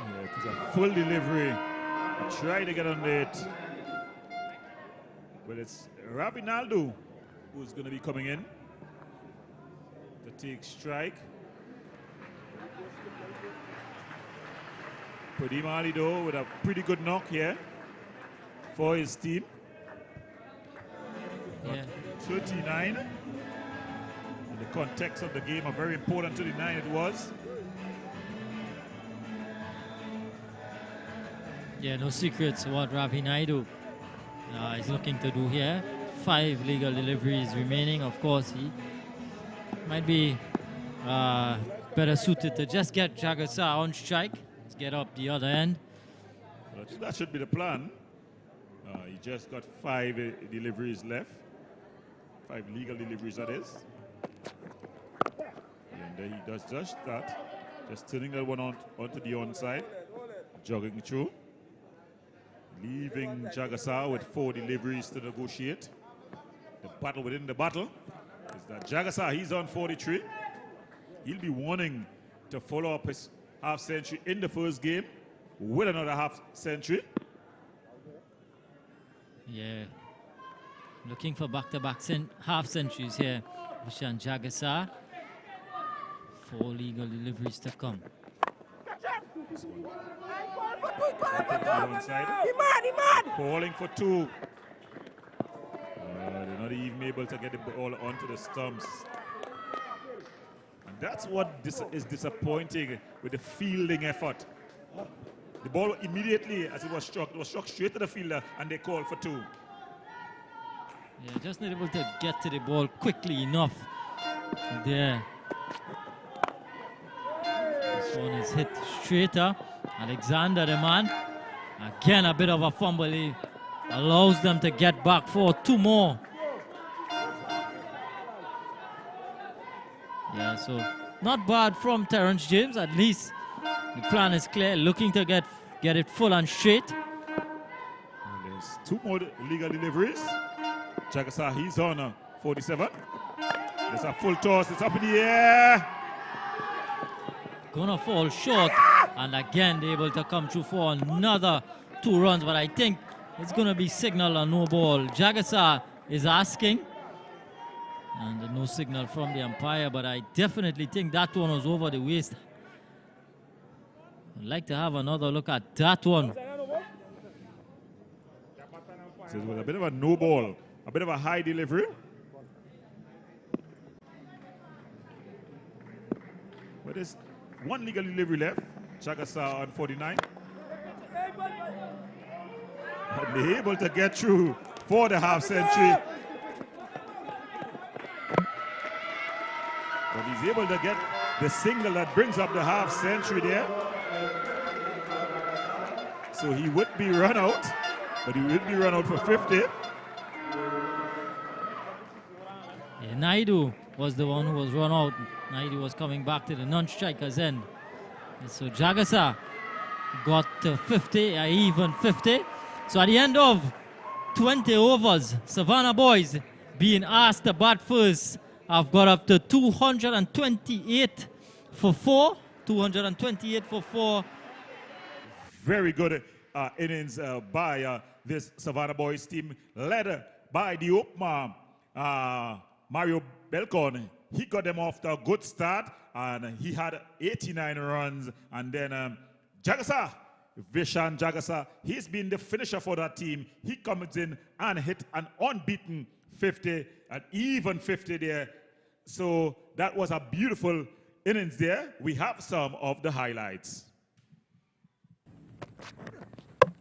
Yeah, it was a full delivery. He tried to get under it. But it's Ravinaldo who's going to be coming in to take strike. Pradeep Ali though with a pretty good knock here for his team. Yeah. 39. In the context of the game, a very important 39 it was. Yeah, no secrets what Ravi Naidu he's looking to do here. 5 legal deliveries remaining. Of course, he might be better suited to just get Jagasa on strike. Let's get up the other end. Well, that should be the plan. He just got 5 deliveries left. 5 legal deliveries, that is. And he does just that. Just turning that one onto the onside. Jogging through. Leaving Jagasa with 4 deliveries to negotiate. The battle within the battle is that Jagasa, he's on 43. He'll be wanting to follow up his half century in the first game with another half century. Yeah. Looking for back-to-back half centuries here. Vishan Jagasa. 4 legal deliveries to come. Calling for 2. They're not even able to get the ball onto the stumps. And that's what is disappointing with the fielding effort. The ball immediately, as it was struck straight to the fielder, and they called for 2. Yeah, just not able to get to the ball quickly enough. There. This one is hit straighter. Alexander, the man. Again, a bit of a fumble. He allows them to get back for 2 more. Yeah, so not bad from Terrence James. At least the plan is clear. Looking to get it full and straight. And there's 2 more legal deliveries. Jagasa, he's on 47. There's a full toss. It's up in the air. Gonna fall short. And again, they're able to come through for another 2 runs. But I think it's gonna be signal or no ball. Jagasa is asking. And no signal from the umpire. But I definitely think that one was over the waist. I'd like to have another look at that one. So it was a bit of a no ball. A bit of a high delivery. But there's 1 legal delivery left. Jagasa on 49. And they're able to get through for the half century. But he's able to get the single that brings up the half century there. So he would be run out, but he would be run out for 50. Yeah, Naidu was the one who was run out. Naidu was coming back to the non-striker's end. And so Jagasa got to 50, even 50. So at the end of 20 overs, Savannah boys being asked to bat first have got up to 228 for 4. 228 for 4. Very good innings by this Savannah boys team, led by the opener, Mario Belcon. He got them off to a good start, and he had 89 runs. And then Jagasa, Vishan Jagasa, he's been the finisher for that team. He comes in and hit an unbeaten 50, an even 50 there. So that was a beautiful innings there. We have some of the highlights.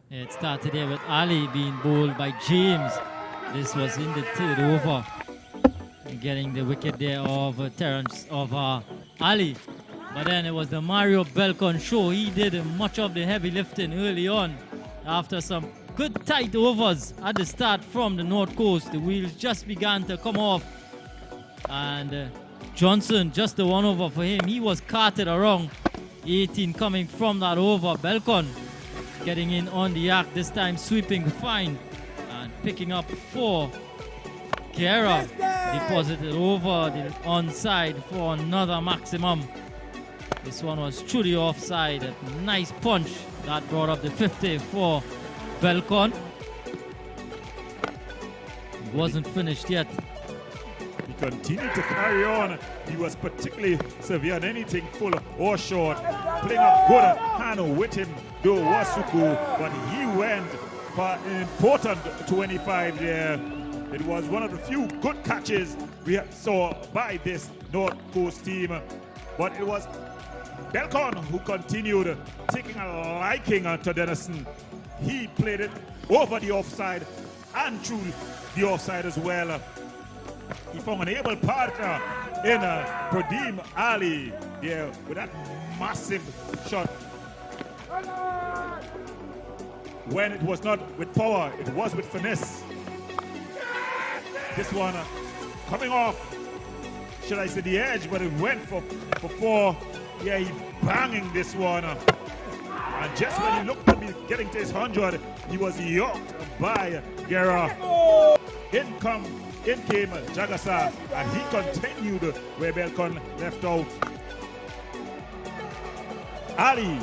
It started there with Ali being bowled by James. This was in the 3rd over. Getting the wicket there of Terrence, of Ali. But then it was the Mario Belcon show. He did much of the heavy lifting early on. After some good tight overs at the start from the North Coast, the wheels just began to come off. And Johnson, just the 1 over for him. He was carted around. 18 coming from that over. Belcon getting in on the act, this time sweeping fine and picking up 4. Guerra deposited over the onside for another maximum. This one was truly offside. A nice punch that brought up the 50 for Belcon. It wasn't finished yet. He continued to carry on. He was particularly severe on anything full or short. Playing a good hand with him, though Wasuku, but he went for an important 25 there. It was one of the few good catches we saw by this North Coast team. But it was Belcon who continued taking a liking to Denison. He played it over the offside and and through the offside as well. He found an able partner in Pradeem Ali there with that massive shot. When it was not with power, it was with finesse. This one coming off, should I say the edge, but it went for four. Yeah, he banging this one. And just when he looked to be getting to his 100, he was yoked by Guerra. In came Jagasa, and he continued where Belcon left out. Ali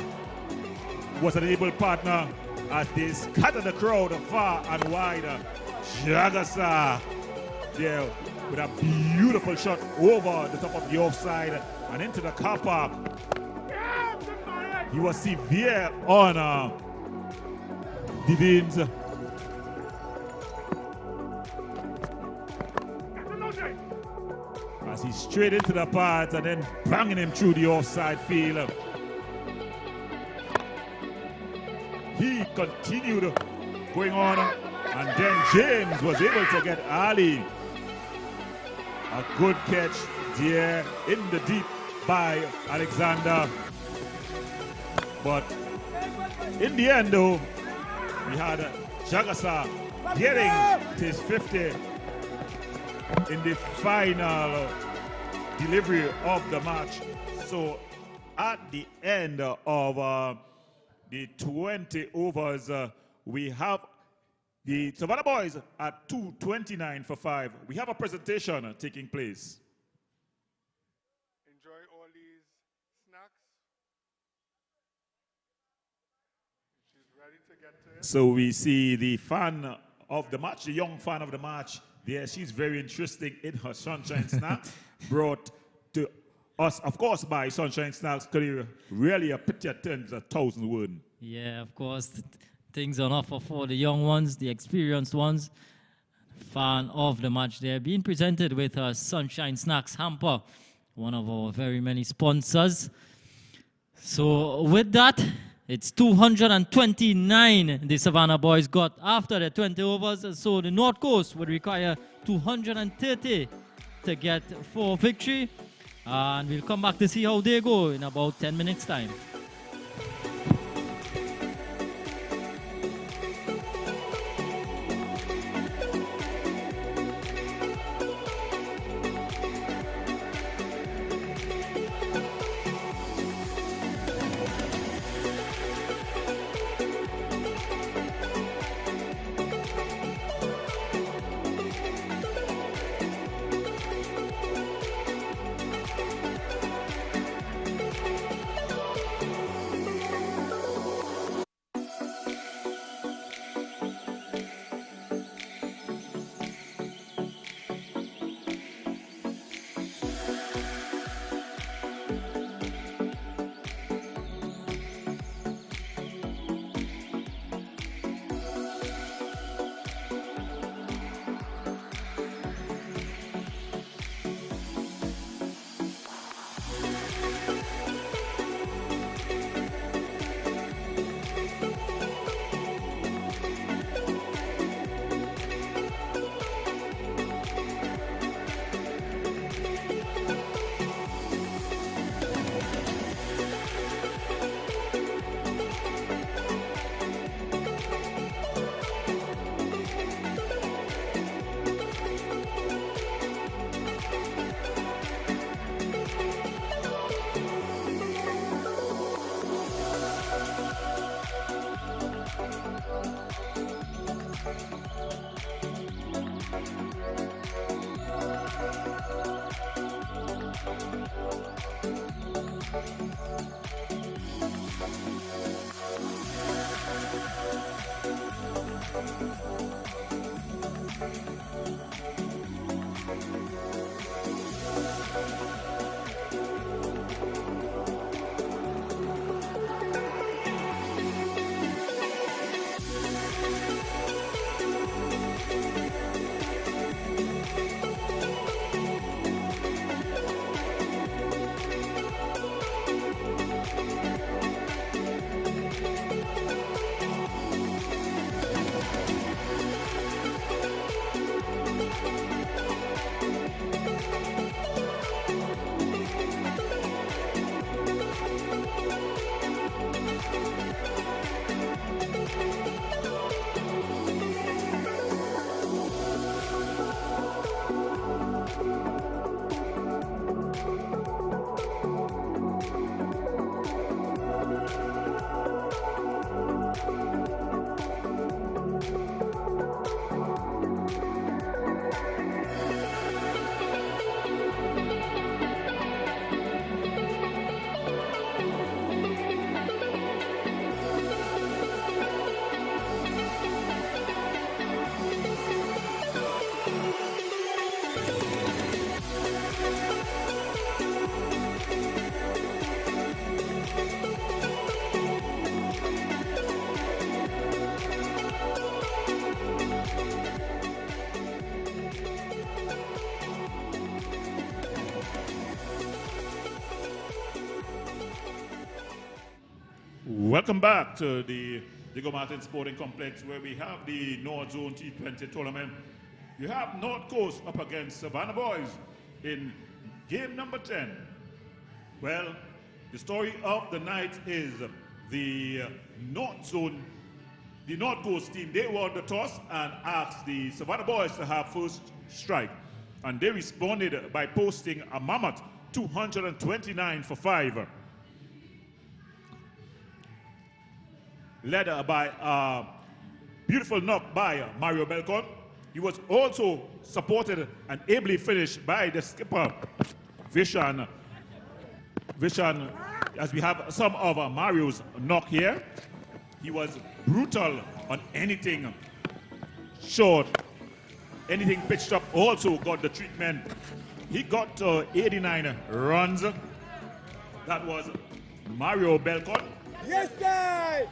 was an able partner as they scattered the crowd far and wide. Jagasa there with a beautiful shot over the top of the offside and into the car park. He was severe on Divins. As he straight into the path and then banging him through the offside field. He continued going on, and then James was able to get Ali. A good catch there in the deep by Alexander. But in the end though, we had Jagasa getting to his 50 in the final delivery of the match. So at the end of the 20 overs, we have the Savannah boys at 229 for 5. We have a presentation taking place. Enjoy all these snacks. She's ready to get to it. So we see the fan of the match, the young fan of the match. There, she's very interesting in her Sunshine Snack, brought to us, of course, by Sunshine Snacks career. Really a picture turns 1,000 words. Yeah, of course. Things on offer for the young ones, the experienced ones. Fan of the match there, being presented with a Sunshine Snacks hamper, one of our very many sponsors. So with that, it's 229 the Savannah boys got after the 20 overs. So the North Coast would require 230 to get for victory. And we'll come back to see how they go in about 10 minutes time. Welcome back to the Diego Martin Sporting Complex, where we have the North Zone T20 tournament. You have North Coast up against Savannah Boys in game number 10. Well, the story of the night is the North Coast team, they won the toss and asked the Savannah Boys to have first strike. And they responded by posting a mammoth 229 for 5. Led by a beautiful knock by Mario Belcon. He was also supported and ably finished by the skipper, Vishan. Vishan, as we have some of Mario's knock here, he was brutal on anything short, anything pitched up, also got the treatment. He got 89 runs. That was Mario Belcon. Yes, sir!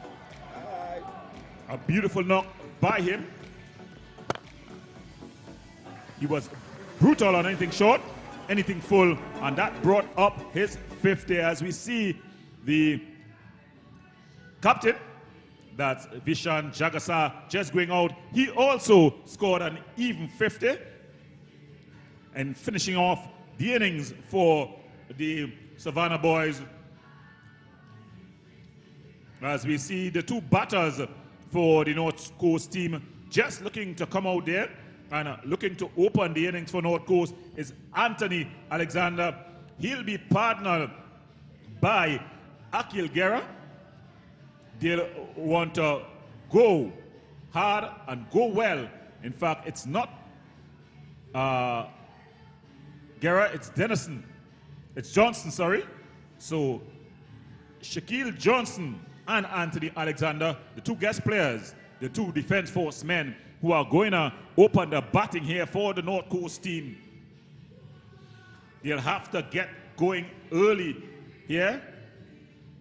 A beautiful knock by him. He was brutal on anything short, anything full, and that brought up his 50 as we see the captain, that's Vishan Jagasa, just going out. He also scored an even 50 and finishing off the innings for the Savannah Boys. As we see the two batters for the North Coast team just looking to come out there and looking to open the innings for North Coast is Anthony Alexander. He'll be partnered by Akil Guerra. They'll want to go hard and go well. In fact, it's not Guerra, it's Dennison. It's Johnson, sorry. So Shaquille Johnson and Anthony Alexander, the two guest players, the two defense force men who are going to open the batting here for the North Coast team. They'll have to get going early here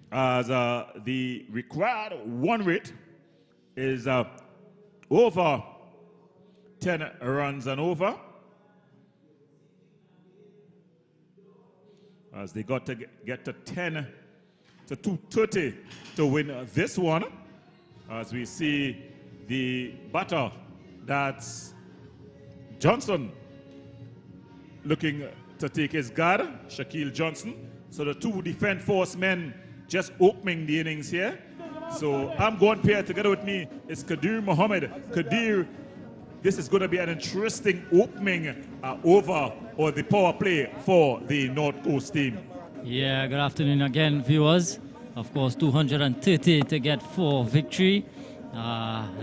as the required run rate is over 10 runs and over. As they got to get to 10 to 230 to win this one. As we see the batter, that's Johnson, looking to take his guard, Shaquille Johnson. So the two defense force men just opening the innings here. So I'm going pair together with me is Kadir Mohammed. Kadir, this is going to be an interesting opening over or the power play for the North Coast team. Yeah, good afternoon again, viewers. Of course, 230 to get for victory.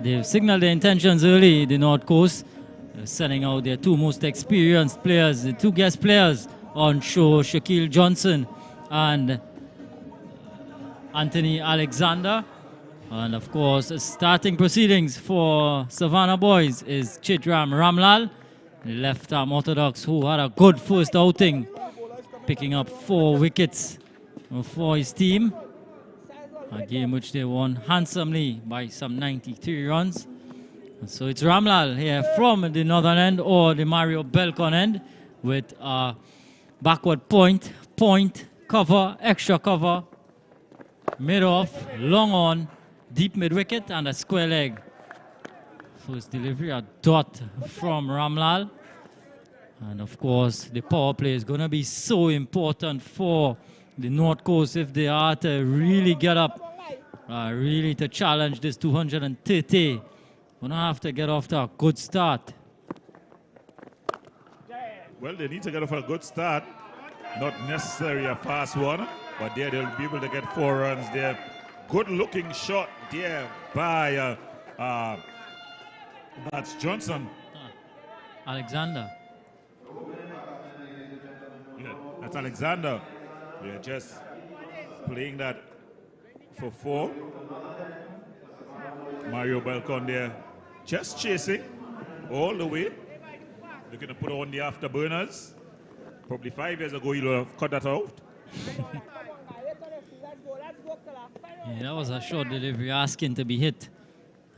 They've signaled their intentions early, the North Coast, sending out their two most experienced players, the two guest players on show, Shaquille Johnson and Anthony Alexander. And of course, starting proceedings for Savannah Boys is Chitram Ramlal, the left-arm orthodox who had a good first outing, picking up 4 wickets for his team. A game which they won handsomely by some 93 runs. So it's Ramlal here from the northern end or the Mario Belcon end with a backward point, cover, extra cover, mid-off, long on, deep mid-wicket and a square leg. First delivery, a dot from Ramlal. And of course, the power play is going to be so important for the North Coast if they are to really get up, really to challenge this 230. Going to have to get off to a good start. Well, they need to get off a good start. Not necessarily a fast one, but there they'll be able to get 4 runs there. Good looking shot there by that's Johnson. Alexander. Yeah, that's Alexander. They're just playing that for 4. Mario Belcon there just chasing all the way. Looking to put on the afterburners. Probably 5 years ago, he would have cut that out. Yeah, that was a short delivery asking to be hit.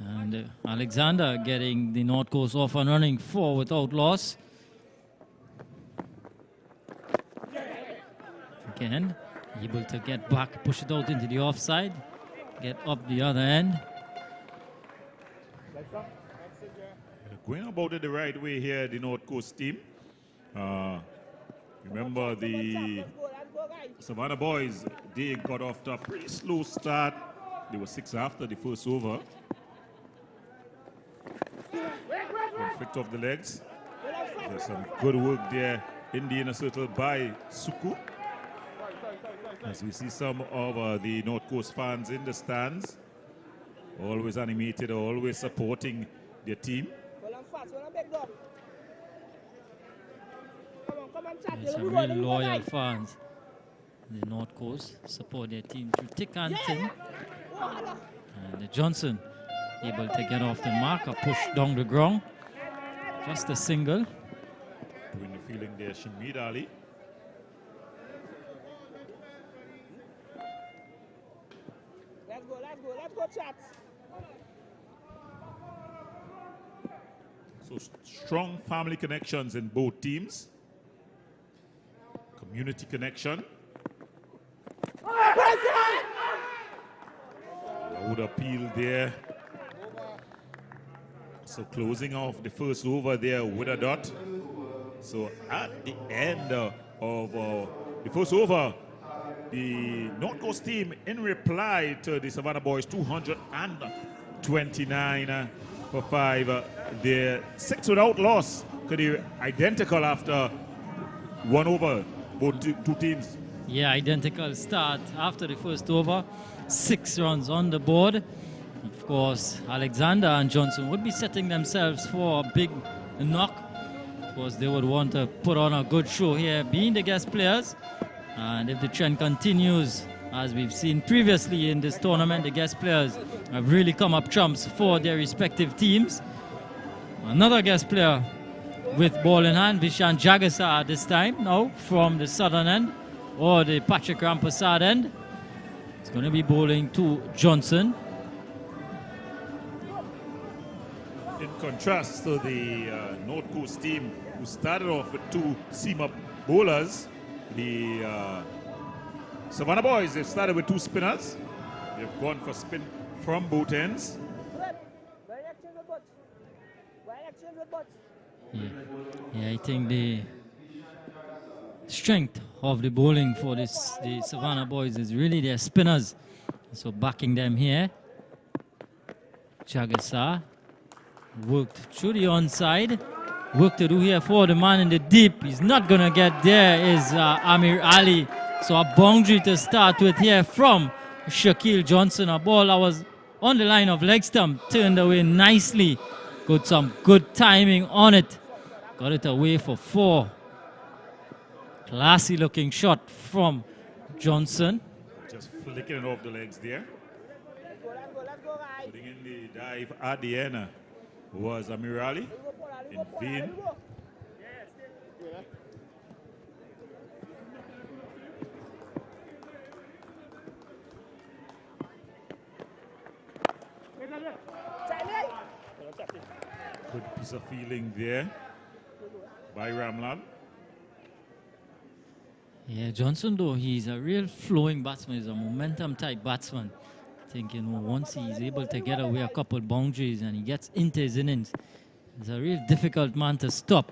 And Alexander getting the North Coast off and running 4 without loss. Again, able to get back, push it out into the offside. get up the other end. Going about it the right way here, the North Coast team. Remember the Savannah boys, they got off to a pretty slow start. They were 6 after the first over. Flicked off the legs. There's some good work there in the inner circle by Suku. As we see some of the North Coast fans in the stands, always animated, always supporting their team. It's a real loyal fans. The North Coast support their team through thick and thin. And Johnson able to get off the mark, a push down the ground. Just a single. Doing the feeling there, Shamid Ali. Let's go, chaps. So strong family connections in both teams. Community connection. Loud appeal there. So closing off the first over there with a dot. So at the end of the first over, the North Coast team, in reply to the Savannah boys, 229 for 5. They're 6 without loss. Could be identical after 1 over, both two teams. Yeah, identical start after the first over. 6 runs on the board. Of course, Alexander and Johnson would be setting themselves for a big knock. Of course, they would want to put on a good show here, being the guest players. And if the trend continues, as we've seen previously in this tournament, the guest players have really come up trumps for their respective teams. Another guest player with ball in hand, Vishan Jagasa this time now from the southern end, or the Patrick Rampasad end. It's going to be bowling to Johnson. In contrast to the North Coast team, who started off with 2 seam-up bowlers, the Savannah boys, they've started with 2 spinners. They've gone for spin from both ends. Yeah, I think the strength of the bowling for the Savannah boys is really their spinners. So backing them here. Jagasa worked through the onside. Work to do here for the man in the deep. He's not going to get there is Amir Ali. So a boundary to start with here from Shaquille Johnson. A ball that was on the line of leg stump. Turned away nicely. Got some good timing on it. Got it away for 4. Classy looking shot from Johnson. Just flicking it off the legs there. Putting in the dive at the end was Amir Ali. In vain. Good piece of feeling there by Ramlal. Yeah, Johnson though, he's a real flowing batsman. He's a momentum type batsman. I think, you know, once he's able to get away a couple boundaries and he gets into his innings, he's a real difficult man to stop.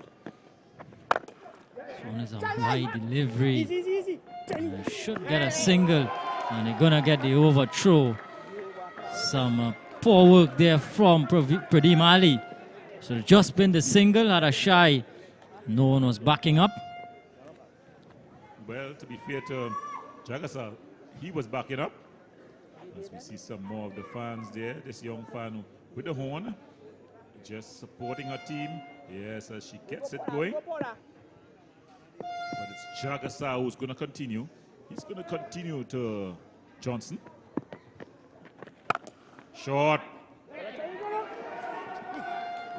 This one is a wide delivery. Easy. Should get a single, and they're gonna get the overthrow. Some poor work there from Pradeep Ali. So just been the single, had a shy. No one was backing up. Well, to be fair to Jagasa, he was backing up. As we see some more of the fans there, this young fan with the horn, just supporting her team. Yes, as she gets it going. But it's Jagasa who's going to continue. He's going to continue to Johnson. Short.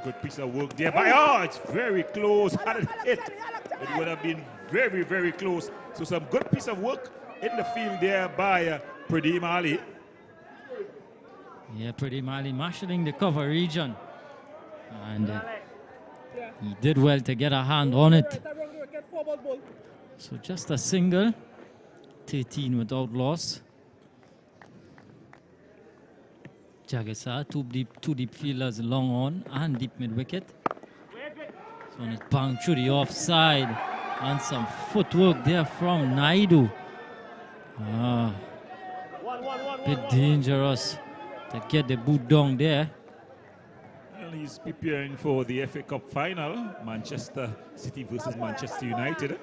Good piece of work there. Oh, it's very close. Had it hit, it would have been very, very close. So some good piece of work in the field there by Pradeep Ali. Yeah, Pradeep Ali marshalling the cover region. And he did well to get a hand on it. So just a single, 13 without loss. Jagesa, two deep fielders, long on and deep mid wicket. This one is banged through the offside, and some footwork there from Naidu. Bit dangerous to get the boot down there. Well, he's preparing for the FA Cup final, Manchester City versus Manchester United.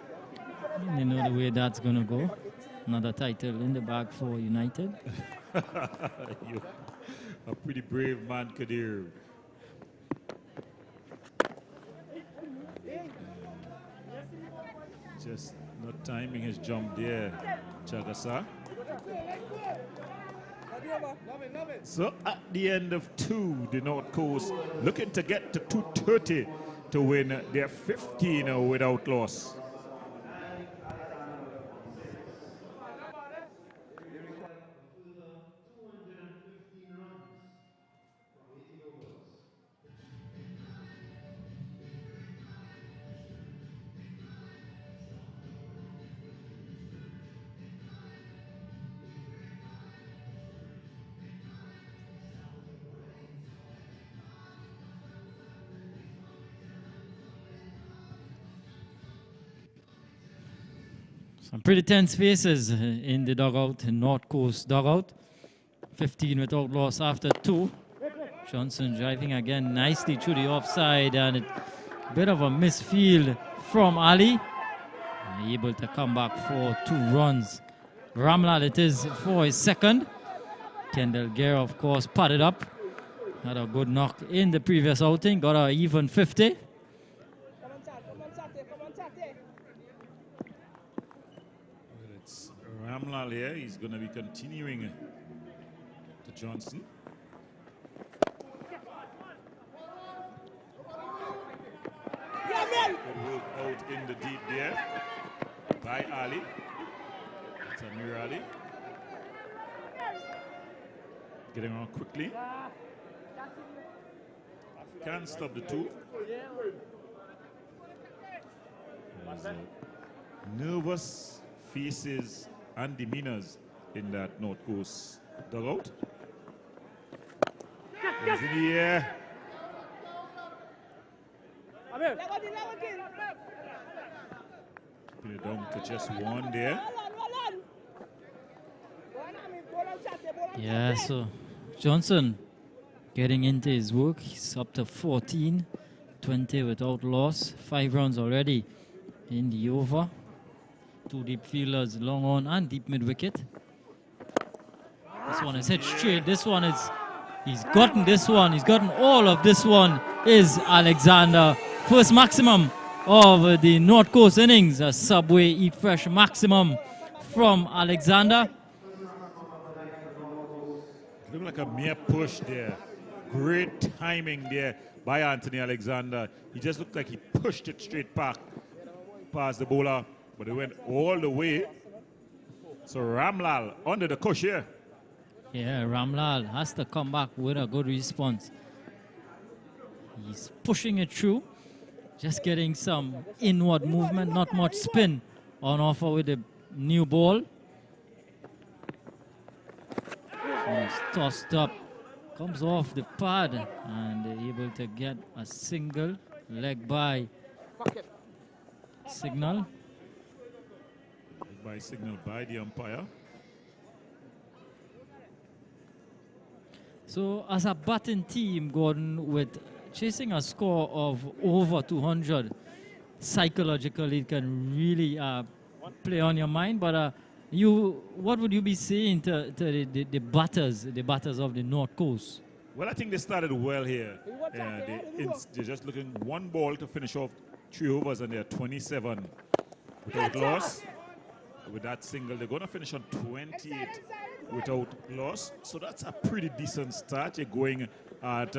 You know the way that's going to go. Another title in the bag for United. You're a pretty brave man, Kadir. Just not timing his jump there, Jagasa. So at the end of 2, the North Coast looking to get to 230 to win their 15 without loss. Some pretty tense faces in the dugout, in North Coast dugout. 15 without loss after 2. Johnson driving again nicely through the offside, and a bit of a misfield from Ali. Able to come back for 2 runs. Ramlal it is for his second. Kendall Gare, of course, padded up. Had a good knock in the previous outing, got an even 50. Ramlal here, he's going to be continuing to Johnson. Good work out in the deep there by Ali. Samir Ali. Getting on quickly. Can't stop the 2. There's nervous faces and demeanors in that North Coast dugout. He's in the air. Put it down to just 1 there. Yeah, so Johnson getting into his work. He's up to 14, 20 without loss. 5 runs already in the over. 2 deep fielders, long on and deep mid wicket. This one is hit straight. This one is, he's gotten this one. He's gotten all of this one. Is Alexander. First maximum of the North Coast innings. A Subway Eat Fresh maximum from Alexander. Looked like a mere push there. Great timing there by Anthony Alexander. He just looked like he pushed it straight back past the bowler, but it went all the way. So Ramlal under the cush here. Yeah, Ramlal has to come back with a good response. He's pushing it through, just getting some inward movement, not much spin on offer with the new ball. He's tossed up, comes off the pad, and they're able to get a single leg by signal. Leg by signal by the umpire. So as a batting team, Gordon, with chasing a score of over 200, psychologically it can really play on your mind. But what would you be saying to the batters of the North Coast? Well, I think they started well here. They're just looking 1 ball to finish off 3 overs, and they're 27 without loss. With that single, they're going to finish on 28 without loss. So that's a pretty decent start. You're going at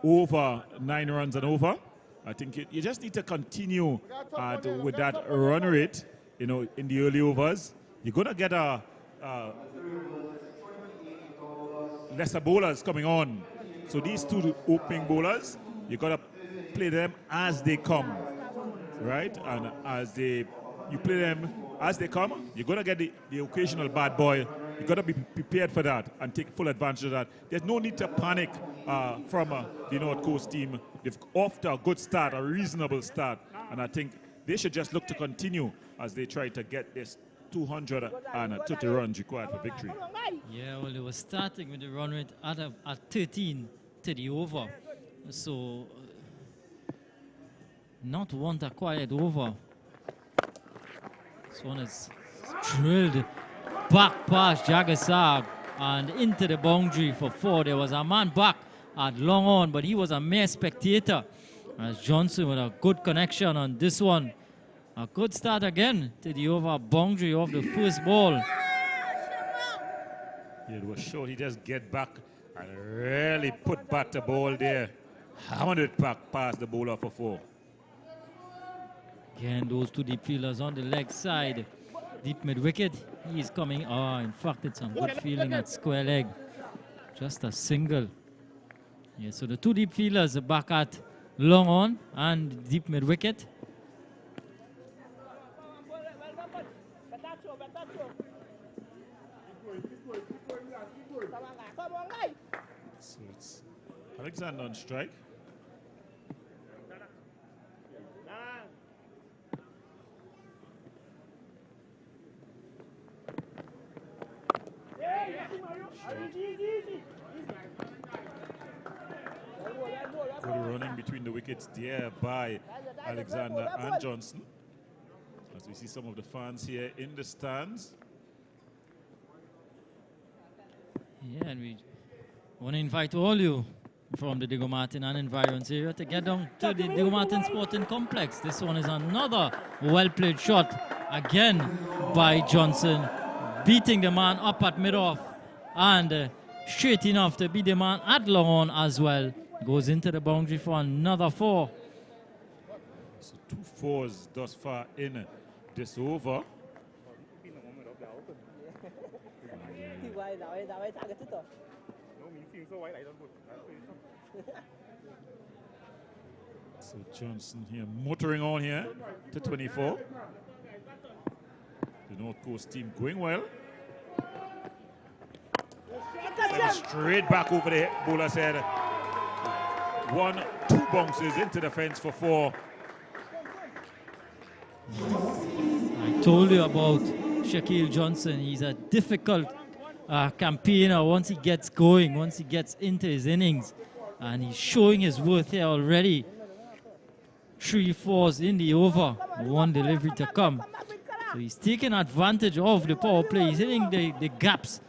over 9 runs and over. I think you just need to continue with that run rate, you know, in the early overs. You're going to get lesser bowlers coming on. So these 2 opening bowlers, you got to play them as they come, right? And you play them as they come, you're going to get the occasional bad boy you got to be prepared for that and take full advantage of that. There's no need to panic from the North Coast team. They've off to a good start, a reasonable start, and I think they should just look to continue as they try to get this 230 runs required for victory. Yeah, well, they were starting with the run rate at 13 to the over. So, not want a quiet over. This one is drilled back past Jagasag and into the boundary for 4. There was a man back at long on, but he was a mere spectator. As Johnson with a good connection on this one. A good start again to the over boundary of the first ball. Yeah, it was short. He just get back and really put back the ball there. Hammered it back past the bowler for 4. Again, those two deep fielders on the leg side. Deep mid wicket. He is coming. Oh, in fact, it's some good fielding at square leg. Just a single. Yeah, so the two deep fielders are back at long on and deep mid wicket. So it's Alexander on strike. Good running between the wickets there by Alexander and Johnson. As we see some of the fans here in the stands. Yeah, and we want to invite all you from the Diego Martin and environs area to get down to the Diego Martin Sporting Complex. This one is another well-played shot again by Johnson, beating the man up at mid-off and straight enough to beat the man at long on as well. Goes into the boundary for another 4. So 2 4s thus far in this over. So Johnson here motoring on here to 24. The North Coast team going well. Straight back over the bowler's head. 1, 2 bounces into the fence for 4. I told you about Shaquille Johnson. He's a difficult campaigner once he gets going, once he gets into his innings. And he's showing his worth here already. 3 4s in the over, 1 delivery to come. So he's taking advantage of the power play. He's hitting the gaps,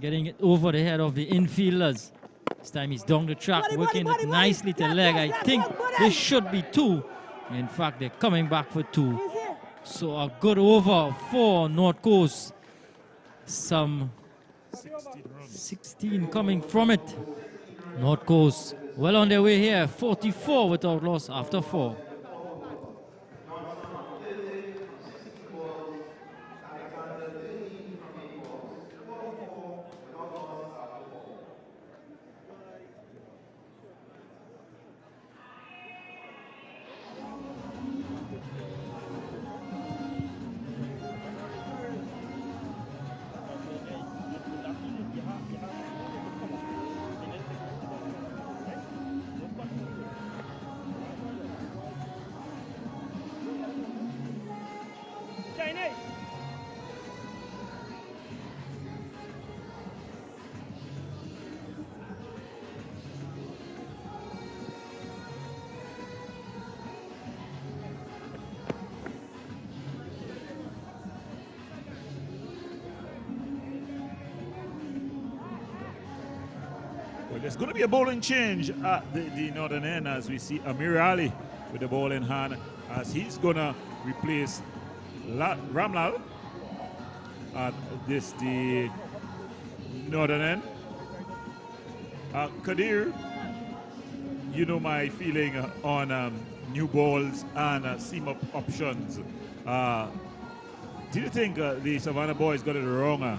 getting it over the head of the infielders. This time he's down the track, working it nicely to leg. I think this should be 2. In fact, they're coming back for 2. So a good over for North Coast. Some 16 coming from it. North Coast well on their way here. 44 without loss after 4. Well, there's going to be a bowling change at the northern end as we see Amir Ali with the ball in hand as he's going to replace Ramlal at the northern end. Kadir, you know my feeling on new balls and seam-up options. Do you think the Savannah boys got it wrong?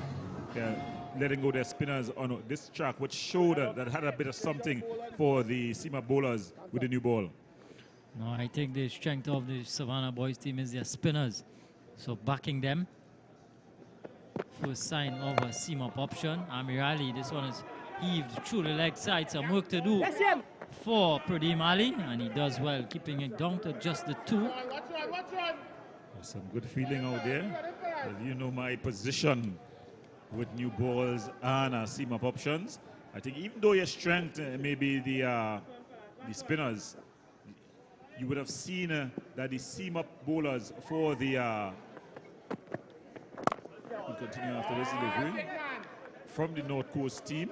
Letting go their spinners on this track, which showed that had a bit of something for the seam-up bowlers with the new ball. No, I think the strength of the Savannah boys team is their spinners. So backing them. First sign of a seam-up option. Amirali, this one is heaved through the leg side. Some work to do for Pradeem Ali, and he does well, keeping it down to just the 2. Some good feeling out there. As you know my position with new balls and seam-up options. I think even though your strength may be the spinners, you would have seen that the seam-up bowlers for the we'll continue after this delivery from the North Coast team.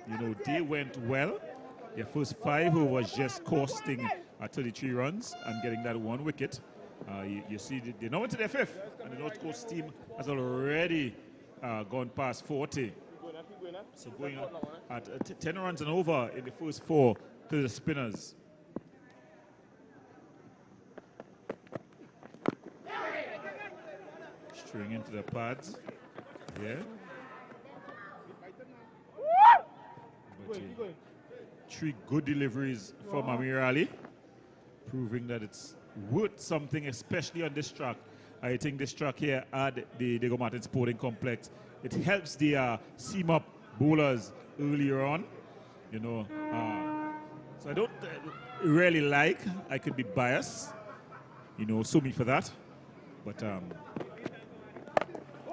You know, they went well. Their first 5 was just costing 33 runs and getting that 1 wicket. You see, they now into their 5th, and the North Coast team has already gone past 40. So going at 10 runs and over in the first 4 to the spinners. String into the pads. Yeah. But, 3 good deliveries from Amir Ali, proving that it's worth something, especially on this track. I think this track here at the Diego Martin Sporting Complex, it helps the seam-up bowlers earlier on, you know. So I don't really like, I could be biased, you know, sue me for that. But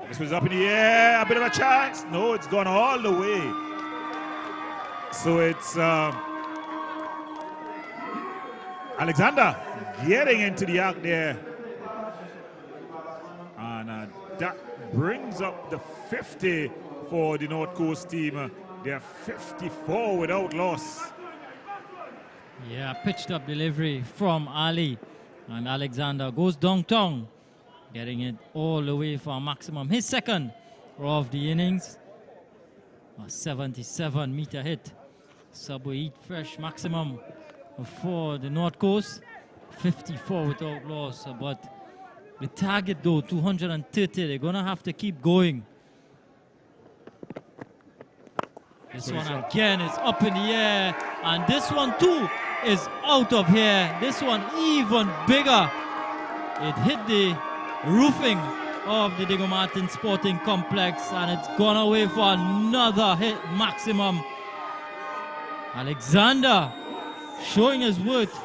this was up in the air, a bit of a chance. No, it's gone all the way. So it's Alexander getting into the act there. And that brings up the 50 for the North Coast team. They're 54 without loss. Yeah, pitched up delivery from Ali. And Alexander goes downtown, getting it all the way for a maximum. His second of the innings. A 77-meter hit. Subway Eat Fresh maximum for the North Coast. 54 without loss. But the target though, 230. They're going to have to keep going. This one again is up in the air. And this one too is out of here. This one even bigger. It hit the roofing of the Diego Martin Sporting Complex, and it's gone away for another hit maximum. Alexander showing his worth.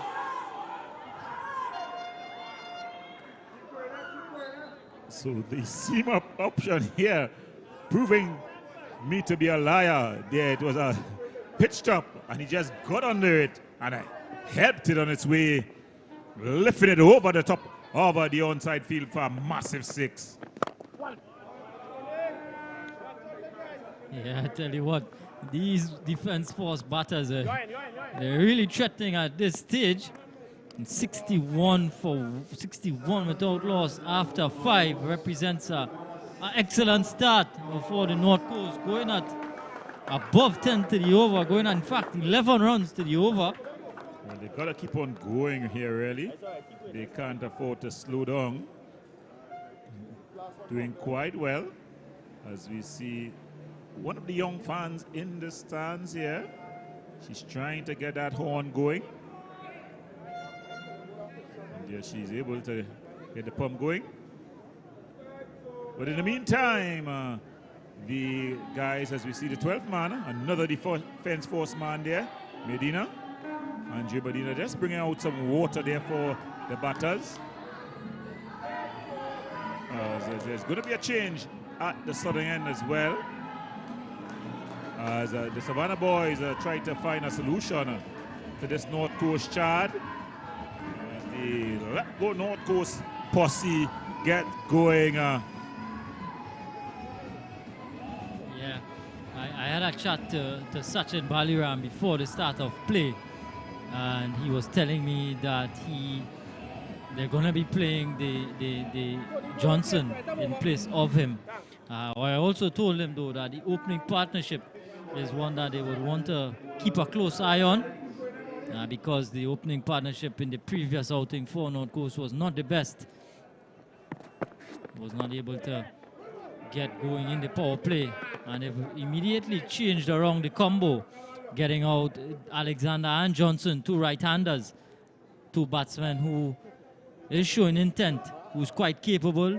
So the seam-up option here proving me to be a liar. There it was a pitched up, and he just got under it, and I helped it on its way, lifting it over the top over the onside field for a massive 6. Yeah, I tell you what, these defense force batters, they're really threatening at this stage. And 61 without loss after 5 represents an excellent start for the North Coast, going at above 10 to the over, going at, in fact, 11 runs to the over. Well, they've got to keep on going here, really. They can't afford to slow down. Doing quite well, as we see one of the young fans in the stands here. She's trying to get that horn going. And yeah, she's able to get the pump going. But in the meantime, the guys, as we see the 12th man, another defense force man there, Medina. Andre Medina just bringing out some water there for the batters. There's going to be a change at the southern end as well, as the Savannah boys try to find a solution to this North Coast chart. The Let Go North Coast posse get going. Yeah, I had a chat to Sachin Baliram before the start of play, and he was telling me that they're going to be playing the Johnson in place of him. I also told him though that the opening partnership is one that they would want to keep a close eye on, because the opening partnership in the previous outing for North Coast was not the best. Was not able to get going in the power play, and they've immediately changed around the combo, getting out Alexander and Johnson, 2 right-handers, 2 batsmen who is showing intent, who's quite capable,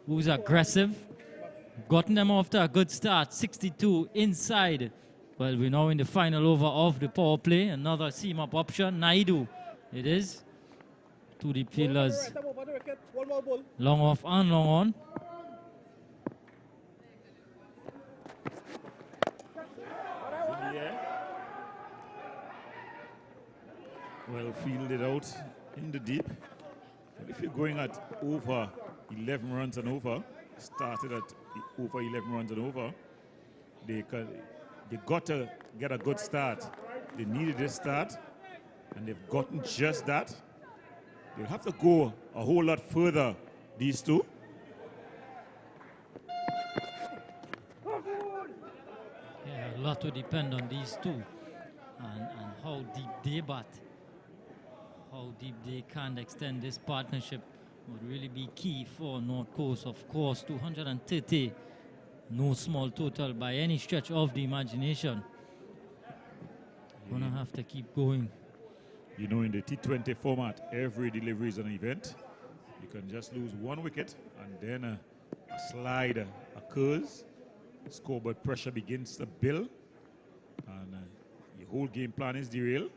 who's aggressive, gotten them off to a good start, 62 inside. Well, we're now in the final over of the power play. Another seam-up option, Naidu. It is. Two deep fielders. Long off and long on. Yeah. Well fielded out in the deep. But if you're going at over 11 runs and over, started at over 11 runs and over, they got to get a good start. They needed this start, and they've gotten just that. They'll have to go a whole lot further, these two. Yeah, a lot will depend on these two and how deep they bat. How deep they can extend this partnership would really be key for North Coast. Of course, 230, no small total by any stretch of the imagination. Gonna have to keep going. You know, in the T20 format, every delivery is an event. You can just lose one wicket, and then a slide occurs. Scoreboard pressure begins to build, and your whole game plan is derailed.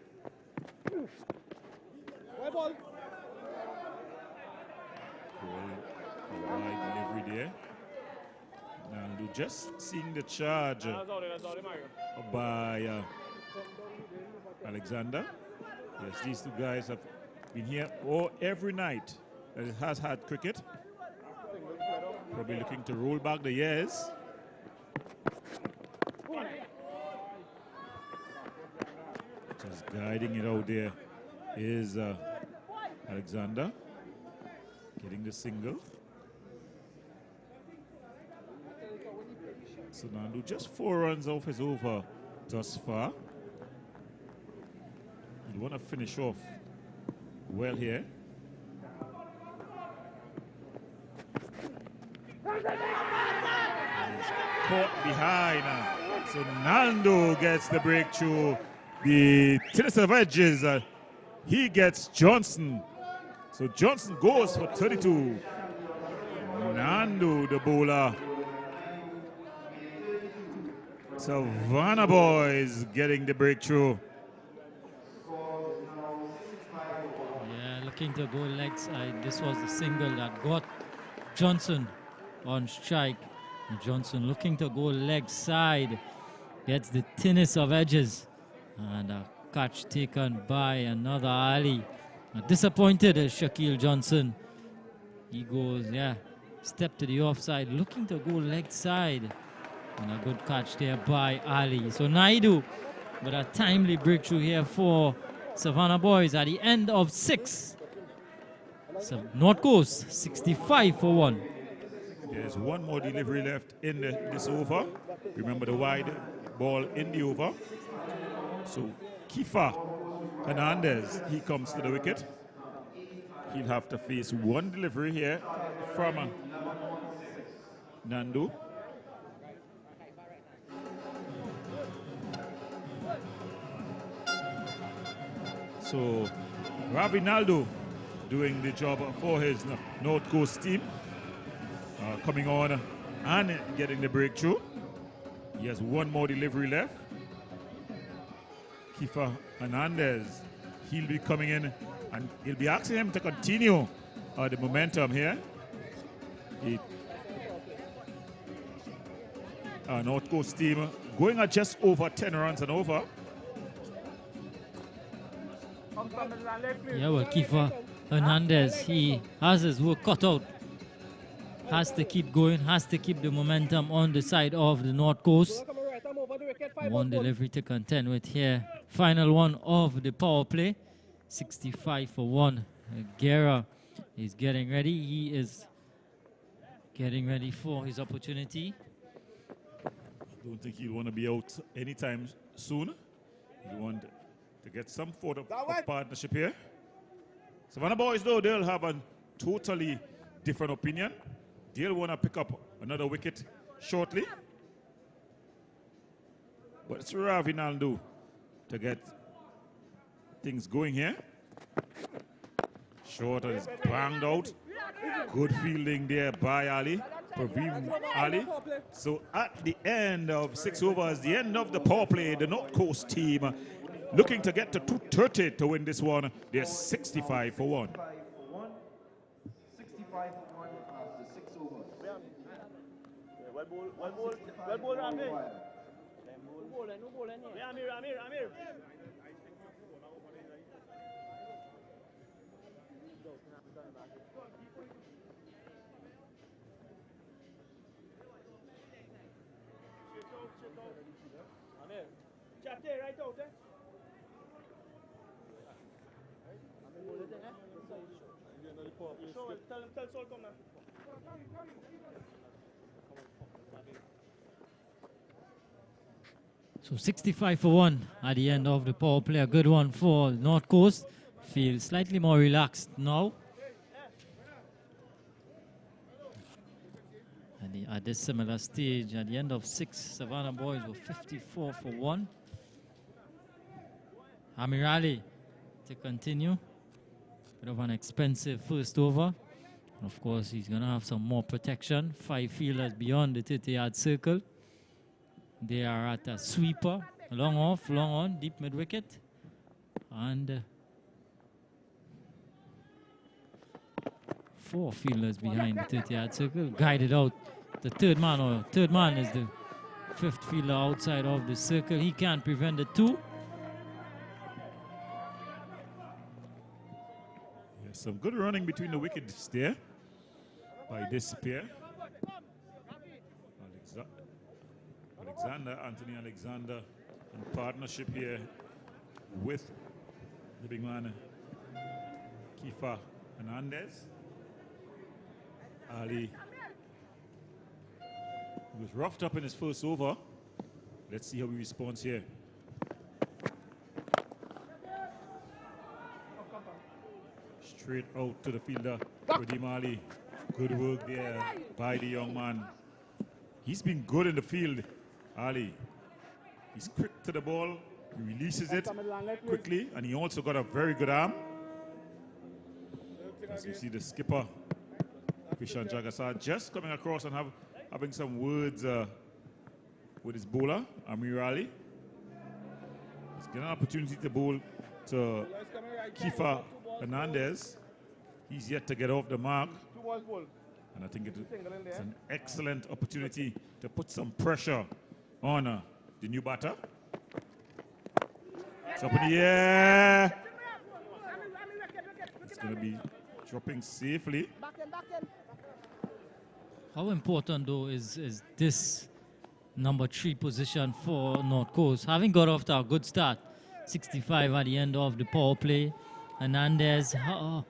Ball. A wide delivery there. Now, just seeing the charge by Alexander. Yes, these two guys have been here every night that it has had cricket. Probably looking to roll back the years. Just guiding it out there is Alexander getting the single. So Nandu just 4 runs off his over thus far. You want to finish off well here. Caught behind. So Nando gets the breakthrough. The tennis of edges. He gets Johnson. So Johnson goes for 32. Nando, the bowler. Savannah boys getting the breakthrough. Yeah, looking to go leg side. This was the single that got Johnson on strike. Johnson looking to go leg side. Gets the thinnest of edges. And a catch taken by another Ali. Disappointed Shaquille Johnson. He goes, step to the offside. Looking to go leg side. And a good catch there by Ali. So Naidu with a timely breakthrough here for Savannah boys at the end of 6. So North Coast 65 for 1. There's one more delivery left in this over. Remember the wide ball in the over. So Kifa Hernandez, he comes to the wicket. He'll have to face one delivery here from Nandu. So Ravinaldo doing the job for his North Coast team. Coming on and getting the breakthrough. He has one more delivery left. Kifa Hernandez, he'll be coming in and he'll be asking him to continue the momentum here. North Coast team going at just over 10 runs and over. Yeah, well, Kifa Hernandez, he has his work cut out. Has to keep going, has to keep the momentum on the side of the North Coast. One delivery to contend with here. Final one of the power play. 65 for 1. Guerra is getting ready. He is getting ready for his opportunity. I don't think he'll want to be out anytime soon. He'll want to get some sort of partnership here. Savannah boys, though, they'll have a totally different opinion. They'll want to pick up another wicket shortly. But it's Ravinaldo to get things going here. Short is banged out. Good fielding there by Ali. Praveen Ali. So at the end of 6 overs, the end of the power play, the North Coast team looking to get to 230 to win this one. They're 65 for 1. 65 for 1 after 6 overs. Well ball, Amir. No ball, Amir. Amir, chat there, right out, Tell Sol come now. So 65 for 1 at the end of the power play. A good one for North Coast. Feel slightly more relaxed now. And at this similar stage, at the end of 6, Savannah boys were 54 for 1. Amirali to continue. Bit of an expensive first over. Of course, he's going to have some more protection. 5 fielders beyond the 30-yard circle. They are at a sweeper. Long off, long on, deep mid-wicket. And 4 fielders behind the 30-yard circle. Guided out the third man, or third man is the 5th fielder outside of the circle. He can't prevent the 2. Yeah, some good running between the wickets there by this pair. Anthony Alexander in partnership here with the big man Kifa Hernandez. Ali was roughed up in his first over. Let's see how he responds here. Straight out to the fielder, Pradeep Ali. Good work there by the young man. He's been good in the field, Ali. He's quick to the ball, he releases it quickly, and he also got a very good arm. As you see the skipper, Krishan Jagasar, just coming across and having some words with his bowler, Amir Ali. He's getting an opportunity to bowl to Kifa Hernandez. He's yet to get off the mark. And I think it's an excellent opportunity to put some pressure on the new batter. It's up in the air. It's going to be dropping safely. How important, though, is this number 3 position for North Coast? Having got off to a good start, 65 at the end of the power play. Hernandez, how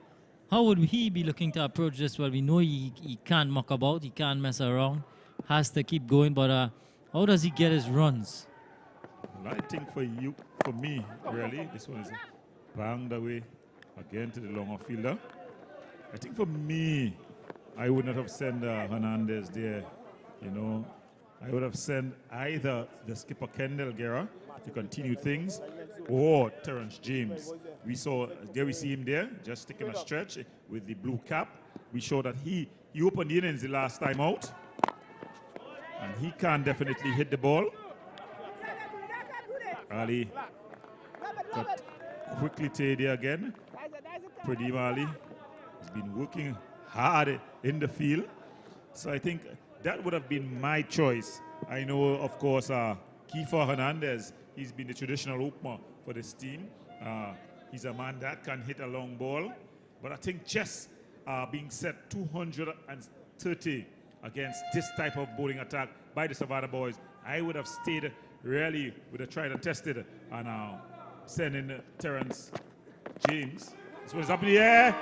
would he be looking to approach this? Well, we know he can't muck about, he can't mess around, has to keep going, but how does he get his runs? Well, I think for me, really, this one is banged away again to the longer fielder. I think for me, I would not have sent Hernandez there, you know. I would have sent either the skipper Kendall Guerra to continue things, or Terrence James. We see him there, just taking a stretch with the blue cap. We saw that he opened the innings the last time out, and he can definitely hit the ball. Ali got quickly Teddy again. Pradeep Ali has been working hard in the field, so I think that would have been my choice. I know, of course, Kifa Hernandez, he's been the traditional opener for this team. He's a man that can hit a long ball, but I think just being set 230 against this type of bowling attack by the Savannah boys, I would have stayed really with a tried and tested and sending Terrence James. This one's up in the air,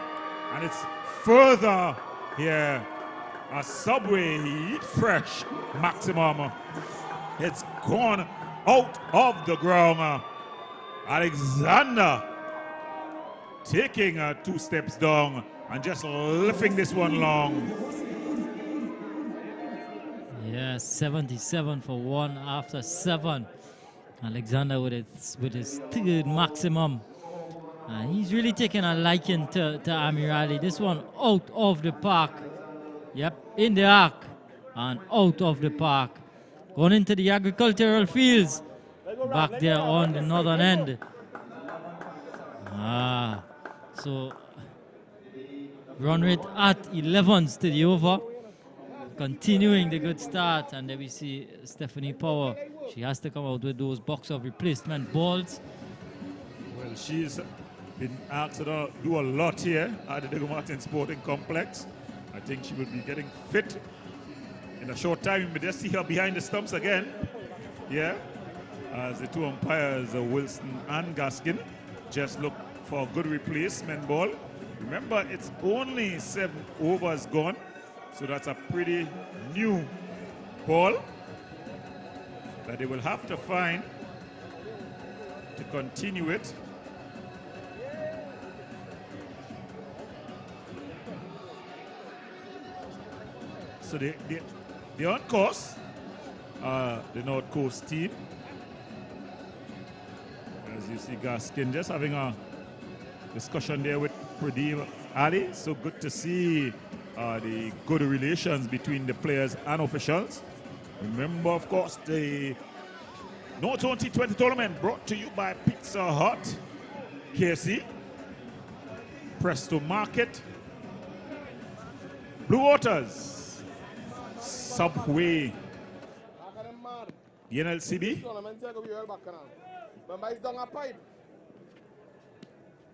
and it's further here. A Subway Heat Fresh Maximum. It's gone out of the ground. Alexander taking 2 steps down and just lifting this one long. Yeah, 77 for 1 after 7. Alexander with his 3rd maximum. He's really taken a liking to Amir Ali. This one out of the park. Yep, in the arc. and out of the park. Going into the agricultural fields back there on the northern end. So run rate at 11s to the over. Continuing the good start, and then we see Stephanie Power. She has to come out with those box of replacement balls. Well, she's been asked to do a lot here at the Diego Martin Sporting Complex. I think she will be getting fit in a short time. We just see her behind the stumps again. Yeah, as the two umpires, Wilson and Gaskin, just look for a good replacement ball. Remember, it's only 7 overs gone, so that's a pretty new ball that they will have to find to continue it. So they're on course, the North Coast team. As you see, Gaskin just having a discussion there with Pradeep Ali. So good to see the good relations between the players and officials. Remember, of course, the North T20 tournament brought to you by Pizza Hut, KC, Presto Market, Blue Waters, Subway, the NLCB.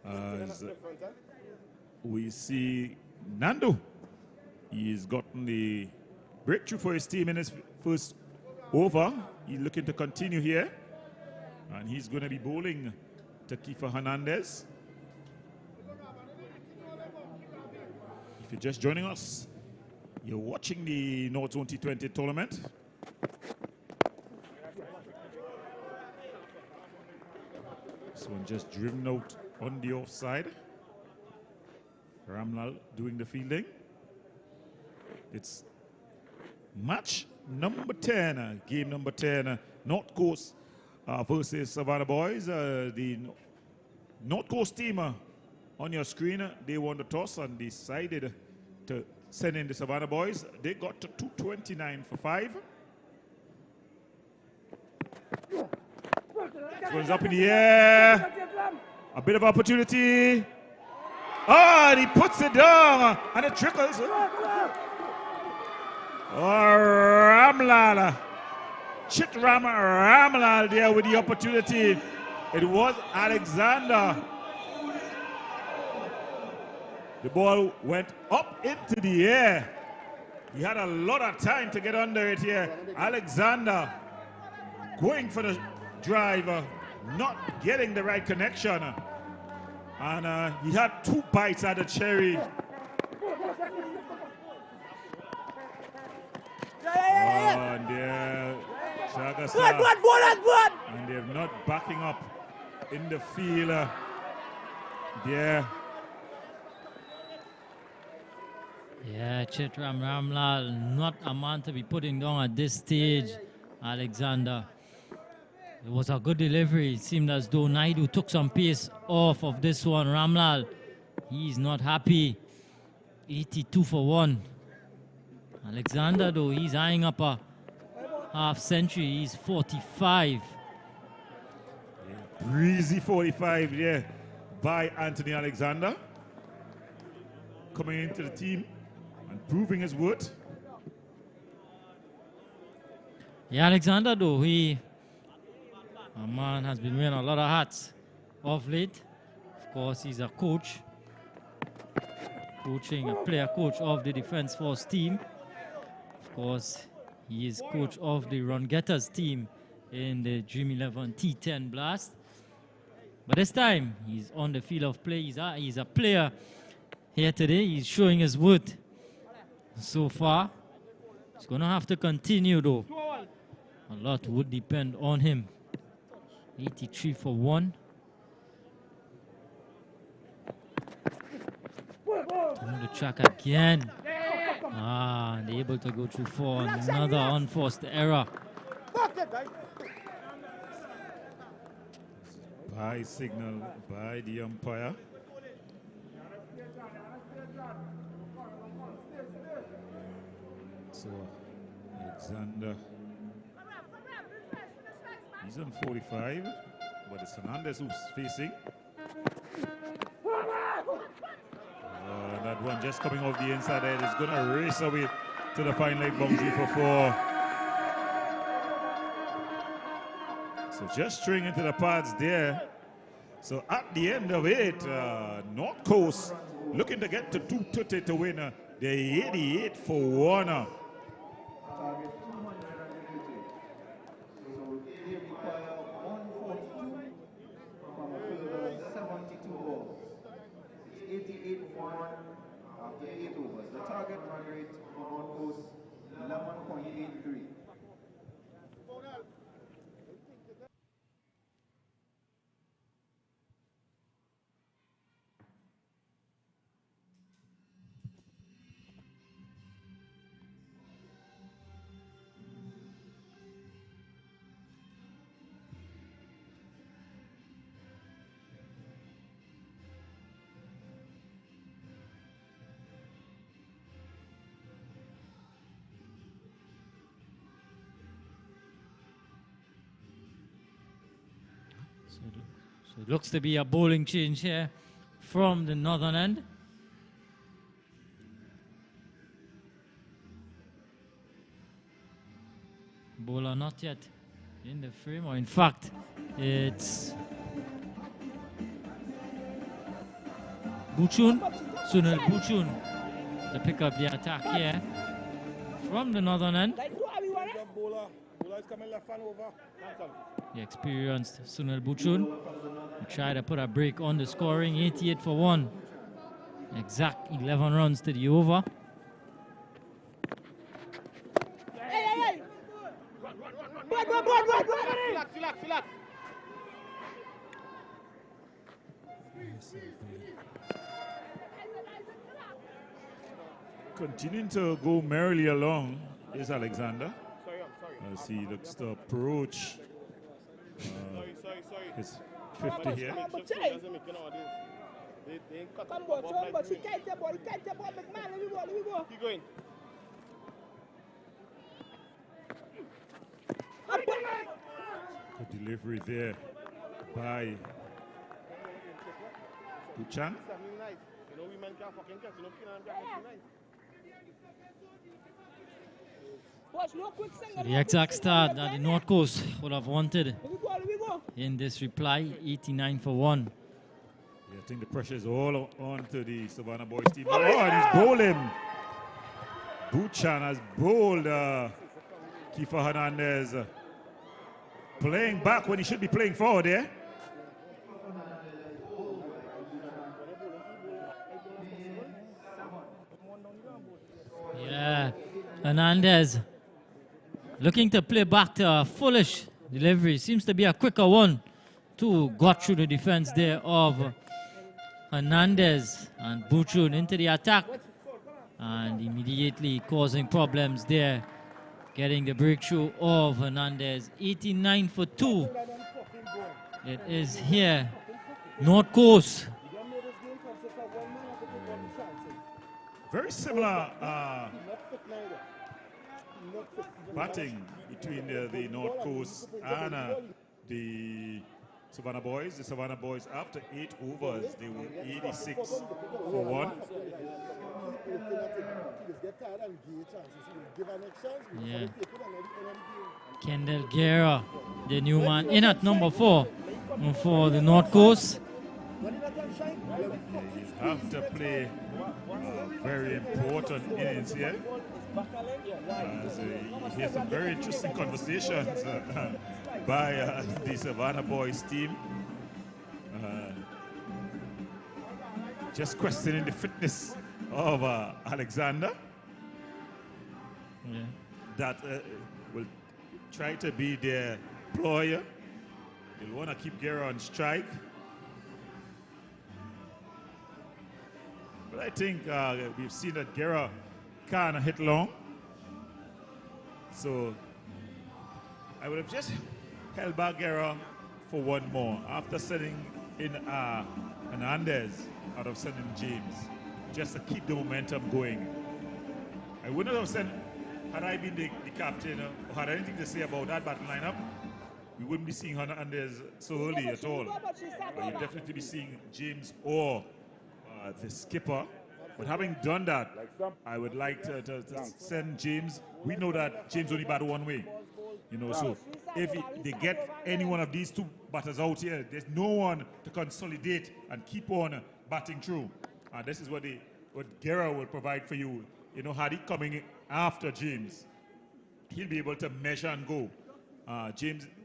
As we see Nando, he's gotten the breakthrough for his team in his first over. He's looking to continue here, and he's going to be bowling to Kiefer Hernandez. If you're just joining us, you're watching the North Zone T20 tournament. This one just driven out on the offside. Ramlal doing the fielding. It's match number 10, game number 10, North Coast versus Savannah Boys. The North Coast team on your screen, they won the toss and decided to send in the Savannah Boys. They got to 229 for 5. Goes up in the air. A bit of opportunity. Oh, and he puts it down and it trickles. Oh, Ramlal. Chitram Ramlal there with the opportunity. It was Alexander. The ball went up into the air. He had a lot of time to get under it here. Alexander going for the driver, not getting the right connection. And he had 2 bites at the cherry. And they're and they're not backing up in the field. Yeah, Chitram Ramlal, not a man to be putting down at this stage, Alexander. It was a good delivery. It seemed as though Naidu took some pace off of this one. Ramlal, he's not happy. 82 for 1. Alexander, though, he's eyeing up a half century. He's 45. Breezy 45 there by Anthony Alexander. Coming into the team and proving his worth. Yeah, Alexander, though, a man has been wearing a lot of hats of late. Of course, he's a coach, coaching a player coach of the Defense Force team. Of course, he is coach of the Run Getters team in the Dream 11 T10 Blast. But this time, he's on the field of play. He's a player here today. He's showing his worth so far. He's going to have to continue, though. A lot would depend on him. 83 for 1. On the track again. They're able to go through for another unforced error. By signal by the umpire. So Alexander. He's on 45, but it's Hernandez who's facing. That one just coming off the inside edge is going to race away to the fine leg boundary for 4. So just straying into the pads there. So at the end of it, North Coast looking to get to 230 to win the 88 for 1. Target 230. So they require 142 from a field of 72 balls. It's 88 for 1 after 8 overs. The target run rate for North Coast 11.83. So it looks to be a bowling change here from the northern end. Bowler not yet in the frame, or in fact, it's Buchun, Sunil Buchun, to pick up the attack here from the northern end. The experienced Sunil Buchun will try to put a break on the scoring. 88 for 1. Exact 11 runs to the over. Continuing to go merrily along is Alexander. As he looks to approach his 50 here. Good delivery there by Buchan. The exact start that the North Coast would have wanted in this reply, 89 for 1. Yeah, I think the pressure is all on to the Savannah boys team. Oh, and he's bowling. Buchan has bowled Kiefer Hernandez. Playing back when he should be playing forward there. Yeah, Hernandez looking to play back to a foolish delivery. Seems to be a quicker one to got through the defense there of Hernandez, and Buchun into the attack and immediately causing problems there, getting the breakthrough of Hernandez. 89 for 2. It is here. North Coast. Very similar batting between the North Coast and the Savannah boys. The Savannah boys, after 8 overs, they were 86 for 1. Yeah. Kendall Guerra, the new man, in at number 4 for the North Coast. You have to play very important innings here. As you hear some very interesting conversations by the Savannah boys team. Just questioning the fitness of Alexander. Yeah. That will try to be their employer. They'll want to keep Guerra on strike. But I think we've seen that Guerra can't hit long. So I would have just held back Guerra for one more after sending in Hernandez out of sending James, just to keep the momentum going. I wouldn't have sent had I been the captain or had anything to say about that batting lineup, we wouldn't be seeing Hernandez so early at all. You'd definitely be seeing James or the skipper. But having done that, I would like to send James. We know that James only bat one way. You know, so if they get any one of these two batters out here, there's no one to consolidate and keep on batting through. This is what Guerra will provide for you. You know, had he coming after James, he'll be able to measure and go.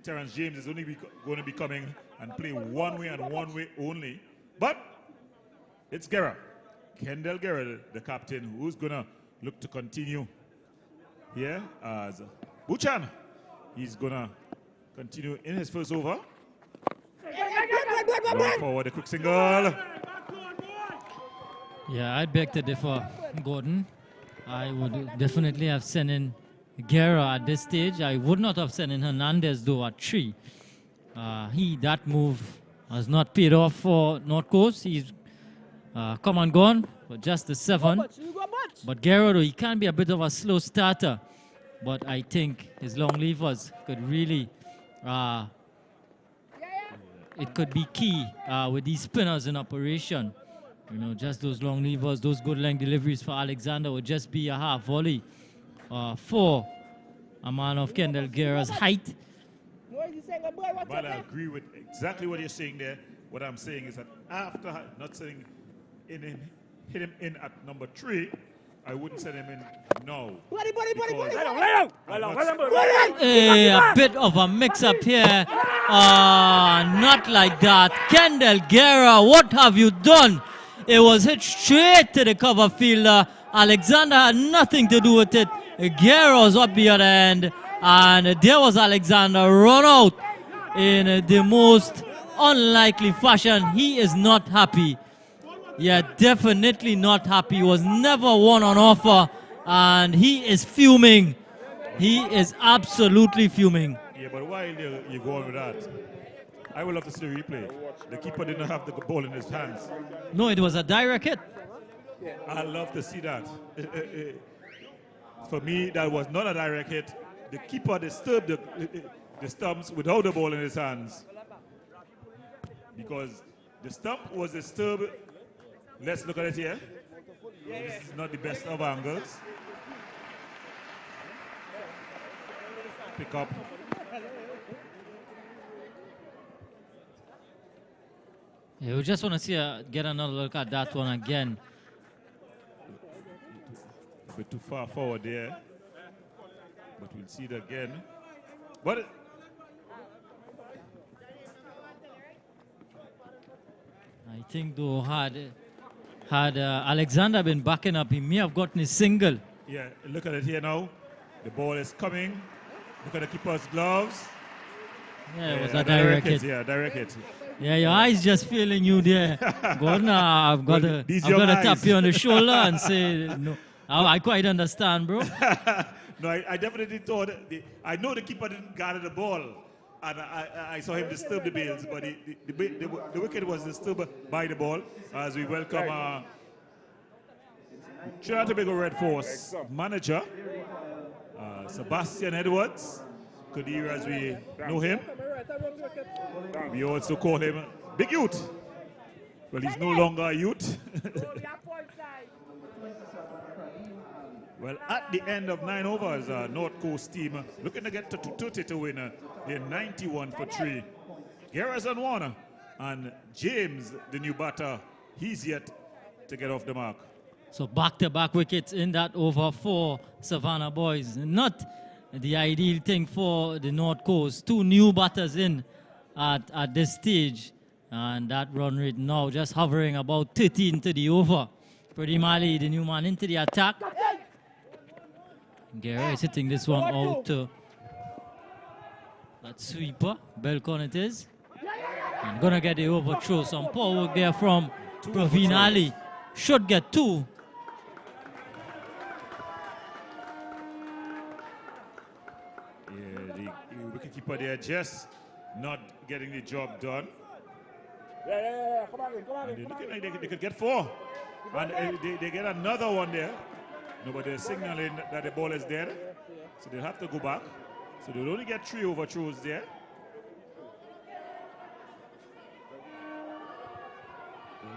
Terrence James is only going to be coming and play one way and one way only. But it's Guerra, Kendall Guerra, the captain, who's going to look to continue here as Buchan. He's going to continue in his first over. Long forward, a quick single. Yeah, I beg to differ, Gordon. I would definitely have sent in Guerra at this stage. I would not have sent in Hernandez though at 3. That move has not paid off for North Coast. He's come and gone for just the 7. But Guerra, though, he can be a bit of a slow starter. But I think his long levers could really, it could be key with these spinners in operation. You know, just those long levers, those good length deliveries for Alexander would just be a half volley for a man of Kendall Guerra's height. Well, I agree with exactly what you're saying there. What I'm saying is that after not sending hit him in at number 3, I wouldn't send him in now. A bit of a mix-up here. Not like that. Kendall Guerra, what have you done? It was hit straight to the cover fielder. Alexander had nothing to do with it. Guerra was up the other end. And there was Alexander run out in the most unlikely fashion. He is not happy. Yeah, definitely not happy. He was never one on offer. And he is fuming. He is absolutely fuming. Yeah, but why you go on with that? I would love to see the replay. The keeper didn't have the ball in his hands. No, it was a direct hit. I love to see that. For me, that was not a direct hit. The keeper disturbed the stumps without the ball in his hands. Because the stump was disturbed. Let's look at it here. This is not the best of angles. Pick up. Yeah, we just want to see get another look at that one again. A bit too far forward there. But we'll see it again. But I think though had Alexander been backing up, he may have gotten his single. yeah, look at it here now. The ball is coming. Look at the keeper's gloves. Yeah, it was a direct hit. Yeah, direct hit. Yeah, your eyes just failing you there. Gordon, I've got to tap you on the shoulder and say, no, I quite understand, bro. No, I definitely thought, I know the keeper didn't gather the ball, and I saw him disturb the bails, but the wicket was disturbed by the ball as we welcome Trinidad and Tobago Red Force manager, Sebastian Edwards, Kadir as we know him. We also call him Big Youth. Well, he's no longer a youth. Well, at the end of 9 overs, North Coast team looking to get to 230 to win. They're 91 for 3. Guerra's on 1, and James, the new batter, he's yet to get off the mark. So back-to-back wickets in that over for Savannah boys. Not the ideal thing for the North Coast. 2 new batters in at this stage. And that run rate now just hovering about 13 to the over. Pretty Mali, the new man, into the attack. Guerra is hitting this one out to that sweeper. Belcon it is. And gonna get the overthrow. Some power work there from Praveen Ali. Should get 2. Yeah, the wicketkeeper there just not getting the job done. Come on, And they're looking like they could get 4. And they get another one there. No, but they're signaling that the ball is dead. So they'll have to go back. So they'll only get 3 overthrows there.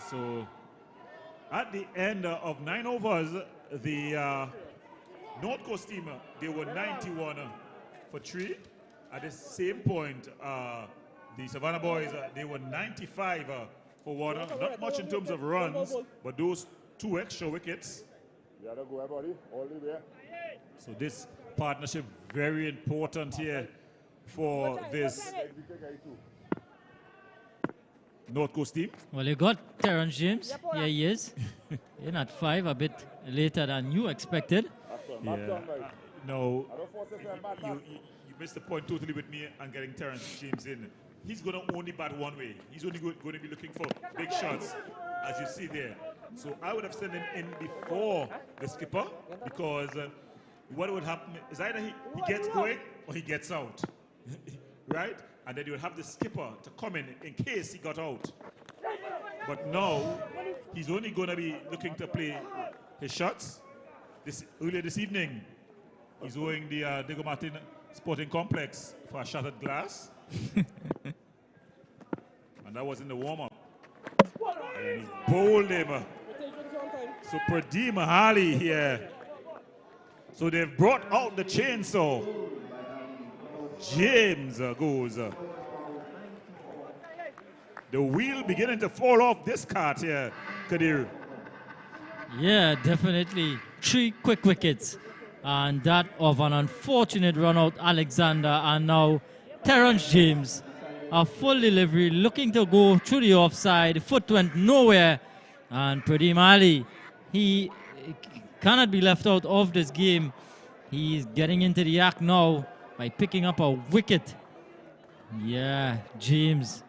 So at the end of 9 overs, the North Coast team, they were 91 for 3. At the same point, the Savannah boys, they were 95 for 1. Not much in terms of runs, but those 2 extra wickets. So this partnership very important here for this North Coast team. Well, you got Terrence James. Here he is. In at 5, a bit later than you expected. Yeah. No, you missed the point totally with me and getting Terrence James in. He's going to only bat one way. He's only going to be looking for big shots, as you see there. So I would have sent him in before the skipper, because what would happen is either he gets going or he gets out, right? And then you would have the skipper to come in case he got out. But now, he's only going to be looking to play his shots. Earlier this evening, he's owing the Diego Martin Sporting Complex for a shattered glass. And that was in the warm-up. And he bowled him. So Pradeep Mahali here. So they've brought out the chainsaw. James goes. The wheel beginning to fall off this cart here, Kadir. Yeah, definitely. 3 quick wickets. And that of an unfortunate run out, Alexander. And now Terrence James. A full delivery, looking to go through the offside. Foot went nowhere. And Pradeep Ali, he cannot be left out of this game. He's getting into the act now by picking up a wicket. Yeah, James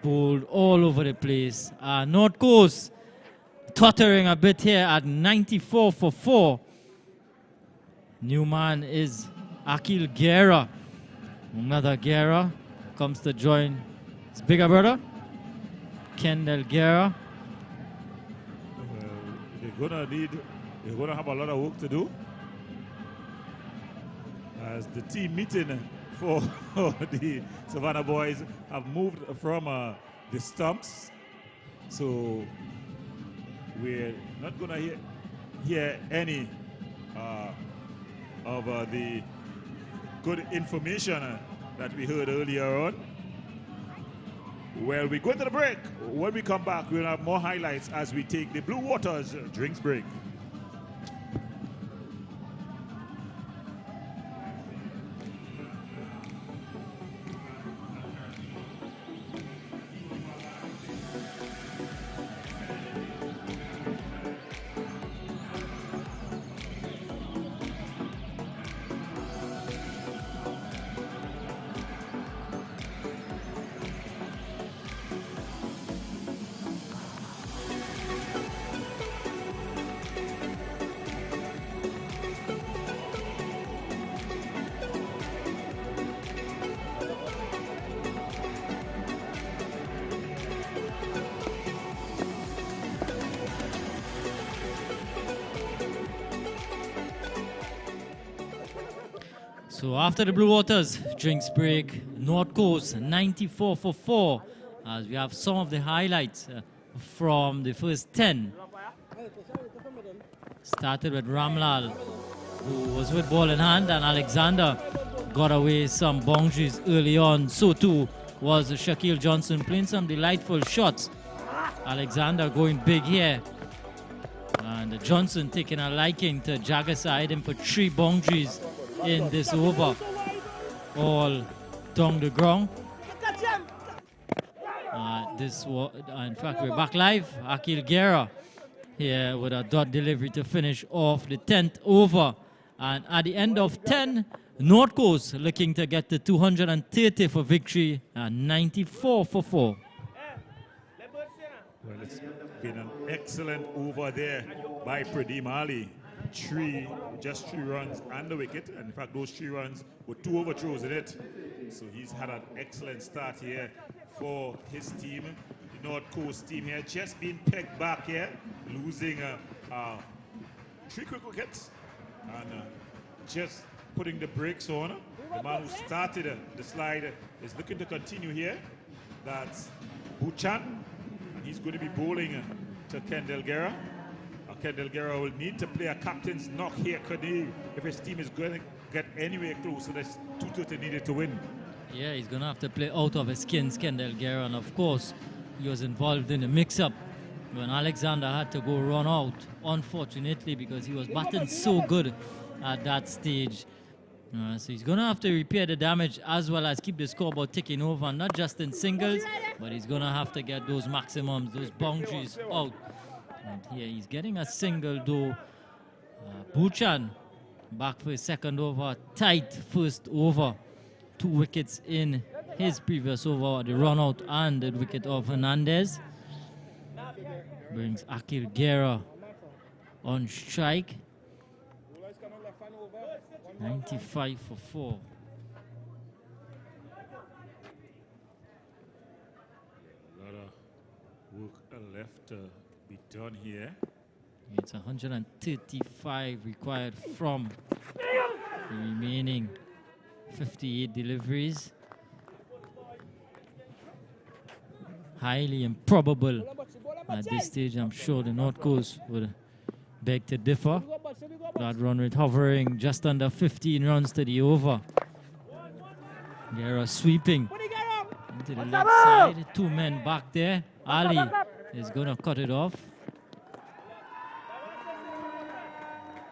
bowled all over the place. North Coast tottering a bit here at 94 for 4. New man is Akil Guerra. Another Guerra comes to join his bigger brother, Kendall Guerra. They're gonna have a lot of work to do as the team meeting for the Savannah boys have moved from the stumps. So we're not gonna hear any of the good information that we heard earlier on. Well, we go to the break. When we come back, we'll have more highlights as we take the Blue Waters drinks break. So after the Blue Waters drinks break, North Coast 94 for 4, as we have some of the highlights from the first 10. Started with Ramlal, who was with ball in hand, and Alexander got away some boundaries early on. So too was Shaquille Johnson playing some delightful shots. Alexander going big here. And Johnson taking a liking to Jagger side him for 3 boundaries in this over, all down the ground. In fact, we're back live. Akil Guerra here with a dot delivery to finish off the 10th over. And at the end of 10, North Coast looking to get to 230 for victory and 94 for 4. Well, it's been an excellent over there by Pradeep Ali. Just 3 runs and the wicket. And in fact, those 3 runs were 2 overthrows in it. So he's had an excellent start here for his team. The North Coast team here just being pegged back here, losing 3 quick wickets. And just putting the brakes on. The man who started the slide is looking to continue here. That's Buchan. He's going to be bowling to Kendall Guerra. Kendall Guerra will need to play a captain's knock here, could he, if his team is going to get anywhere close to this 230 needed to win. Yeah, he's going to have to play out of his skins, Kendall Guerra, and of course, he was involved in the mix-up when Alexander had to go run out, unfortunately, because he was batting so good at that stage. So he's going to have to repair the damage as well as keep the scoreboard ticking over, not just in singles, but he's going to have to get those maximums, those boundaries out. And here he's getting a single though. Buchan back for his second over, tight first over. 2 wickets in his previous over, the run out and the wicket of Hernandez. Brings Akil Guerra on strike. 95 for 4. A lot of work left to be done here. It's 135 required from the remaining 58 deliveries. Highly improbable at this stage. I'm sure the North Coast would beg to differ. That run rate hovering just under 15 runs to the over. Guerra sweeping into the left side. 2 men back there. Ali is going to cut it off.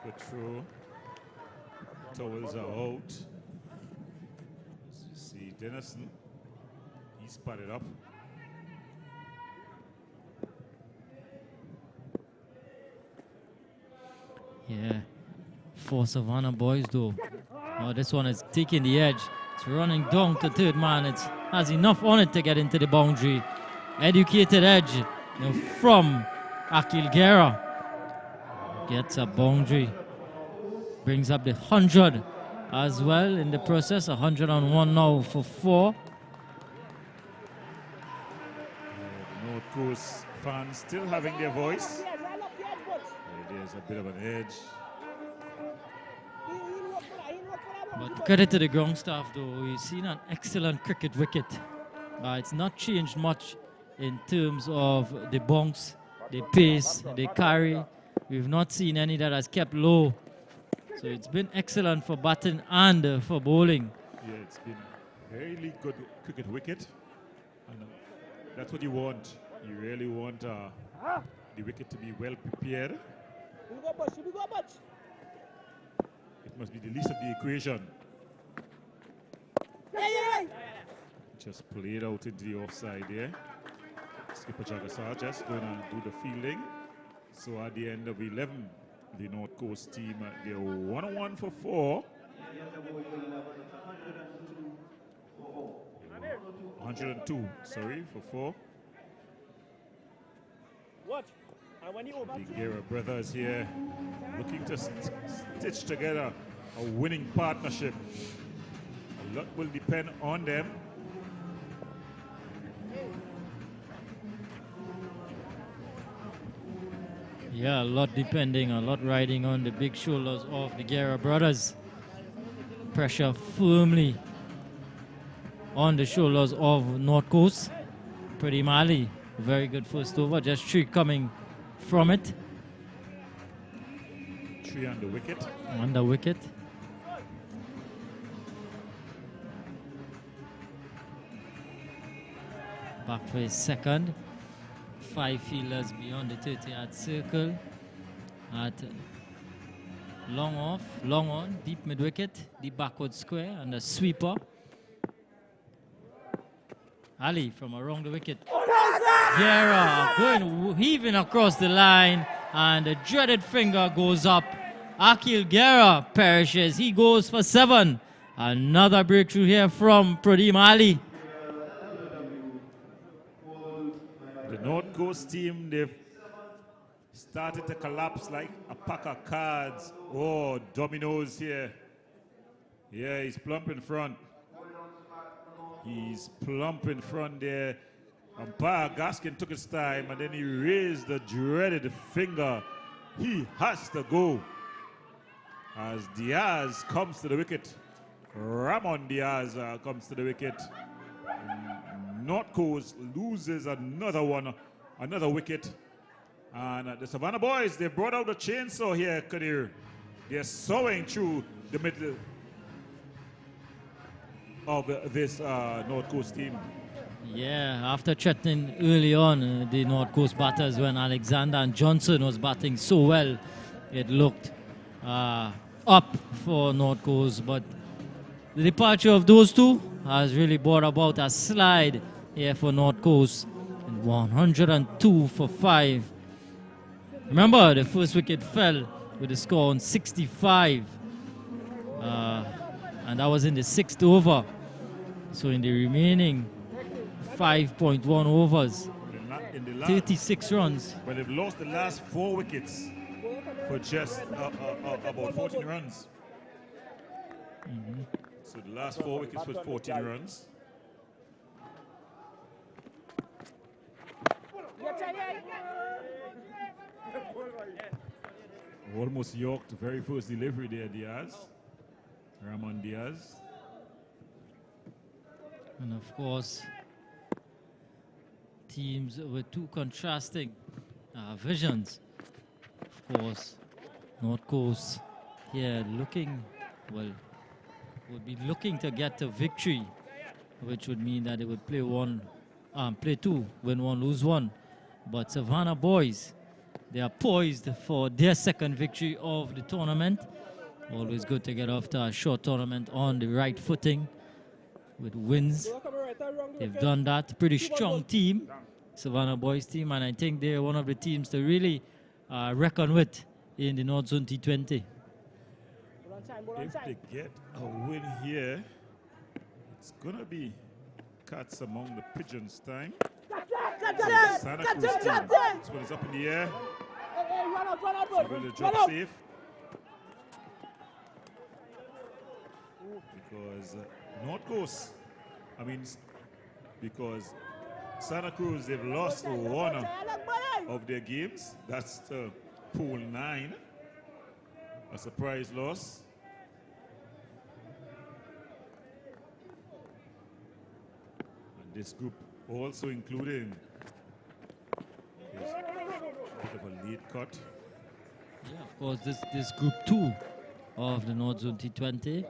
Good throw. Towels are out. As you see, Dennison, he's spotted up. Yeah, 4 Savannah boys though. Oh, this one is taking the edge. It's running down to third man. It has enough on it to get into the boundary. Educated edge from Akil Guerra. Gets a boundary. Brings up the 100 as well in the process. 101 now for 4. The North Coast fans still having their voice. There's a bit of an edge. But credit to the ground staff though. We've seen an excellent cricket wicket. It's not changed much in terms of the bunks, the pace, the carry. We've not seen any that has kept low. So it's been excellent for batting and for bowling. Yeah, it's been a really good cricket wicket. And that's what you want. You really want the wicket to be well prepared. It must be the least of the equation. Just played out into the offside there. Skipper Jagasar just going to do the fielding. So at the end of 11, the North Coast team, they're 101 for 4. 102, sorry, for 4. What? And when you The Guerra brothers here looking to stitch together a winning partnership. A lot will depend on them. Yeah, a lot depending, a lot riding on the big shoulders of the Guerra brothers. Pressure firmly on the shoulders of North Coast. Pretty Mali, very good first over, just 3 coming from it. 3 on the wicket. On the wicket. Back for his second. 5 fielders beyond the 30-yard circle. At long off, long on, deep mid-wicket, deep backward square, and a sweeper. Ali from around the wicket. Guerra going heaving across the line, and the dreaded finger goes up. Akil Guerra perishes. He goes for 7. Another breakthrough here from Pradeep Ali. The North Coast team, they've started to collapse like a pack of cards. Oh, dominoes here. Yeah, he's plump in front. He's plump in front there. Umpire Gaskin took his time and then he raised the dreaded finger. He has to go. as Diaz comes to the wicket. Ramon Diaz comes to the wicket. North Coast loses another one, another wicket. And the Savannah boys, they brought out the chainsaw here, Kadir. They're sawing through the middle of this North Coast team. Yeah, after threatening early on the North Coast batters when Alexander and Johnson was batting so well, it looked up for North Coast. But the departure of those two has really brought about a slide here for North Coast. And 102 for 5. Remember, the first wicket fell with a score on 65. And that was in the 6th over. So in the remaining 5.1 overs, 36 runs. But they've lost the last 4 wickets for just about 14 runs. So the last 4 wickets for 14 runs. Almost yorked the very first delivery there, Diaz. Ramon Diaz. And of course, teams with two contrasting visions. Of course, North Coast here looking, well, would be looking to get a victory, which would mean that they would play 2, win 1, lose 1. But Savannah boys, they are poised for their second victory of the tournament. Always good to get off to a short tournament on the right footing with wins. They've done that. Pretty strong team, Savannah boys team, and I think they're one of the teams to really reckon with in the North Zone T20. If they get a win here, it's going to be cats among the pigeons time. Santa Cruz team. This one is up in the air. So will they drop safe? Because North Coast, because Santa Cruz, they've lost one of their games. That's the pool 9. A surprise loss. And this group also including a bit of a lead cut. Yeah, of course, this group 2 of the North Zone T20.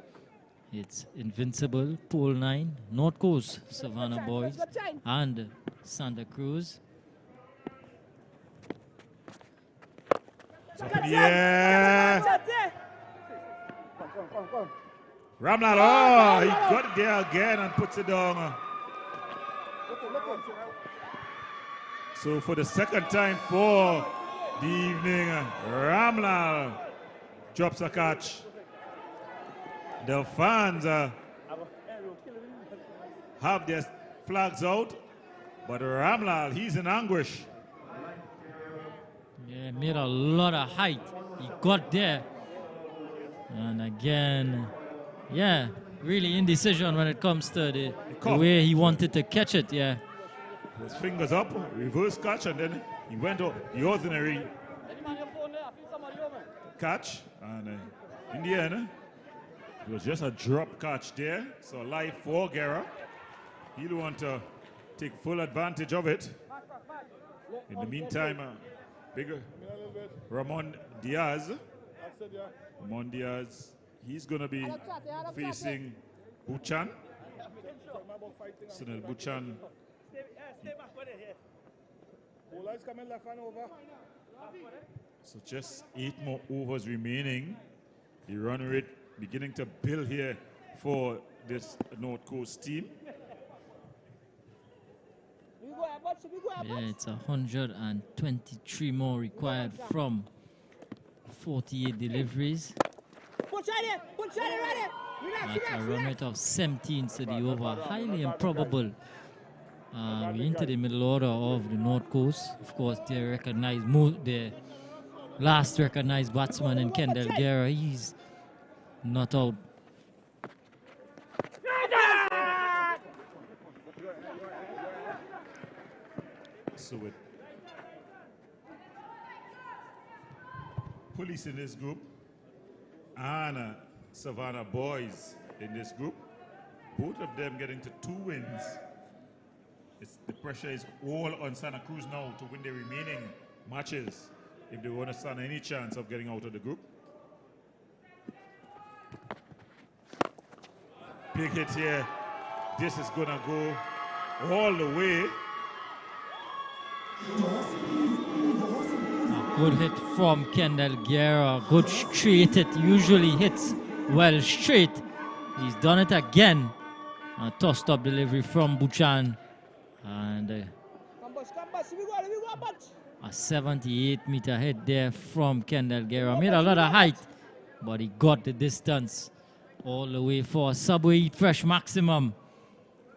It's Invincible, Pool 9, North Coast, Savannah Boys, and Santa Cruz. It's up in the air. Ramlal, oh, he got it there again and puts it down. So for the second time for the evening, Ramlal drops a catch. The fans have their flags out, but Ramlal, he's in anguish. Yeah, made a lot of height. He got there. And again, yeah, really indecision when it comes to the way he wanted to catch it, yeah. His fingers up, reverse catch, and then he went up the ordinary catch. And in the end, it was just a drop catch there. So live for Guerra. He'll want to take full advantage of it. In the meantime, bigger Ramon Diaz. Ramon Diaz, he's going to be facing Buchan. Sunil Buchan. So just 8 more overs remaining. The run rate beginning to build here for this North Coast team. Yeah, it's 123 more required from 48 deliveries. At a run rate of 17 to the over. Highly improbable. We're into the middle order of the North Coast. Of course, they recognize their last recognized batsman in Kendall Guerra. He's not out. So with police in this group, and Savannah boys in this group. Both of them getting to 2 wins. The pressure is all on Santa Cruz now to win the remaining matches if they want to stand any chance of getting out of the group. Big hit here. This is going to go all the way. A good hit from Kendall Guerra. Good straight hit. Usually hits well straight. He's done it again. A tossed up delivery from Buchan. And a 78-meter hit there from Kendall Guerra. Made a lot of height, but he got the distance all the way for a Subway Eat Fresh maximum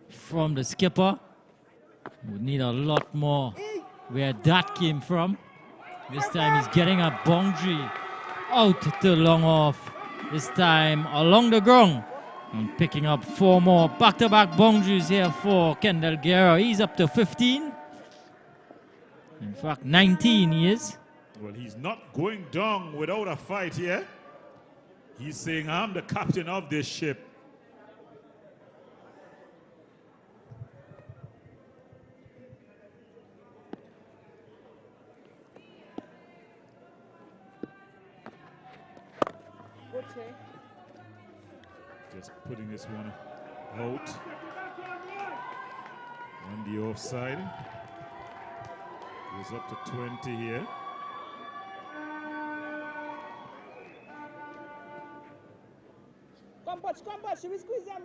from the skipper. Would need a lot more where that came from. This time he's getting a boundary out to long off. This time along the ground and picking up 4 more back-to-back boundaries here for Kendall Guerra. He's up to 15. In fact, 19 he is. Well, he's not going down without a fight here. He's saying, I'm the captain of this ship. Just putting this one out on the offside. Goes up to 20 here. Come, Butch, we squeeze them.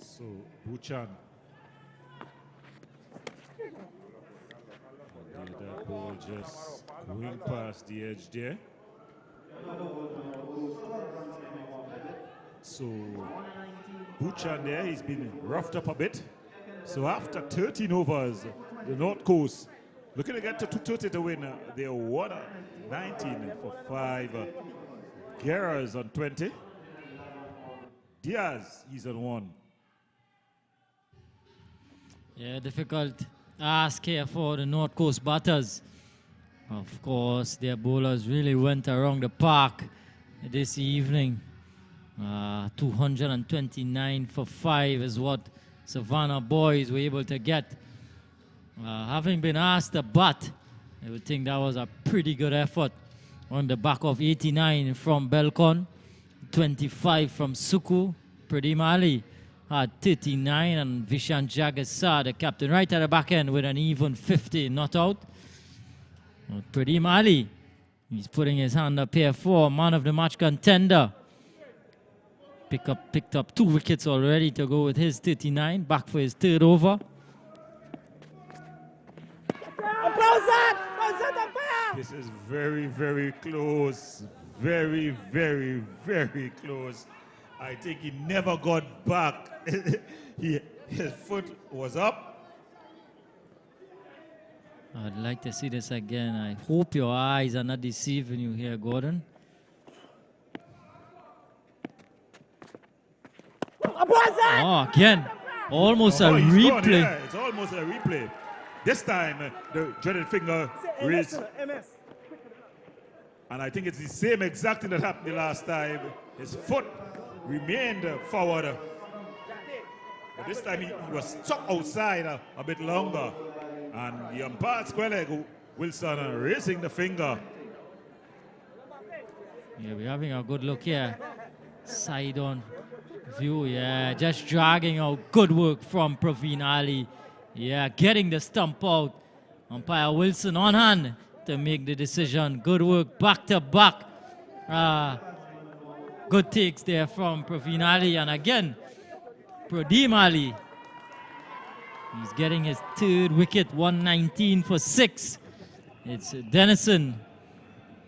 So, Buchan. That ball just going past the edge there. So, Buchan there, he's been roughed up a bit. So after 13 overs, the North Coast looking to get to 230 to win. They're 119 for 5. Guerra is on 20. Diaz, he's on 1. Yeah, difficult ask here for the North Coast batters. Of course, their bowlers really went around the park this evening. 229 for 5 is what Savannah boys were able to get. Having been asked to bat, I would think that was a pretty good effort on the back of 89 from Belcon, 25 from Suku. Pradeep Ali had 39, and Vishan Jagasar, the captain, right at the back end with an even 50 not out. Pradeep Ali, he's putting his hand up here for man of the match contender. Picked up 2 wickets already to go with his 39, back for his 3rd over. This is very, very close. Very, very, very close. I think he never got back. His foot was up. I'd like to see this again. I hope your eyes are not deceiving you here, Gordon. Oh, again, almost a replay. Yeah, it's almost a replay. This time, the dreaded finger raised. And I think it's the same exact thing that happened the last time. His foot remained forward. But this time he was stuck outside a bit longer. And the umpire square leg, Wilson raising the finger. Yeah, we're having a good look here. Side on view, yeah, just dragging out. Good work from Praveen Ali. Yeah, getting the stump out. Umpire Wilson on hand to make the decision. Good work, back to back. Good takes there from Praveen Ali. And again, Pradeep Ali. He's getting his 3rd wicket, 119 for 6. It's Dennison,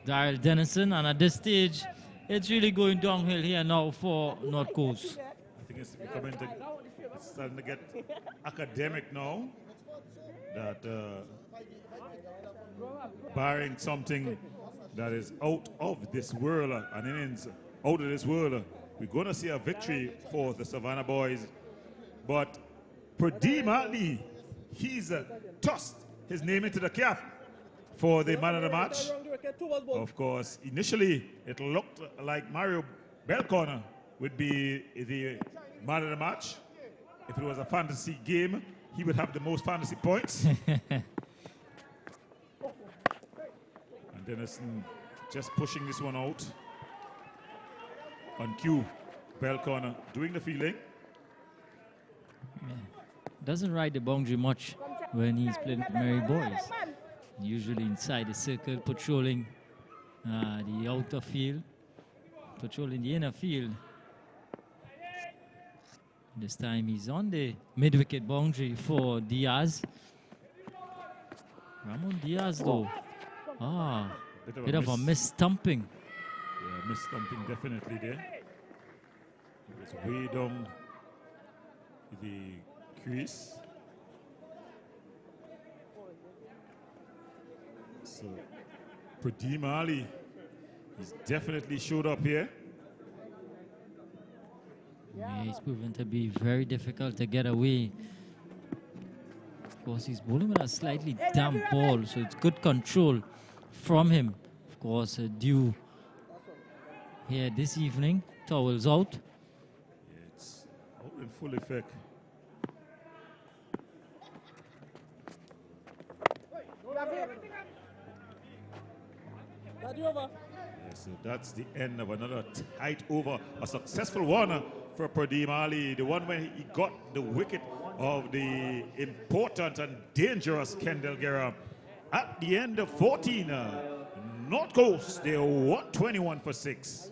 Daryl Dennison, and at this stage, it's really going downhill here now for North Coast. I think it's starting to get academic now. That barring something that is out of this world, an innings out of this world, we're going to see a victory for the Savannah boys. But Pradeem Ali, he's tossed his name into the cap for the man of the match. Of course, initially it looked like Mario Belcorner would be the man of the match. If it was a fantasy game, he would have the most fantasy points. And Dennison just pushing this one out. On cue, Belcorner doing the fielding. Doesn't ride the boundary much when he's playing with Merry Boys. Usually inside the circle, patrolling the outer field, patrolling the inner field. This time he's on the mid-wicket boundary for Diaz. Ramon Diaz though. Bit of a miss-stumping. Yeah, miss-stumping definitely there. It's way down the crease. So, Pradeem Ali, he's definitely showed up here. Yeah, he's proven to be very difficult to get away. Of course, he's bowling with a slightly damp ball, so it's good control from him. Of course, due here this evening, towels out. Yeah, it's out in full effect. Yeah, so that's the end of another tight over. A successful one for Pradeem Ali. The one when he got the wicket of the important and dangerous Kendall Guerra. At the end of 14, North Coast, they're 121 for 6.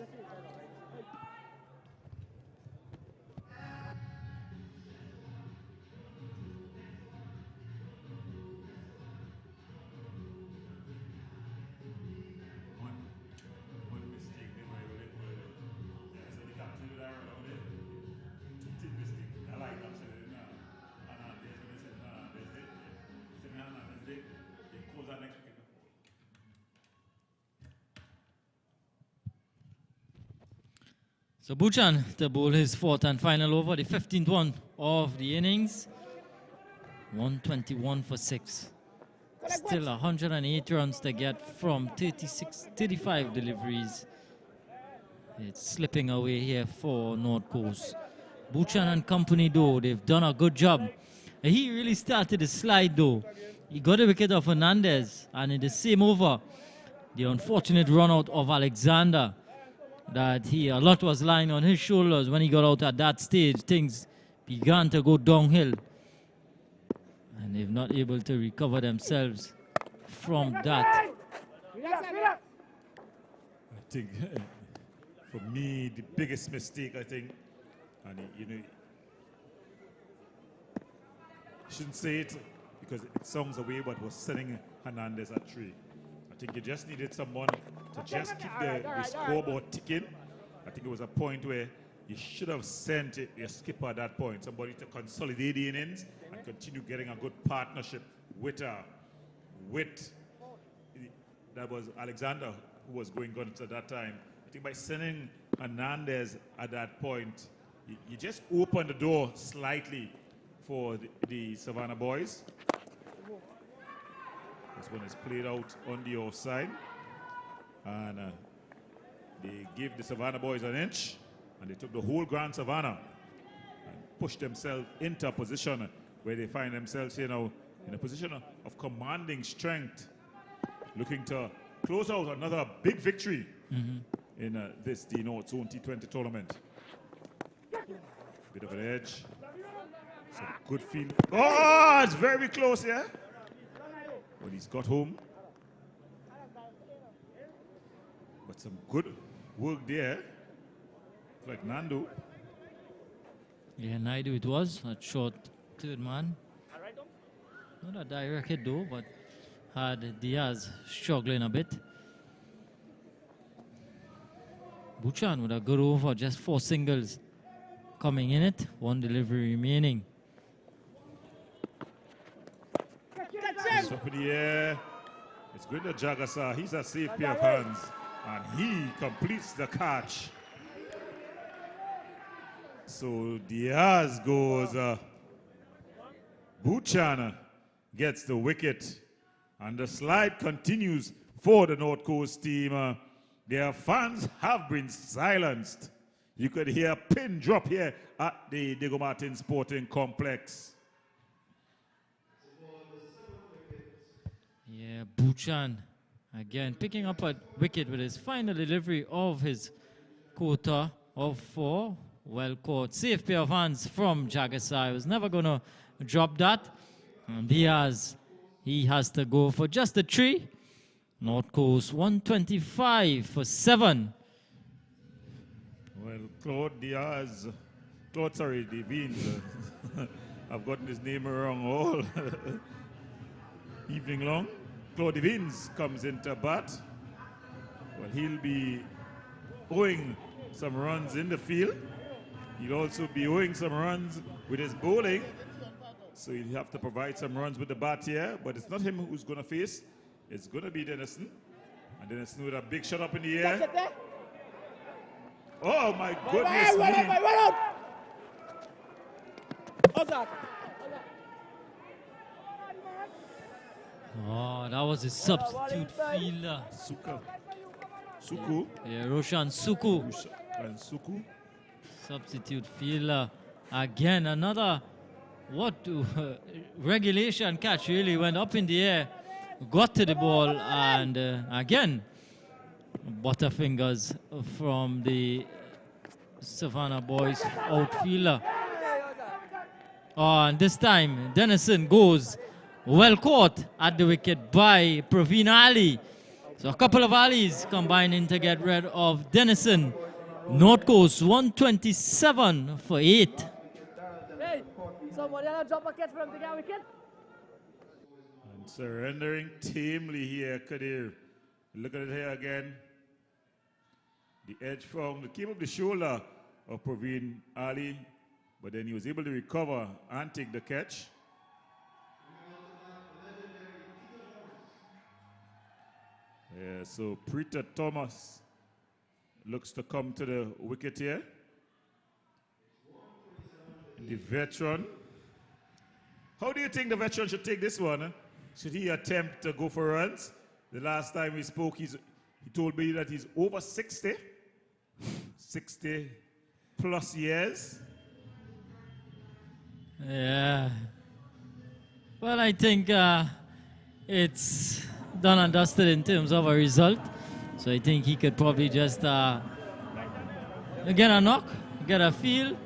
So Buchan to bowl his fourth and final over, the 15th one of the innings. 121 for 6. Still 108 runs to get from 35 deliveries. It's slipping away here for North Coast. Buchan and company though, they've done a good job. He really started the slide though. He got a wicket of Hernandez, and in the same over, the unfortunate run out of Alexander, that a lot was lying on his shoulders when he got out at that stage. Things began to go downhill, and they've not able to recover themselves from that. I think for me, the biggest mistake, I think, and you know, I shouldn't say it because it sounds away, but was sending Hernandez at 3. I think you just needed someone to just keep the scoreboard ticking. I think it was a point where you should have sent your skipper at that point, somebody to consolidate the innings and continue getting a good partnership with that was Alexander, who was going guns at that time. I think by sending Hernandez at that point, you just opened the door slightly for the Savannah boys. This one is played out on the offside, and they gave the Savannah boys an inch, and they took the whole Grand Savannah and pushed themselves into a position where they find themselves, you know, in a position of commanding strength, looking to close out another big victory in the North Zone T20 tournament. Bit of an edge, some good field. Oh, it's very close, yeah. But he's got home. But some good work there. Like Nando. Yeah, Naidu it was. A short third man. Not a direct hit though, but had Diaz struggling a bit. Buchan with a good over, just 4 singles coming in it. 1 delivery remaining. It's up in the air. It's good that Jagasa. He's a safe pair of hands. And he completes the catch. So Diaz goes Buchan gets the wicket. And the slide continues for the North Coast team. Their fans have been silenced. You could hear a pin drop here at the Diego Martin Sporting Complex. Yeah, Buchan again picking up a wicket with his final delivery of his quota of 4. Well caught. Safe pair of hands from Jagasai. Was never going to drop that. And Diaz, he has to go for just a 3. North Coast 125 for 7. Well, Claude Diaz, Devines. I've gotten his name wrong all evening long. Claude Devines comes into bat. Well, he'll be owing some runs in the field. He'll also be owing some runs with his bowling. So he'll have to provide some runs with the bat here. But it's not him who's going to face. It's going to be Dennison. And Dennison with a big shot up in the air. Oh, my goodness me. Oh, that was his substitute fielder. Suku. Yeah, Roshan Suku. And Suku. Substitute fielder. Again, another regulation catch really went up in the air, got to the ball, and again, butterfingers from the Savannah boys outfielder. Oh, and this time, Dennison goes well caught at the wicket by Praveen Ali. So a couple of alleys combining to get rid of Dennison. North Coast 127 for 8. Hey, somebody else drop a catch for him to get a wicket. And surrendering tamely here, Kadir. Look at it here again. The edge from came up the shoulder of Praveen Ali, but then he was able to recover and take the catch. Yeah, so Peter Thomas looks to come to the wicket here. The veteran. How do you think the veteran should take this one? Should he attempt to go for runs? The last time we spoke, he told me that he's over 60. 60 plus years. Yeah. Well, I think it's done and dusted in terms of a result. So I think he could probably just get a knock, get a feel.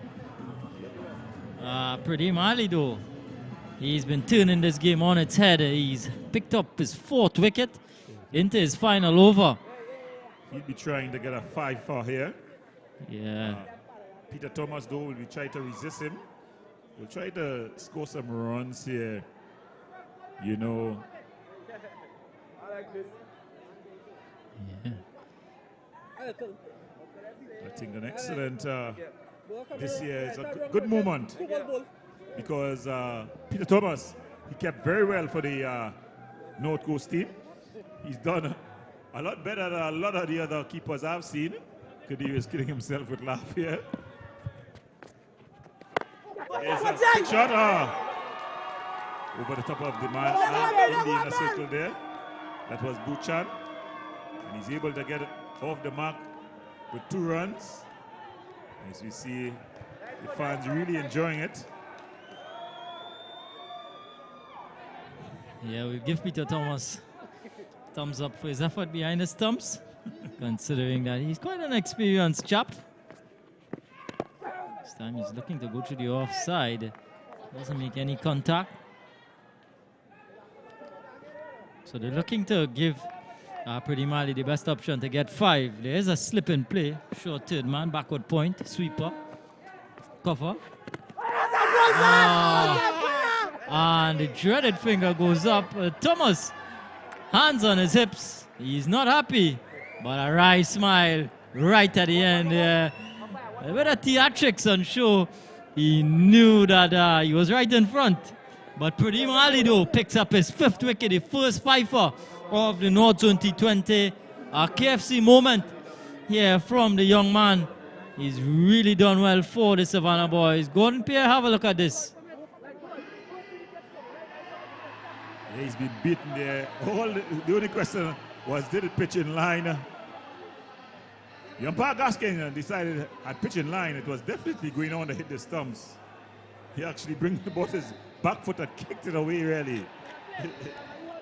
Pretty Mali though, he's been turning this game on its head. He's picked up his 4th wicket into his final over. He'll be trying to get a 5 here. Yeah. Peter Thomas though will be trying to resist him. We'll try to score some runs here. You know. Yeah. I think an excellent this year is a good moment because Peter Thomas, he kept very well for the North Coast team. He's done a lot better than a lot of the other keepers I've seen. Kadir is killing himself with laugh here. There's a big shot over the top of the man in the inner circle there. That was Buchan. And he's able to get it off the mark with 2 runs. As we see, the fans really enjoying it. Yeah, we'll give Peter Thomas thumbs up for his effort behind the stumps, considering that he's quite an experienced chap. This time he's looking to go to the offside. Doesn't make any contact. So they're looking to give Pretty Mali the best option to get 5. There is a slip in play. Short third man, backward point, sweeper, cover. And the dreaded finger goes up. Thomas, hands on his hips. He's not happy, but a wry smile right at the end. With a theatrics on show, he knew that he was right in front. But Pretty Mali though picks up his 5th wicket, the first 5-er of the North Zone T20. A KFC moment here from the young man. He's really done well for the Savannah boys. Gordon Pierre, have a look at this. Yeah, he's been beaten there. The only question was, did it pitch in line? The umpire Gaskin decided at pitch in line, it was definitely going on to hit the stumps. He actually bring the ball his back foot and kicked it away, really.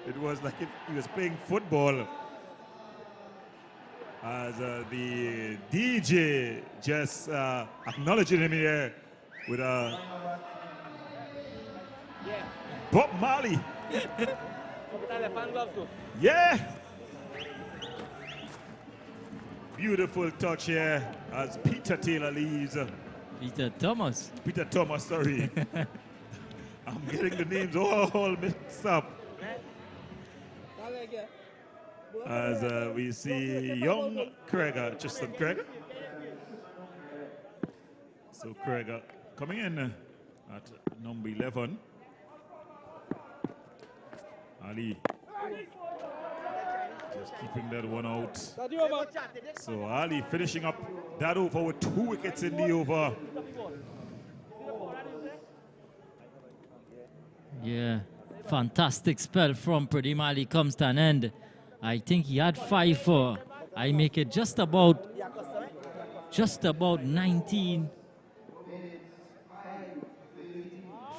It was like if he was playing football. As the DJ just acknowledging him here with a Bob Marley. Yeah. Beautiful touch here as Peter Taylor leaves. Peter Thomas. Peter Thomas, sorry. I'm getting the names all mixed up. As we see young Kreger, Tristan Kreger. So Kreger coming in at number 11. Ali just keeping that one out. So Ali finishing up that over with 2 wickets in the over. Yeah, fantastic spell from Pradeep Ali comes to an end. I think he had 5 for. I make it just about 19.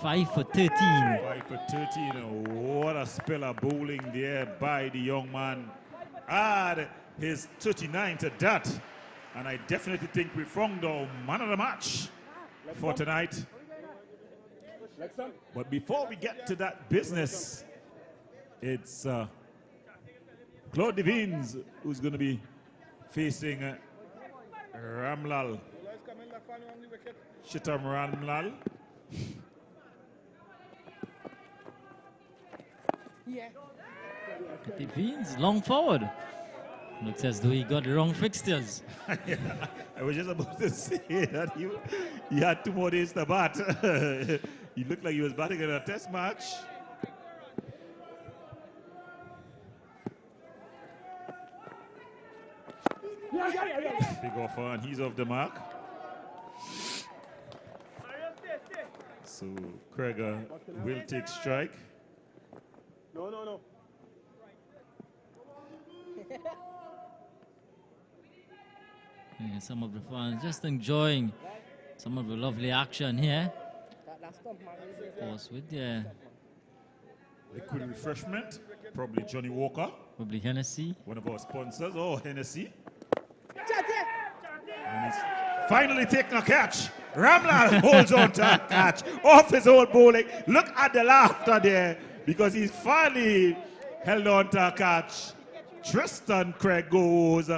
5 for 13. 5 for 13. What a spell of bowling there by the young man. Add his 39 to that. And I definitely think we found the man of the match for tonight. But before we get to that business, it's Claude Devines who's going to be facing Ramlal. Shitam Ramlal. Devines long forward. Looks as though he got the wrong fixtures. Yeah, I was just about to say that he had 2 more days to bat. He looked like he was batting in a test match. Big offer and he's off the mark. So Kreger will take strike. No. Yeah, some of the fans just enjoying some of the lovely action here. Of course, with the Liquid refreshment, probably Johnny Walker, probably Hennessy. one of our sponsors, Hennessy. And he's finally taking a catch. Ramlal holds on to a catch off his own bowling. Look at the laughter there because he's finally held on to a catch. Tristan Craig goes.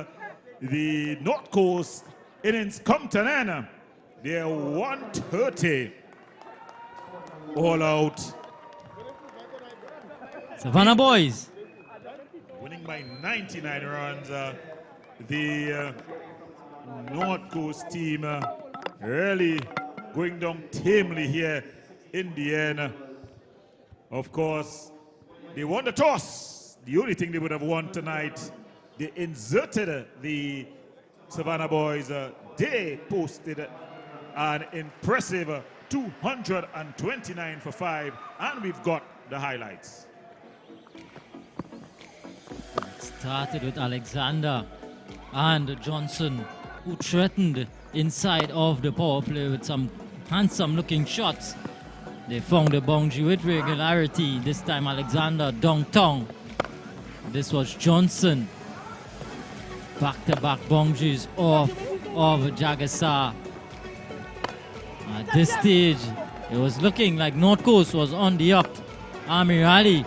The North Coast innings come to an end. They're 130 all out. Savannah boys. Winning by 99 runs. The North Coast team really going down tamely here in the end. Of course, they won the toss. The only thing they would have won tonight, they inserted the Savannah boys. They posted an impressive 229 for 5, and we've got the highlights. It started with Alexander and Johnson, who threatened inside of the power play with some handsome looking shots. They found the boundary with regularity. This time Alexander downtown. This was Johnson. Back-to-back boundaries off of Jagasar. At this stage, it was looking like North Coast was on the up. Amir Ali,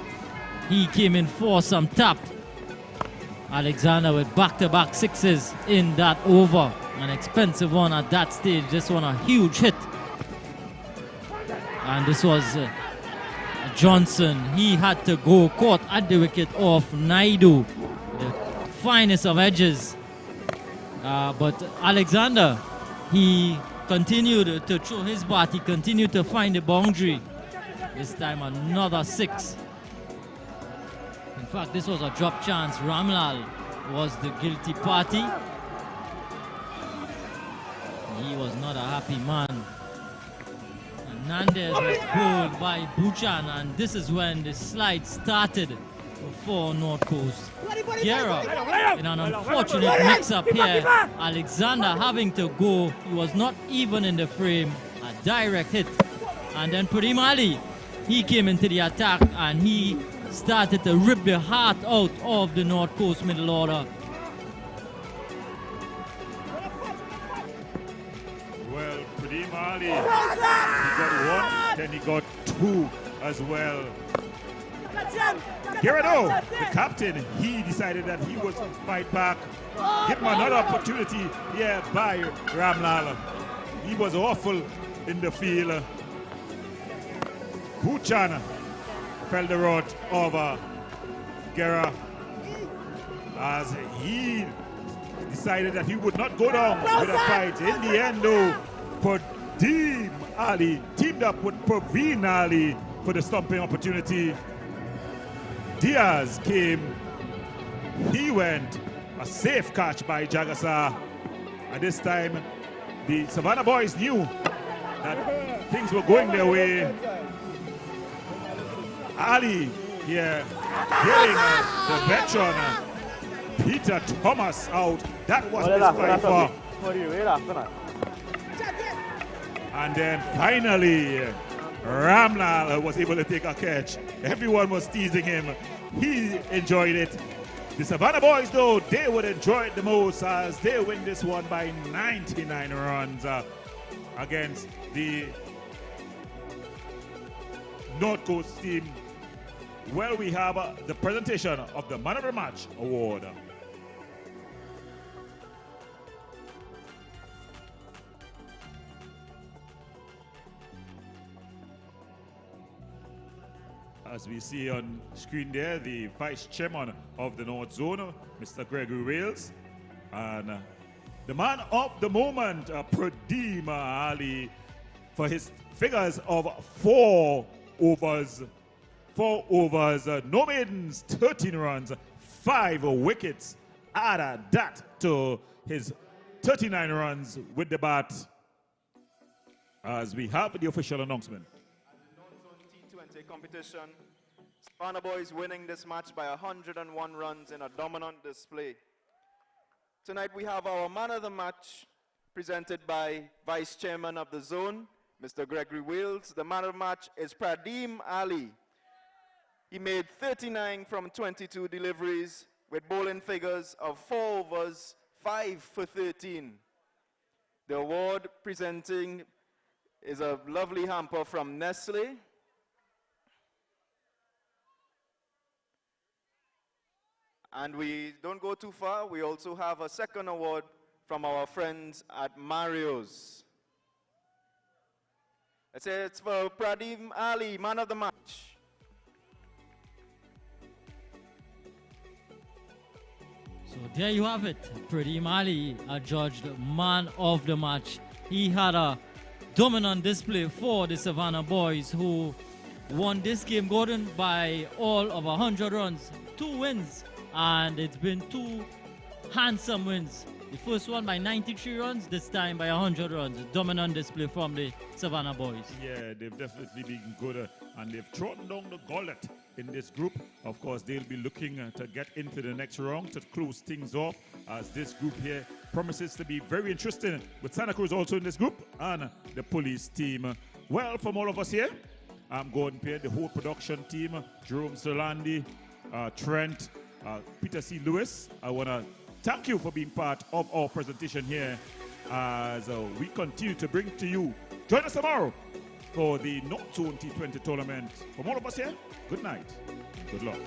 he came in for some tap. Alexander with back-to-back sixes in that over. An expensive one at that stage. This one a huge hit. And this was Johnson. He had to go caught at the wicket of Naidu. The finest of edges. But Alexander, he continued to throw his bat. He continued to find the boundary. This time another 6. In fact, this was a drop chance. Ramlal was the guilty party. He was not a happy man. And Hernandez was bowled by Buchan, and this is when the slide started for North Coast. Guerra, in an unfortunate mix-up here, Alexander having to go. He was not even in the frame. A direct hit. And then Pradeem Ali, he came into the attack and he started to rip the heart out of the North Coast middle order. Well, Pradeem Ali, he got one, then he got two as well. Guerrero, the captain, he decided that he was going to fight back. Give him another opportunity here by Ramlal. He was awful in the field. Buchan fell the rod over Guerra as he decided that he would not go down with a fight. In the end, though, Pradeem Ali teamed up with Praveen Ali for the stumping opportunity. Diaz came, he went, a safe catch by Jagasa. At this time, the Savannah boys knew that things were going their way. Ali here, getting the veteran Peter Thomas out. That was his fight for. And then finally, Ramlal was able to take a catch. Everyone was teasing him. He enjoyed it. The Savannah boys, though, they would enjoy it the most as they win this one by 99 runs against the North Coast team. Well, we have the presentation of the Man of the Match award. As we see on screen there, the Vice Chairman of the North Zone, Mr. Gregory Wales, and the man of the moment, Pradeem Ali, for his figures of 4 overs, no maidens, 13 runs, 5 wickets. Add that to his 39 runs with the bat. As we have the official announcement. T20 competition. Savannah boys winning this match by 101 runs in a dominant display. Tonight we have our man of the match presented by Vice Chairman of the Zone, Mr. Gregory Wales. The man of the match is Pradeem Ali. He made 39 from 22 deliveries with bowling figures of 4 overs, 5 for 13. The award presenting is a lovely hamper from Nestle. And we don't go too far. We also have a second award from our friends at Mario's. Let's say it's for Pradeem Ali, man of the match. So there you have it. Pradeem Ali adjudged man of the match. He had a dominant display for the Savannah boys who won this game, Gordon, by all of 100 runs. 2 wins, and it's been 2 handsome wins. The first one by 93 runs, this time by 100 runs. A dominant display from the Savannah boys. Yeah, they've definitely been good, and they've trodden down the gauntlet in this group. Of course, they'll be looking to get into the next round to close things off, as this group here promises to be very interesting, with Santa Cruz also in this group and the police team. Well, from all of us here, I'm Gordon Pierre, the whole production team, Jerome Solandi, Trent, Peter C. Lewis. I want to thank you for being part of our presentation here as we continue to bring to you. Join us tomorrow for the North Zone T20 tournament. From all of us here, good night. Good luck.